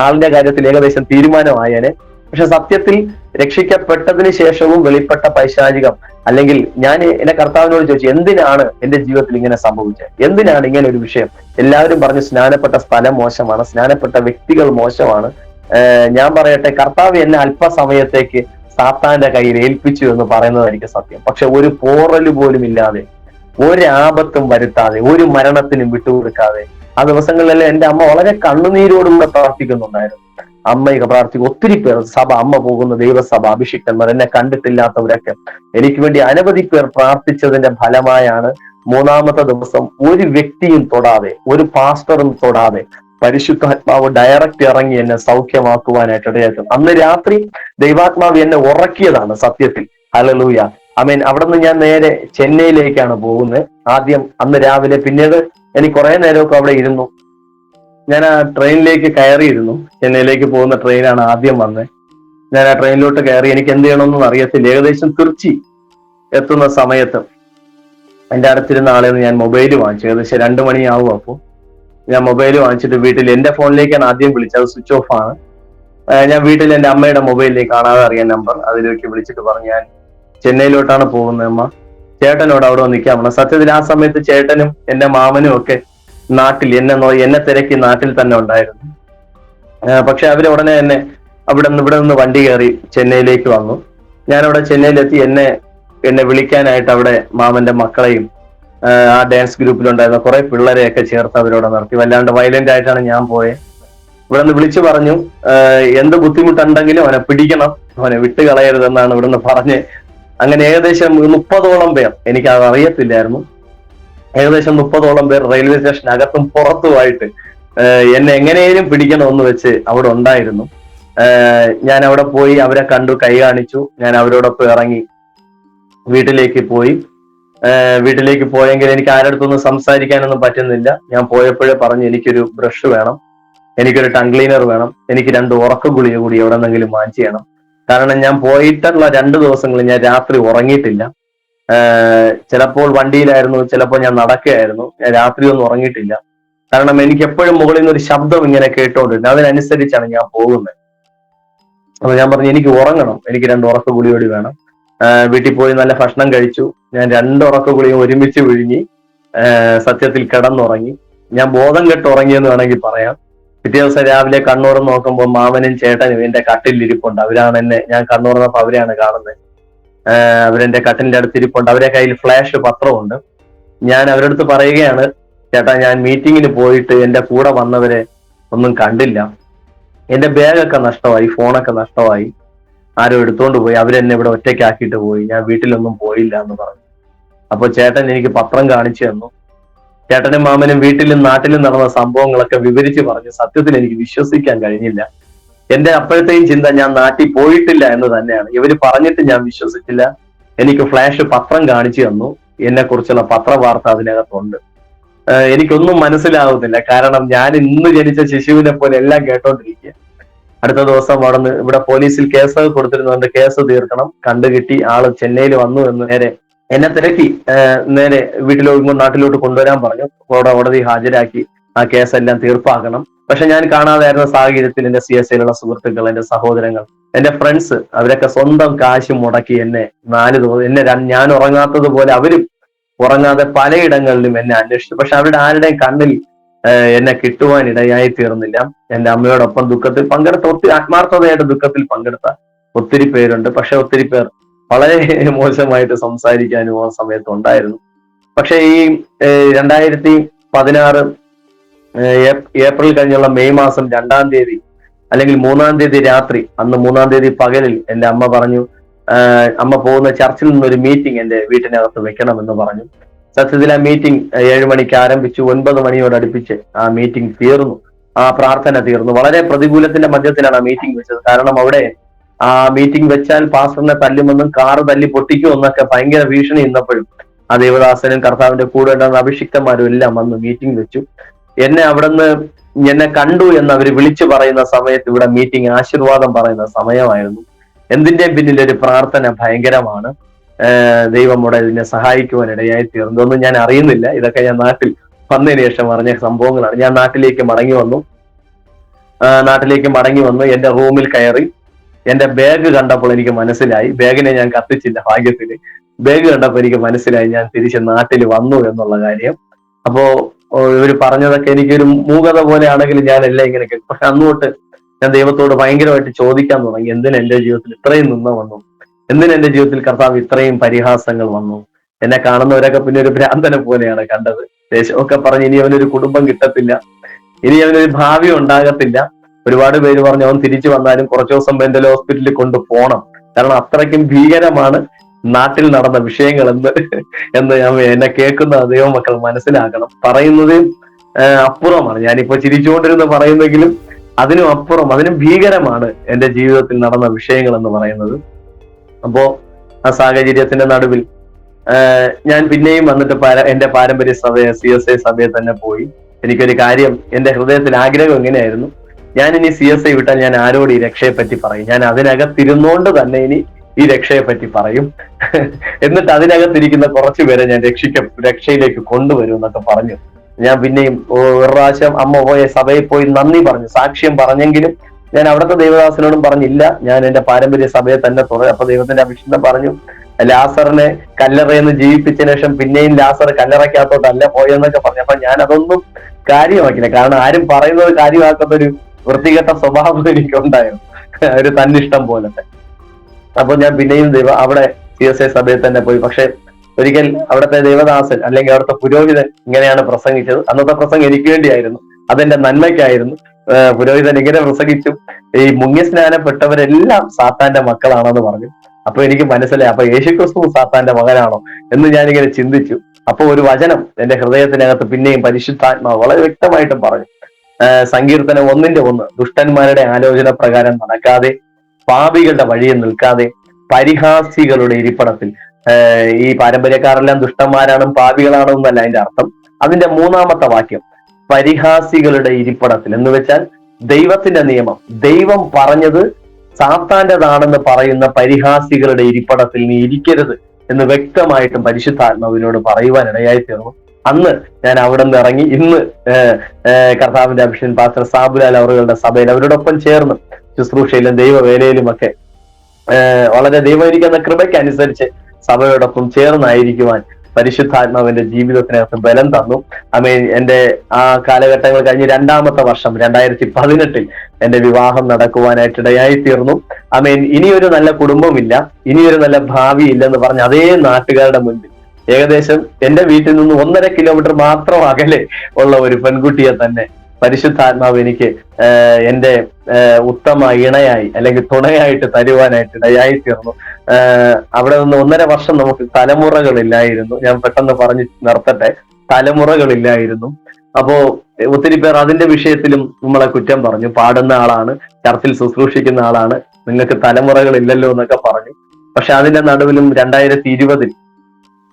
ആളിന്റെ കാര്യത്തിൽ ഏകദേശം തീരുമാനമായേനെ. പക്ഷെ സത്യത്തിൽ രക്ഷിക്കപ്പെട്ടതിന് ശേഷവും വെളിപ്പെട്ട പൈശാചികം, അല്ലെങ്കിൽ ഞാൻ എന്നെ കർത്താവിനോട് ചോദിച്ചു, എന്തിനാണ് എന്റെ ജീവിതത്തിൽ ഇങ്ങനെ സംഭവിച്ചത്, എന്തിനാണ് ഇങ്ങനെ ഒരു വിഷയം? എല്ലാവരും പറഞ്ഞു സ്നാനപ്പെട്ട സ്ഥലം മോശമാണ്, സ്നാനപ്പെട്ട വ്യക്തികൾ മോശമാണ്. ഞാൻ പറയട്ടെ, കർത്താവ് എന്നെ അല്പസമയത്തേക്ക് സാത്താന്റെ കയ്യിൽ ഏൽപ്പിച്ചു എന്ന് പറയുന്നതായിരിക്കും സത്യം. പക്ഷെ ഒരു പോറല് പോലും ഇല്ലാതെ, ഒരു ആപത്തും വരുത്താതെ, ഒരു മരണത്തിനും വിട്ടുകൊടുക്കാതെ ആ ദിവസങ്ങളിലെല്ലാം എന്റെ അമ്മ വളരെ കണ്ണുനീരോടുകൂടെ പ്രാർത്ഥിക്കുന്നുണ്ടായിരുന്നു. അമ്മയൊക്കെ പ്രാർത്ഥിക്കും. ഒത്തിരി പേർ, സഭ, അമ്മ പോകുന്ന ദൈവസഭ, അഭിഷിക്തന്മാർ, എന്നെ കണ്ടിട്ടില്ലാത്തവരൊക്കെ എനിക്ക് വേണ്ടി അനവധി പേർ പ്രാർത്ഥിച്ചതിന്റെ ഫലമായാണ് 3-ാമത്തെ ദിവസം ഒരു വ്യക്തിയും തൊടാതെ, ഒരു പാസ്റ്ററും തൊടാതെ പരിശുദ്ധാത്മാവ് ഡയറക്റ്റ് ഇറങ്ങി എന്നെ സൗഖ്യമാക്കുവാനായിട്ട് ഇടയാക്കും. അന്ന് രാത്രി ദൈവാത്മാവ് എന്നെ ഉറക്കിയതാണ് സത്യത്തിൽ. ഹല്ലേലൂയ, ആമേൻ. അവിടെ നിന്ന് ഞാൻ നേരെ ചെന്നൈയിലേക്കാണ് പോകുന്നത്. ആദ്യം അന്ന് രാവിലെ, പിന്നീട് എനിക്ക് കുറെ നേരമൊക്കെ അവിടെ ഇരുന്നു. ഞാൻ ആ ട്രെയിനിലേക്ക് കയറിയിരുന്നു. ചെന്നൈയിലേക്ക് പോകുന്ന ട്രെയിനാണ് ആദ്യം വന്നത്. ഞാൻ ആ ട്രെയിനിലോട്ട് കയറി. എനിക്ക് എന്ത് ചെയ്യണമെന്നൊന്നും അറിയത്തില്ല. ഏകദേശം തിരുച്ചി എത്തുന്ന സമയത്ത് എൻ്റെ അടുത്തിരുന്ന ആളെന്ന് ഞാൻ മൊബൈൽ വാങ്ങിച്ചു. ഏകദേശം 2 മണിയാവും. അപ്പോൾ ഞാൻ മൊബൈൽ വാങ്ങിച്ചിട്ട് വീട്ടിൽ, എൻ്റെ ഫോണിലേക്കാണ് ആദ്യം വിളിച്ചത്, സ്വിച്ച് ഓഫ് ആണ്. ഞാൻ വീട്ടിൽ എൻ്റെ അമ്മയുടെ മൊബൈലിലേക്ക്, കാണാതെ അറിയാൻ നമ്പർ, അതിലേക്ക് വിളിച്ചിട്ട് പറഞ്ഞു, ഞാൻ ചെന്നൈയിലോട്ടാണ് പോകുന്നത് അമ്മ, ചേട്ടനോട് അവിടെ വന്ന് നിൽക്കാൻ പറഞ്ഞു. സത്യത്തിൽ ആ സമയത്ത് ചേട്ടനും എൻ്റെ മാമനും ഒക്കെ നാട്ടിൽ എന്നെ തിരക്കി നാട്ടിൽ തന്നെ ഉണ്ടായിരുന്നു. പക്ഷെ അവര് ഉടനെ തന്നെ ഇവിടെ നിന്ന് വണ്ടി കയറി ചെന്നൈയിലേക്ക് വന്നു. ഞാനവിടെ ചെന്നൈയിലെത്തി. എന്നെ വിളിക്കാനായിട്ട് അവിടെ മാമന്റെ മക്കളെയും ആ ഡാൻസ് ഗ്രൂപ്പിലുണ്ടായിരുന്ന കുറെ പിള്ളേരെയൊക്കെ ചേർത്ത് അവരോട് നിർത്തി. വല്ലാണ്ട് വയലന്റ് ആയിട്ടാണ് ഞാൻ പോയത്. ഇവിടെ നിന്ന് വിളിച്ചു പറഞ്ഞു, എന്ത് ബുദ്ധിമുട്ടുണ്ടെങ്കിലും അവനെ പിടിക്കണം, അവനെ വിട്ടുകളയരുതെന്നാണ് ഇവിടുന്ന് പറഞ്ഞ്. അങ്ങനെ ഏകദേശം 30ഓളം പേർ, എനിക്ക് അത് അറിയത്തില്ലായിരുന്നു, ഏകദേശം 30ഓളം പേർ റെയിൽവേ സ്റ്റേഷനകത്തും പുറത്തുമായിട്ട് എന്നെ എങ്ങനെയും പിടിക്കണമെന്ന് വെച്ച് അവിടെ ഉണ്ടായിരുന്നു. ഞാൻ അവിടെ പോയി അവരെ കണ്ടു, കൈ കാണിച്ചു. ഞാൻ അവരോടൊപ്പം ഇറങ്ങി വീട്ടിലേക്ക് പോയി. വീട്ടിലേക്ക് പോയെങ്കിൽ എനിക്ക് ആരുടെ അടുത്തൊന്നും സംസാരിക്കാനൊന്നും പറ്റുന്നില്ല. ഞാൻ പോയപ്പോഴേ പറഞ്ഞു, എനിക്കൊരു ബ്രഷ് വേണം, എനിക്കൊരു ടങ് ക്ലീനർ വേണം, എനിക്ക് 2 ഉറക്ക ഗുളിക കൂടി എവിടെ നിന്നെങ്കിലും വാങ്ങിച്ചു ചെയ്യണം. കാരണം ഞാൻ പോയിട്ടുള്ള 2 ദിവസങ്ങളിൽ ഞാൻ രാത്രി ഉറങ്ങിയിട്ടില്ല. ചിലപ്പോൾ വണ്ടിയിലായിരുന്നു, ചിലപ്പോൾ ഞാൻ നടക്കുകയായിരുന്നു. ഞാൻ രാത്രി ഒന്നും ഉറങ്ങിയിട്ടില്ല. കാരണം എനിക്ക് എപ്പോഴും മുകളിൽ നിന്ന് ഒരു ശബ്ദം ഇങ്ങനെ കേട്ടോണ്ടിരുന്നു. അതിനനുസരിച്ചാണ് ഞാൻ പോകുന്നത്. അപ്പൊ ഞാൻ പറഞ്ഞു, എനിക്ക് ഉറങ്ങണം, എനിക്ക് 2 ഉറക്ക ഗുളിക വേണം. വീട്ടിൽ പോയി നല്ല ഭക്ഷണം കഴിച്ചു. ഞാൻ 2 ഉറക്ക ഗുളിക ഒരുമിച്ച് വിഴുങ്ങി സത്യത്തിൽ കിടന്നുറങ്ങി. ഞാൻ ബോധം കെട്ട് ഉറങ്ങിയെന്ന് വേണമെങ്കിൽ പറയാം. പിറ്റേ ദിവസം രാവിലെ കണ്ണൂർന്ന് നോക്കുമ്പോൾ മാമനും ചേട്ടനും എന്റെ കട്ടിലിരിപ്പുണ്ട്. അവരാണ് ഞാൻ കണ്ണൂർന്നപ്പോ അവരെയാണ് കാണുന്നത്. അവരെന്റെ കട്ടിലിന്റെ അടുത്തിരിപ്പുണ്ട്. അവരെ കയ്യിൽ ഫ്ലാഷ് പത്രമുണ്ട്. ഞാൻ അവരുടെ അടുത്ത് പറയുകയാണ്, ചേട്ടാ, ഞാൻ മീറ്റിങ്ങിന് പോയിട്ട് എന്റെ കൂടെ വന്നവരെ ഒന്നും കണ്ടില്ല, എന്റെ ബാഗൊക്കെ നഷ്ടമായി, ഫോണൊക്കെ നഷ്ടമായി, ആരോ എടുത്തോണ്ട് പോയി, അവരെന്നെ ഇവിടെ ഒറ്റയ്ക്കാക്കിയിട്ട് പോയി, ഞാൻ വീട്ടിലൊന്നും പോയില്ല എന്ന് പറഞ്ഞു. അപ്പൊ ചേട്ടൻ എനിക്ക് പത്രം കാണിച്ചു തന്നു. ചേട്ടനും മാമനും വീട്ടിലും നാട്ടിലും നടന്ന സംഭവങ്ങളൊക്കെ വിവരിച്ച് പറഞ്ഞു. സത്യത്തിൽ എനിക്ക് വിശ്വസിക്കാൻ കഴിഞ്ഞില്ല. എന്റെ അപ്പോഴത്തെയും ചിന്ത, ഞാൻ നാട്ടിൽ പോയിട്ടില്ല എന്ന് തന്നെയാണ്. ഇവര് പറഞ്ഞിട്ട് ഞാൻ വിശ്വസിച്ചില്ല. എനിക്ക് ഫ്ലാഷ് പത്രം കാണിച്ചു തന്നു. എന്നെ കുറിച്ചുള്ള പത്രവാർത്ത അതിനകത്തുണ്ട്. എനിക്കൊന്നും മനസ്സിലാവുന്നില്ല. കാരണം ഞാൻ ഇന്ന് ജനിച്ച ശിശുവിനെ പോലെ എല്ലാം കേട്ടോണ്ടിരിക്കുക. അടുത്ത ദിവസം ഇവിടെ പോലീസിൽ കേസ് കൊടുത്തിരുന്നുണ്ട്. കേസ് തീർക്കണം, കണ്ടുകിട്ടി, ആള് ചെന്നൈയിൽ വന്നു എന്ന് നേരെ എന്നെ തിരക്കി നേരെ നാട്ടിലോട്ട് കൊണ്ടുവരാൻ പറഞ്ഞു. കോടതി ഹാജരാക്കി ആ കേസെല്ലാം തീർപ്പാക്കണം. പക്ഷെ ഞാൻ കാണാതായിരുന്ന സാഹചര്യത്തിൽ എന്റെ CSIയിലുള്ള സുഹൃത്തുക്കൾ, എന്റെ സഹോദരങ്ങൾ, എന്റെ ഫ്രണ്ട്സ്, അവരൊക്കെ സ്വന്തം കാശ് മുടക്കി എന്നെ 4 ദിവസം ഞാൻ ഉറങ്ങാത്തത് പോലെ അവരും ഉറങ്ങാതെ പലയിടങ്ങളിലും എന്നെ അന്വേഷിച്ചു. പക്ഷെ അവരുടെ ആരുടെയും കണ്ണിൽ എന്നെ കിട്ടുവാൻ ഇടയായി തീർന്നില്ല. എന്റെ അമ്മയോടൊപ്പം ദുഃഖത്തിൽ പങ്കെടുത്ത, ഒത്തിരി ആത്മാർത്ഥതയായിട്ട് ദുഃഖത്തിൽ പങ്കെടുത്ത ഒത്തിരി പേരുണ്ട്. പക്ഷെ ഒത്തിരി പേർ വളരെ മോശമായിട്ട് സംസാരിക്കാനും ആ സമയത്ത് ഉണ്ടായിരുന്നു. പക്ഷെ ഈ 2016 ഏപ്രിൽ കഴിഞ്ഞുള്ള മെയ് മാസം 2-ാം തീയതി അല്ലെങ്കിൽ 3-ാം തീയതി രാത്രി, അന്ന് 3-ാം തീയതി പകലിൽ എന്റെ അമ്മ പറഞ്ഞു, അമ്മ പോകുന്ന ചർച്ചിൽ നിന്നൊരു മീറ്റിംഗ് എന്റെ വീട്ടിനകത്ത് വെക്കണമെന്ന് പറഞ്ഞു. സത്യത്തിൽ ആ മീറ്റിംഗ് 7 മണിക്ക് ആരംഭിച്ചു. 9 മണിയോട് അടുപ്പിച്ച് ആ മീറ്റിംഗ് തീർന്നു. ആ പ്രാർത്ഥന തീർന്നു. വളരെ പ്രതികൂലത്തിന്റെ മധ്യത്തിലാണ് ആ മീറ്റിംഗ് വെച്ചത്. കാരണം അവിടെ ആ മീറ്റിംഗ് വെച്ചാൽ പാസ്റ്ററിനെ തല്ലുമെന്നും കാറ് തല്ലി പൊട്ടിക്കുമെന്നൊക്കെ ഭയങ്കര ഭീഷണി നിന്നപ്പോഴും ആ ദേവദാസനും കർത്താവിന്റെ കൂടെ ഉണ്ടാകുന്ന അഭിഷിക്തന്മാരും എല്ലാം വന്ന് മീറ്റിംഗ് വെച്ചു. എന്നെ കണ്ടു എന്ന് അവർ വിളിച്ചു പറയുന്ന സമയത്ത് ഇവിടെ മീറ്റിംഗ് ആശീർവാദം പറയുന്ന സമയമായിരുന്നു. എന്തിന്റെയും പിന്നിൽ ഒരു പ്രാർത്ഥന ഭയങ്കരമാണ്. ദൈവം ഇവിടെ ഇതിനെ സഹായിക്കുവാൻ ഇടയായി തീർന്നതൊന്നും ഞാൻ അറിയുന്നില്ല. ഇതൊക്കെ ഞാൻ നാട്ടിൽ വന്നതിന് ശേഷം അറിഞ്ഞ സംഭവങ്ങളാണ്. ഞാൻ നാട്ടിലേക്ക് മടങ്ങി വന്നു. എന്റെ റൂമിൽ കയറി. എന്റെ ബാഗ് കണ്ടപ്പോൾ എനിക്ക് മനസ്സിലായി, ബാഗിനെ ഞാൻ കത്തിച്ചില്ല ഭാഗ്യത്തിന്. ബാഗ് കണ്ടപ്പോൾ എനിക്ക് മനസ്സിലായി ഞാൻ തിരിച്ച് നാട്ടിൽ വന്നു എന്നുള്ള കാര്യം. അപ്പോ ഇവർ പറഞ്ഞതൊക്കെ എനിക്കൊരു മൂകത പോലെ ആണെങ്കിലും ഞാൻ എല്ലാം ഇങ്ങനെ കേൾക്കും. പക്ഷെ അന്നോട്ട് ഞാൻ ദൈവത്തോട് ഭയങ്കരമായിട്ട് ചോദിക്കാൻ തുടങ്ങി, എന്തിന് എന്റെ ജീവിതത്തിൽ ഇത്രയും വന്നു, എന്തിന് എന്റെ ജീവിതത്തിൽ കർത്താവ് ഇത്രയും പരിഹാസങ്ങൾ വന്നു. എന്നെ കാണുന്നവരൊക്കെ പിന്നെ ഒരു ഭ്രാന്തനെ പോലെയാണ് കണ്ടത്. ദേശമൊക്കെ പറഞ്ഞ് ഇനി അവനൊരു കുടുംബം കിട്ടത്തില്ല, ഇനി അവനൊരു ഭാവി ഉണ്ടാകത്തില്ല. ഒരുപാട് പേര് പറഞ്ഞു അവൻ തിരിച്ചു വന്നാലും കുറച്ചു ദിവസം മെന്റൽ ഹോസ്പിറ്റലിൽ കൊണ്ടുപോകണം, കാരണം അത്രയ്ക്കും ഭീകരമാണ് നാട്ടിൽ നടന്ന വിഷയങ്ങൾ എന്ന് എന്നെ കേൾക്കുന്ന ദൈവമക്കൾ മനസ്സിലാക്കണം. പറയുന്നത് അപ്പുറമാണ്. ഞാനിപ്പോ ചിരിച്ചുകൊണ്ടിരുന്ന് പറയുന്നെങ്കിലും അതിനും അപ്പുറം, അതിനും ഭീകരമാണ് എന്റെ ജീവിതത്തിൽ നടന്ന വിഷയങ്ങൾ എന്ന് പറയുന്നത്. അപ്പോ ആ സാഹചര്യത്തിന്റെ നടുവിൽ ഞാൻ പിന്നെയും വന്നിട്ട് എന്റെ പാരമ്പര്യ സഭയെ CSI സഭയെ തന്നെ പോയി. എനിക്കൊരു കാര്യം, എന്റെ ഹൃദയത്തിൽ ആഗ്രഹം എങ്ങനെയായിരുന്നു, ഞാൻ ഇനി CSI വിട്ടാൽ ഞാൻ ആരോട് ഈ രക്ഷയെ പറ്റി പറയും, ഞാൻ അതിനകത്തിരുന്നോണ്ട് തന്നെ ഇനി ഈ രക്ഷയെ പറ്റി പറയും, എന്നിട്ട് അതിനകത്തിരിക്കുന്ന കുറച്ചു പേരെ ഞാൻ രക്ഷയിലേക്ക് കൊണ്ടുവരും എന്നൊക്കെ പറഞ്ഞു. ഞാൻ പിന്നെയും ഒരു പ്രാവശ്യം അമ്മ പോയ സഭയിൽ പോയി നന്ദി പറഞ്ഞു, സാക്ഷ്യം പറഞ്ഞെങ്കിലും ഞാൻ അവിടുത്തെ ദൈവദാസനോടും പറഞ്ഞില്ല, ഞാൻ എന്റെ പാരമ്പര്യ സഭയെ തന്നെ തുടരും. അപ്പൊ ദൈവത്തിന്റെ അഭിഷിക്തൻ പറഞ്ഞു, ലാസറിനെ കല്ലറയെന്ന് ജീവിപ്പിച്ചതിന് ശേഷം പിന്നെയും ലാസർ കല്ലറയ്ക്കകത്തോട്ടല്ല പോയെന്നൊക്കെ പറഞ്ഞു. അപ്പൊ ഞാൻ അതൊന്നും കാര്യമാക്കില്ല, കാരണം ആരും പറയുന്നത് കാര്യമാക്കാത്ത ഒരു വൃത്തികെട്ട സ്വഭാവം എനിക്കുണ്ടായിരുന്നു, ഒരു തന്നിഷ്ടം പോലത്തെ. അപ്പൊ ഞാൻ പിന്നെയും അവിടെ CSI സഭയിൽ തന്നെ പോയി. പക്ഷെ ഒരിക്കൽ അവിടുത്തെ ദേവദാസൻ അല്ലെങ്കിൽ അവിടുത്തെ പുരോഹിതൻ ഇങ്ങനെയാണ് പ്രസംഗിച്ചത്. അന്നത്തെ പ്രസംഗം എനിക്ക് വേണ്ടിയായിരുന്നു, അതെന്റെ നന്മയ്ക്കായിരുന്നു. പുരോഹിതൻ ഇങ്ങനെ പ്രസംഗിച്ചു, ഈ മുങ്ങിസ്നാനപ്പെട്ടവരെല്ലാം സാത്താന്റെ മക്കളാണെന്ന് പറഞ്ഞു. അപ്പൊ എനിക്ക് മനസ്സിലായി, അപ്പൊ യേശുക്രിസ്തു സാത്താന്റെ മകനാണോ എന്ന് ഞാനിങ്ങനെ ചിന്തിച്ചു. അപ്പൊ ഒരു വചനം എന്റെ ഹൃദയത്തിനകത്ത് പിന്നെയും പരിശുദ്ധാത്മാവ് വളരെ വ്യക്തമായിട്ടും പറഞ്ഞു. സങ്കീർത്തനം 1:1, ദുഷ്ടന്മാരുടെ ആലോചന പ്രകാരം നടക്കാതെ, പാപികളുടെ വഴിയിൽ നിൽക്കാതെ, പരിഹാസികളുടെ ഇരിപ്പിടത്തിൽ. ഈ പാരമ്പര്യക്കാരെല്ലാം ദുഷ്ടന്മാരാണ് പാപികളാണോ എന്നല്ല അതിന്റെ അർത്ഥം. അതിന്റെ 3-ാമത്തെ വാക്യം, പരിഹാസികളുടെ ഇരിപ്പിടത്തിൽ എന്ന് വെച്ചാൽ ദൈവത്തിന്റെ നിയമം, ദൈവം പറഞ്ഞത് സാത്താന്റേതാണെന്ന് പറയുന്ന പരിഹാസികളുടെ ഇരിപ്പിടത്തിൽ നീ ഇരിക്കരുത് എന്ന് വ്യക്തമായിട്ടും പരിശുദ്ധാത്മാവിനോട് പറയുവാൻ ഇടയായി തീർന്നു. അന്ന് ഞാൻ അവിടെ നിന്ന് ഇറങ്ങി. ഇന്ന് കർത്താവിന്റെ അഭിഷേകൻ പാസ്റ്റർ സാബുലാൽ അവരുടെ സഭയിൽ അവരോടൊപ്പം ചേർന്ന് ശുശ്രൂഷയിലും ദൈവവേലയിലുമൊക്കെ വളരെ ദൈവമായിരിക്കുന്ന കൃപയ്ക്ക് അനുസരിച്ച് സഭയോടൊപ്പം ചേർന്നായിരിക്കുവാൻ പരിശുദ്ധാത്മാവിന്റെ ജീവിതത്തിനകത്ത് ബലം തന്നു. എന്റെ ആ കാലഘട്ടങ്ങൾ കഴിഞ്ഞ് 2-ാമത്തെ വർഷം 2018 എന്റെ വിവാഹം നടക്കുവാനായിട്ട് ഇടയായി തീർന്നു. ഇനിയൊരു നല്ല കുടുംബമില്ല, ഇനിയൊരു നല്ല ഭാവി ഇല്ലെന്ന് പറഞ്ഞ അതേ നാട്ടുകാരുടെ മുൻപിൽ ഏകദേശം എന്റെ വീട്ടിൽ നിന്ന് 1.5 കിലോമീറ്റർ മാത്രം അകലെ ഉള്ള ഒരു പെൺകുട്ടിയെ തന്നെ പരിശുദ്ധാത്മാവ് എനിക്ക് എന്റെ ഉത്തമ ഇണയായി അല്ലെങ്കിൽ തുണയായിട്ട് തരുവാനായിട്ട് ഇടയായി തീർന്നു. അവിടെ നിന്ന് 1.5 വർഷം നമുക്ക് തലമുറകളില്ലായിരുന്നു. ഞാൻ പെട്ടെന്ന് പറഞ്ഞു നിർത്തട്ടെ, തലമുറകളില്ലായിരുന്നു. അപ്പോ ഒത്തിരി പേർ അതിന്റെ വിഷയത്തിലും നമ്മളെ കുറ്റം പറഞ്ഞു. പാടുന്ന ആളാണ്, ചർച്ചിൽ ശുശ്രൂഷിക്കുന്ന ആളാണ്, നിങ്ങൾക്ക് തലമുറകളില്ലല്ലോ എന്നൊക്കെ പറഞ്ഞു. പക്ഷെ അതിന്റെ നടുവിലും 2020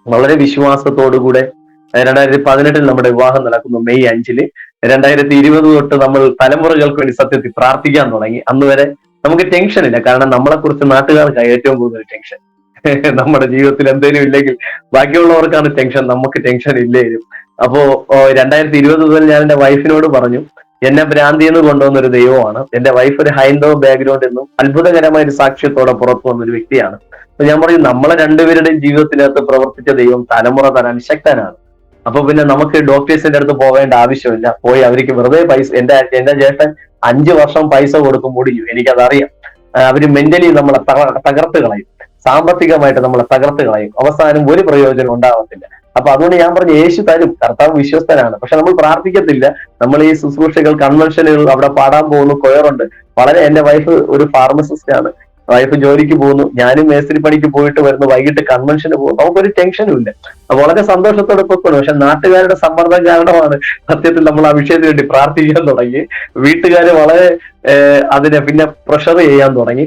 വളരെ വിശ്വാസത്തോടുകൂടെ 2018 നമ്മുടെ വിവാഹം നടക്കുന്നു. മെയ് 5. 2020 തൊട്ട് നമ്മൾ തലമുറകൾക്ക് വേണ്ടി സത്യത്തിൽ പ്രാർത്ഥിക്കാൻ തുടങ്ങി. അന്ന് വരെ നമുക്ക് ടെൻഷൻ ഇല്ല, കാരണം നമ്മളെ കുറിച്ച് നാട്ടുകാർക്കാണ് ഏറ്റവും കൂടുതൽ ടെൻഷൻ. നമ്മുടെ ജീവിതത്തിൽ എന്തെങ്കിലും ഇല്ലെങ്കിൽ ബാക്കിയുള്ളവർക്കാണ് ടെൻഷൻ, നമുക്ക് ടെൻഷൻ ഇല്ലേലും. അപ്പോ 2020 മുതൽ ഞാൻ എന്റെ വൈഫിനോട് പറഞ്ഞു, എന്നെ ഭ്രാന്തി എന്ന് കൊണ്ടുവന്നൊരു ദൈവമാണ്. എന്റെ വൈഫ് ഒരു ഹൈന്ദവ ബാക്ക്ഗ്രൗണ്ട് എന്നും അത്ഭുതകരമായ ഒരു സാക്ഷ്യത്തോടെ പുറത്തു വന്നൊരു വ്യക്തിയാണ്. അപ്പൊ ഞാൻ പറയും, നമ്മളെ രണ്ടുപേരുടെയും ജീവിതത്തിനകത്ത് പ്രവർത്തിച്ച ദൈവം തലമുറ തരാൻ ശക്തനാണ്. അപ്പൊ പിന്നെ നമുക്ക് ഡോക്ടേഴ്സിന്റെ അടുത്ത് പോവേണ്ട ആവശ്യമില്ല. പോയി അവർക്ക് വെറുതെ പൈസ, എന്റെ ജ്യേഷ്ഠൻ 5 വർഷം പൈസ കൊടുക്കുമ്പോൾ എനിക്കതറിയാം, അവര് മെന്റലി നമ്മളെ തകർത്ത് കളയും, സാമ്പത്തികമായിട്ട് നമ്മളെ തകർത്ത് കളയും, അവസാനം ഒരു പ്രയോജനം ഉണ്ടാവത്തില്ല. അപ്പൊ അതുകൊണ്ട് ഞാൻ പറഞ്ഞു, യേശു തരും, കർത്താവ് വിശ്വസ്തനാണ്. പക്ഷെ നമ്മൾ പ്രാർത്ഥിക്കത്തില്ല. നമ്മൾ ഈ ശുശ്രൂഷകൾ, കൺവെൻഷനുകൾ, അവിടെ പാടാൻ പോകുന്ന കൊയറുണ്ട്. വളരെ, എന്റെ വൈഫ് ഒരു ഫാർമസിസ്റ്റ് ആണ്, വൈഫ് ജോലിക്ക് പോകുന്നു, ഞാനും മേസ്തിരി പണിക്ക് പോയിട്ട് വരുന്നു, വൈകിട്ട് കൺവെൻഷന് പോകുന്നു. നമുക്കൊരു ടെൻഷനും ഇല്ല, വളരെ സന്തോഷത്തോടെ പൊക്കണം. പക്ഷെ നാട്ടുകാരുടെ സമ്മർദ്ദം കാരണമാണ് സത്യത്തിൽ നമ്മൾ ആ വിഷയത്തിന് വേണ്ടി പ്രാർത്ഥിക്കാൻ തുടങ്ങി. വീട്ടുകാര് വളരെ അതിനെ പിന്നെ പ്രഷർ ചെയ്യാൻ തുടങ്ങി.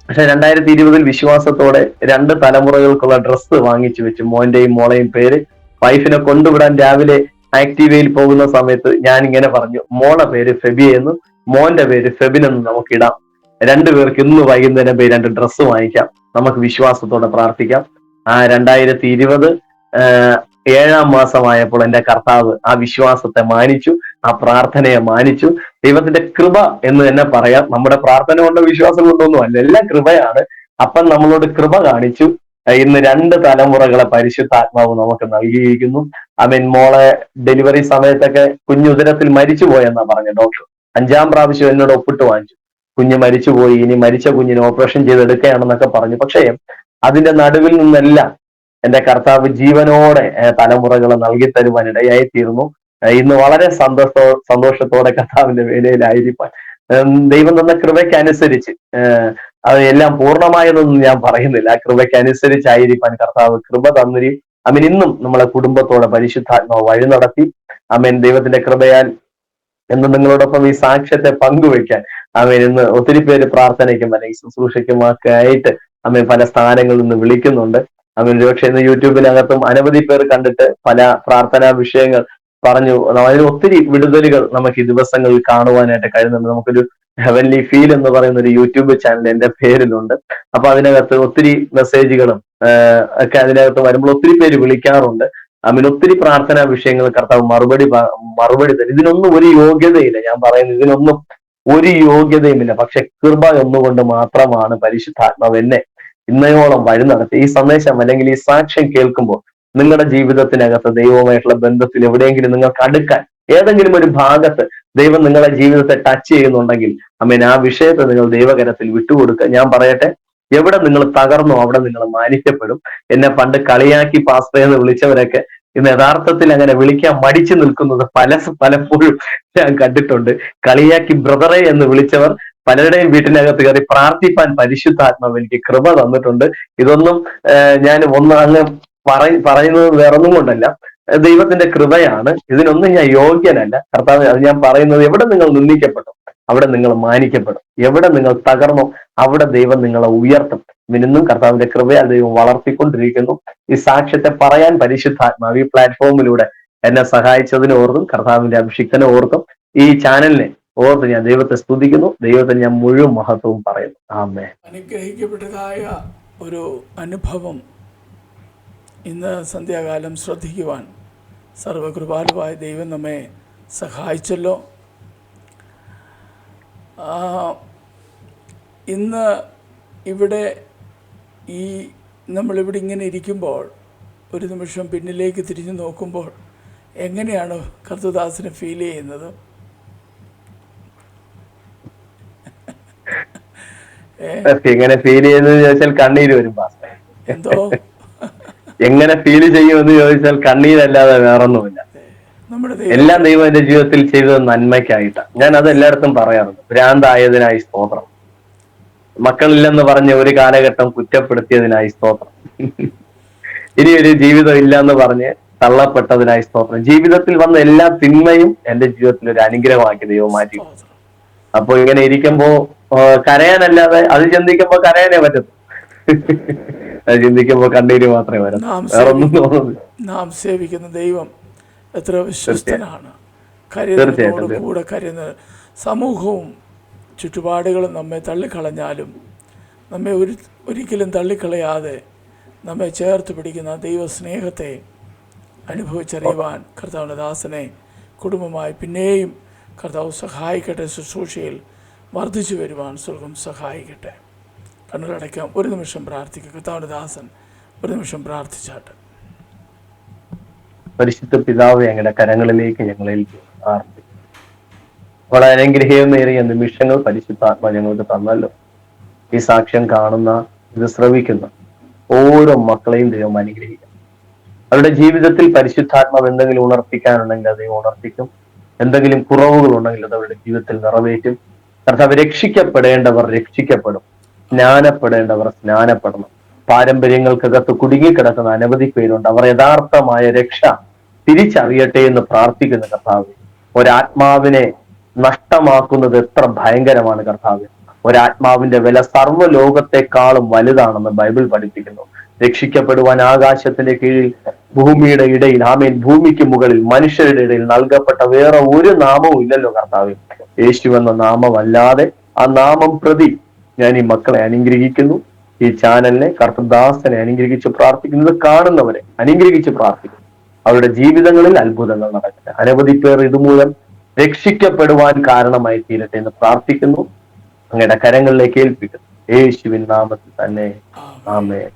പക്ഷെ 2020 വിശ്വാസത്തോടെ 2 തലമുറകൾക്കുള്ള ഡ്രസ്സ് വാങ്ങിച്ചു വെച്ചു. മോന്റെയും മോളെയും പേര്. വൈഫിനെ കൊണ്ടുവിടാൻ രാവിലെ ആക്റ്റീവയിൽ പോകുന്ന സമയത്ത് ഞാൻ ഇങ്ങനെ പറഞ്ഞു, മോളെ പേര് ഫെബിയെന്നും മോന്റെ പേര് ഫെബിനെന്നും നമുക്ക് ഇടാം. 2 പേർക്ക് ഇന്ന് വൈകുന്നേരം പോയി 2 ഡ്രസ്സ് വാങ്ങിക്കാം, നമുക്ക് വിശ്വാസത്തോടെ പ്രാർത്ഥിക്കാം. ആ 2020 7ാം മാസമായപ്പോൾ എന്റെ കർത്താവ് ആ വിശ്വാസത്തെ മാനിച്ചു, ആ പ്രാർത്ഥനയെ മാനിച്ചു. ദൈവത്തിന്റെ കൃപ എന്ന് തന്നെ പറയാം. നമ്മുടെ പ്രാർത്ഥന കൊണ്ടോ വിശ്വാസം കൊണ്ടൊന്നും അല്ല, എല്ലാം കൃപയാണ്. അപ്പം നമ്മളോട് കൃപ കാണിച്ചു. ഇന്ന് 2 തലമുറകളെ പരിശുദ്ധാത്മാവ് നമുക്ക് നൽകിയിരിക്കുന്നു. മോളെ ഡെലിവറി സമയത്തൊക്കെ കുഞ്ഞുദരത്തിൽ മരിച്ചു പോയെന്നാ പറഞ്ഞ ഡോക്ടർ. 5ാം പ്രാവശ്യം എന്നോട് ഒപ്പിട്ട് വാങ്ങിച്ചു, കുഞ്ഞ് മരിച്ചുപോയി, ഇനി മരിച്ച കുഞ്ഞിന് ഓപ്പറേഷൻ ചെയ്തെടുക്കുകയാണെന്നൊക്കെ പറഞ്ഞു. പക്ഷേ അതിന്റെ നടുവിൽ നിന്നെല്ലാം എന്റെ കർത്താവ് ജീവനോടെ തലമുറകളെ നൽകി തരുവാൻ ഇടയായി തീർന്നു. ഇന്ന് വളരെ സന്തോഷത്തോടെ കർത്താവിന്റെ വേലയിലായിരിക്കാൻ ദൈവം തന്ന കൃപയ്ക്കനുസരിച്ച്, അത് എല്ലാം പൂർണ്ണമായതൊന്നും ഞാൻ പറയുന്നില്ല, ആ കൃപയ്ക്കനുസരിച്ചായിരിക്കാൻ കർത്താവ് കൃപ തന്നിരി. ഇന്നും നമ്മളെ കുടുംബത്തോടെ പരിശുദ്ധാത്മാവ് വഴി നടത്തി. ദൈവത്തിന്റെ കൃപയാൽ എന്ന് നിങ്ങളോടൊപ്പം ഈ സാക്ഷ്യത്തെ പങ്കുവെക്കാൻ ഇന്ന് ഒത്തിരി പേര് പ്രാർത്ഥനയ്ക്കും അല്ലെങ്കിൽ ശുശ്രൂഷയ്ക്കുമൊക്കെ ആയിട്ട് പല സ്ഥാനങ്ങളിൽ നിന്ന് വിളിക്കുന്നുണ്ട്. ഒരുപക്ഷെ ഇന്ന് യൂട്യൂബിനകത്തും അനവധി പേർ കണ്ടിട്ട് പല പ്രാർത്ഥനാ വിഷയങ്ങൾ പറഞ്ഞു. അതിന് ഒത്തിരി വിടുതലുകൾ നമുക്ക് ഈ ദിവസങ്ങളിൽ കാണുവാനായിട്ട് കഴിയുന്നുണ്ട്. നമുക്കൊരു ഹെവൻലി ഫീൽ എന്ന് പറയുന്ന ഒരു യൂട്യൂബ് ചാനൽ എന്റെ പേരിലുണ്ട്. അപ്പൊ അതിനകത്ത് ഒത്തിരി മെസ്സേജുകളും ഒക്കെ അതിനകത്ത് വരുമ്പോൾ ഒത്തിരി പേര് വിളിക്കാറുണ്ട്. ഒത്തിരി പ്രാർത്ഥനാ വിഷയങ്ങൾ കർത്താവ് മറുപടി തരും. ഇതിനൊന്നും ഒരു യോഗ്യതയില്ല, ഞാൻ പറയുന്നത് ഇതിനൊന്നും ഒരു യോഗ്യതയുമില്ല. പക്ഷെ കൃപ ഒന്നുകൊണ്ട് മാത്രമാണ് പരിശുദ്ധാത്മാവ് എന്നെ ഇന്നയോളം വഴി നടത്തി. ഈ സന്ദേശം അല്ലെങ്കിൽ ഈ സാക്ഷ്യം കേൾക്കുമ്പോൾ നിങ്ങളുടെ ജീവിതത്തിനകത്ത് ദൈവവുമായിട്ടുള്ള ബന്ധത്തിൽ എവിടെയെങ്കിലും നിങ്ങൾക്ക് അടുക്കാൻ, ഏതെങ്കിലും ഒരു ഭാഗത്ത് ദൈവം നിങ്ങളുടെ ജീവിതത്തെ ടച്ച് ചെയ്യുന്നുണ്ടെങ്കിൽ ആ വിഷയത്തെ നിങ്ങൾ ദൈവകരത്തിൽ വിട്ടുകൊടുക്കുക. ഞാൻ പറയട്ടെ, എവിടെ നിങ്ങൾ തകർന്നോ അവിടെ നിങ്ങൾ മാനിക്കപ്പെടും. എന്നെ പണ്ട് കളിയാക്കി പാസ്റ്റർ എന്ന് വിളിച്ചവരൊക്കെ ഇന്ന് യഥാർത്ഥത്തിൽ അങ്ങനെ വിളിക്കാൻ മടിച്ചു നിൽക്കുന്നത് പലപ്പോഴും ഞാൻ കണ്ടിട്ടുണ്ട്. കളിയാക്കി ബ്രദറെ എന്ന് വിളിച്ചവർ പലരുടെയും വീട്ടിനകത്ത് കയറി പ്രാർത്ഥിപ്പാൻ പരിശുദ്ധാത്മാവ് എനിക്ക് കൃപ തന്നിട്ടുണ്ട്. ഇതൊന്നും ഞാൻ അങ്ങ് പറയുന്നത് വേറൊന്നും കൊണ്ടല്ല, ദൈവത്തിന്റെ കൃപയാണ്. ഇതിനൊന്നും ഞാൻ യോഗ്യനല്ല. കർത്താവ്, അത് ഞാൻ പറയുന്നത്, എവിടെ നിങ്ങൾ നിന്ദിക്കപ്പെട്ടു അവിടെ നിങ്ങൾ മാനിക്കപ്പെടും. എവിടെ നിങ്ങൾ തകർന്നോ അവിടെ ദൈവം നിങ്ങളെ ഉയർത്തും. ഇന്നും കർത്താവിന്റെ കൃപയാൽ ദൈവം വളർത്തിക്കൊണ്ടിരിക്കുന്നു. ഈ സാക്ഷ്യത്തെ പറയാൻ പരിശുദ്ധാത്മാവ് ഈ പ്ലാറ്റ്ഫോമിലൂടെ എന്നെ സഹായിച്ചതിനെ ഓർത്തും കർത്താവിന്റെ അഭിഷിക്തനെ ഓർത്തും ഈ ചാനലിനെ ഓർത്ത് ഞാൻ ദൈവത്തെ സ്തുതിക്കുന്നു. ദൈവത്തിന് ഞാൻ മുഴുവൻ മഹത്വവും പറയുന്നു. ആമേൻ. അനുഗ്രഹിക്കപ്പെട്ടതായ ഒരു അനുഭവം ഇന്ന് സന്ധ്യാകാലം ശ്രദ്ധിക്കുവാൻ സർവകൃപാലുവായ ദൈവം നമ്മെ സഹായിച്ചല്ലോ. ഇന്ന് ഇവിടെ നമ്മളിവിടെ ഇങ്ങനെ ഇരിക്കുമ്പോൾ ഒരു നിമിഷം പിന്നിലേക്ക് തിരിഞ്ഞു നോക്കുമ്പോൾ എങ്ങനെയാണ് കർത്തദാസിനെ ഫീൽ ചെയ്യുന്നത്? എങ്ങനെ ഫീൽ ചെയ്യുന്നത് ചോദിച്ചാൽ കണ്ണീര് വരും. എന്തോ എങ്ങനെ ഫീൽ ചെയ്യുമെന്ന് ചോദിച്ചാൽ കണ്ണീരല്ലാതെ വേറൊന്നുമില്ല. എല്ലാം ദൈവം എന്റെ ജീവിതത്തിൽ ചെയ്തത് നന്മയ്ക്കായിട്ടാണ്. ഞാൻ അത് എല്ലായിടത്തും പറയാറുണ്ട്. ഭ്രാന്തായതിനായി സ്തോത്രം, മക്കളില്ലെന്ന് പറഞ്ഞ് ഒരു കാലഘട്ടം കുറ്റപ്പെടുത്തിയതിനായി സ്തോത്രം, ഇനിയൊരു ജീവിതം ഇല്ല എന്ന് പറഞ്ഞ് തള്ളപ്പെട്ടതിനായി സ്തോത്രം. ജീവിതത്തിൽ വന്ന എല്ലാ തിന്മയും എന്റെ ജീവിതത്തിൽ ഒരു അനുഗ്രഹമാക്കി ദൈവം മാറ്റി. അപ്പൊ ഇങ്ങനെ ഇരിക്കുമ്പോ കരയാനല്ലാതെ, അത് ചിന്തിക്കുമ്പോ കരയാനേ പറ്റത്തു, അത് ചിന്തിക്കുമ്പോ കണ്ണീര് മാത്രമേ വരൂ, വേറൊന്നും തോന്നുന്നു. നാം സേവിക്കുന്ന ദൈവം എത്ര വിശ്വസ്തനാണ്. കരുതലോട് കൂടെ കരുതുന്നത്. സമൂഹവും ചുറ്റുപാടുകളും നമ്മെ തള്ളിക്കളഞ്ഞാലും നമ്മെ ഒരിക്കലും തള്ളിക്കളയാതെ നമ്മെ ചേർത്ത് പിടിക്കുന്ന ദൈവസ്നേഹത്തെ അനുഭവിച്ചറിയുവാൻ കർത്താവിൻ്റെ ദാസനെ കുടുംബമായി പിന്നെയും കർത്താവ് സഹായിക്കട്ടെ. ശുശ്രൂഷയിൽ വർദ്ധിച്ചു വരുവാൻ സ്വർഗം സഹായിക്കട്ടെ. കണ്ണുകളടയ്ക്കാം, ഒരു നിമിഷം പ്രാർത്ഥിക്കുക. കർത്താവിൻ്റെ ദാസൻ ഒരു നിമിഷം പ്രാർത്ഥിച്ചാട്ടെ. പരിശുദ്ധ പിതാവേ, ഞങ്ങളുടെ കരങ്ങളിലേക്ക് ഞങ്ങളെ പ്രാർത്ഥിക്കും. വളരെ അനുഗ്രഹീയമേറിയ നിമിഷങ്ങൾ പരിശുദ്ധാത്മ ഞങ്ങൾക്ക് തന്നല്ലോ. ഈ സാക്ഷ്യം കാണുന്ന, ഇത് ശ്രവിക്കുന്ന ഓരോ മക്കളെയും ദൈവം അനുഗ്രഹിക്കും. അവരുടെ ജീവിതത്തിൽ പരിശുദ്ധാത്മാവ് എന്തെങ്കിലും ഉണർത്തിക്കാനുണ്ടെങ്കിൽ അത് ഉണർത്തിക്കും. എന്തെങ്കിലും കുറവുകൾ ഉണ്ടെങ്കിൽ അത് അവരുടെ ജീവിതത്തിൽ നിറവേറ്റും. കർത്താവ്, രക്ഷിക്കപ്പെടേണ്ടവർ രക്ഷിക്കപ്പെടും. സ്നാനപ്പെടേണ്ടവർ സ്നാനപ്പെടണം. പാരമ്പര്യങ്ങൾക്കകത്ത് കുടുങ്ങിക്കിടക്കുന്ന അനവധി പേരുണ്ട്. അവർ യഥാർത്ഥമായ രക്ഷ തിരിച്ചറിയട്ടെ എന്ന് പ്രാർത്ഥിക്കുന്ന കർത്താവ്. ഒരാത്മാവിനെ നഷ്ടമാക്കുന്നത് എത്ര ഭയങ്കരമാണ് കർത്താവ്. ഒരാത്മാവിന്റെ വില സർവ്വലോകത്തെക്കാളും വലുതാണെന്ന് ബൈബിൾ പഠിപ്പിക്കുന്നു. രക്ഷിക്കപ്പെടുവാൻ ആകാശത്തിന്റെ കീഴിൽ ഭൂമിയുടെ ഇടയിൽ, ആമേൻ, ഭൂമിക്ക് മുകളിൽ മനുഷ്യരുടെ ഇടയിൽ നൽകപ്പെട്ട വേറെ ഒരു നാമവും ഇല്ലല്ലോ കർത്താവ്. യേശു എന്ന നാമമല്ലാതെ ആ നാമം പ്രതി ഞാൻ ഈ മക്കളെ അനുഗ്രഹിക്കുന്നു. ഈ ചാനലിനെ, കർത്തദാസനെ അനുഗ്രഹിച്ച് പ്രാർത്ഥിക്കുന്നത്, കാണുന്നവരെ അനുഗ്രഹിച്ച് പ്രാർത്ഥിക്കുന്നു. അവരുടെ ജീവിതങ്ങളിൽ അത്ഭുതങ്ങൾ നടക്കട്ടെ. അനവധി പേർ ഇതുമൂലം രക്ഷിക്കപ്പെടുവാൻ കാരണമായി തീരട്ടെ എന്ന് പ്രാർത്ഥിക്കുന്നു. അങ്ങയുടെ കരങ്ങളിലേക്ക് ഏൽപ്പിക്കുന്നു. യേശുവിൻ നാമത്തിൽ തന്നെ. ആമേൻ.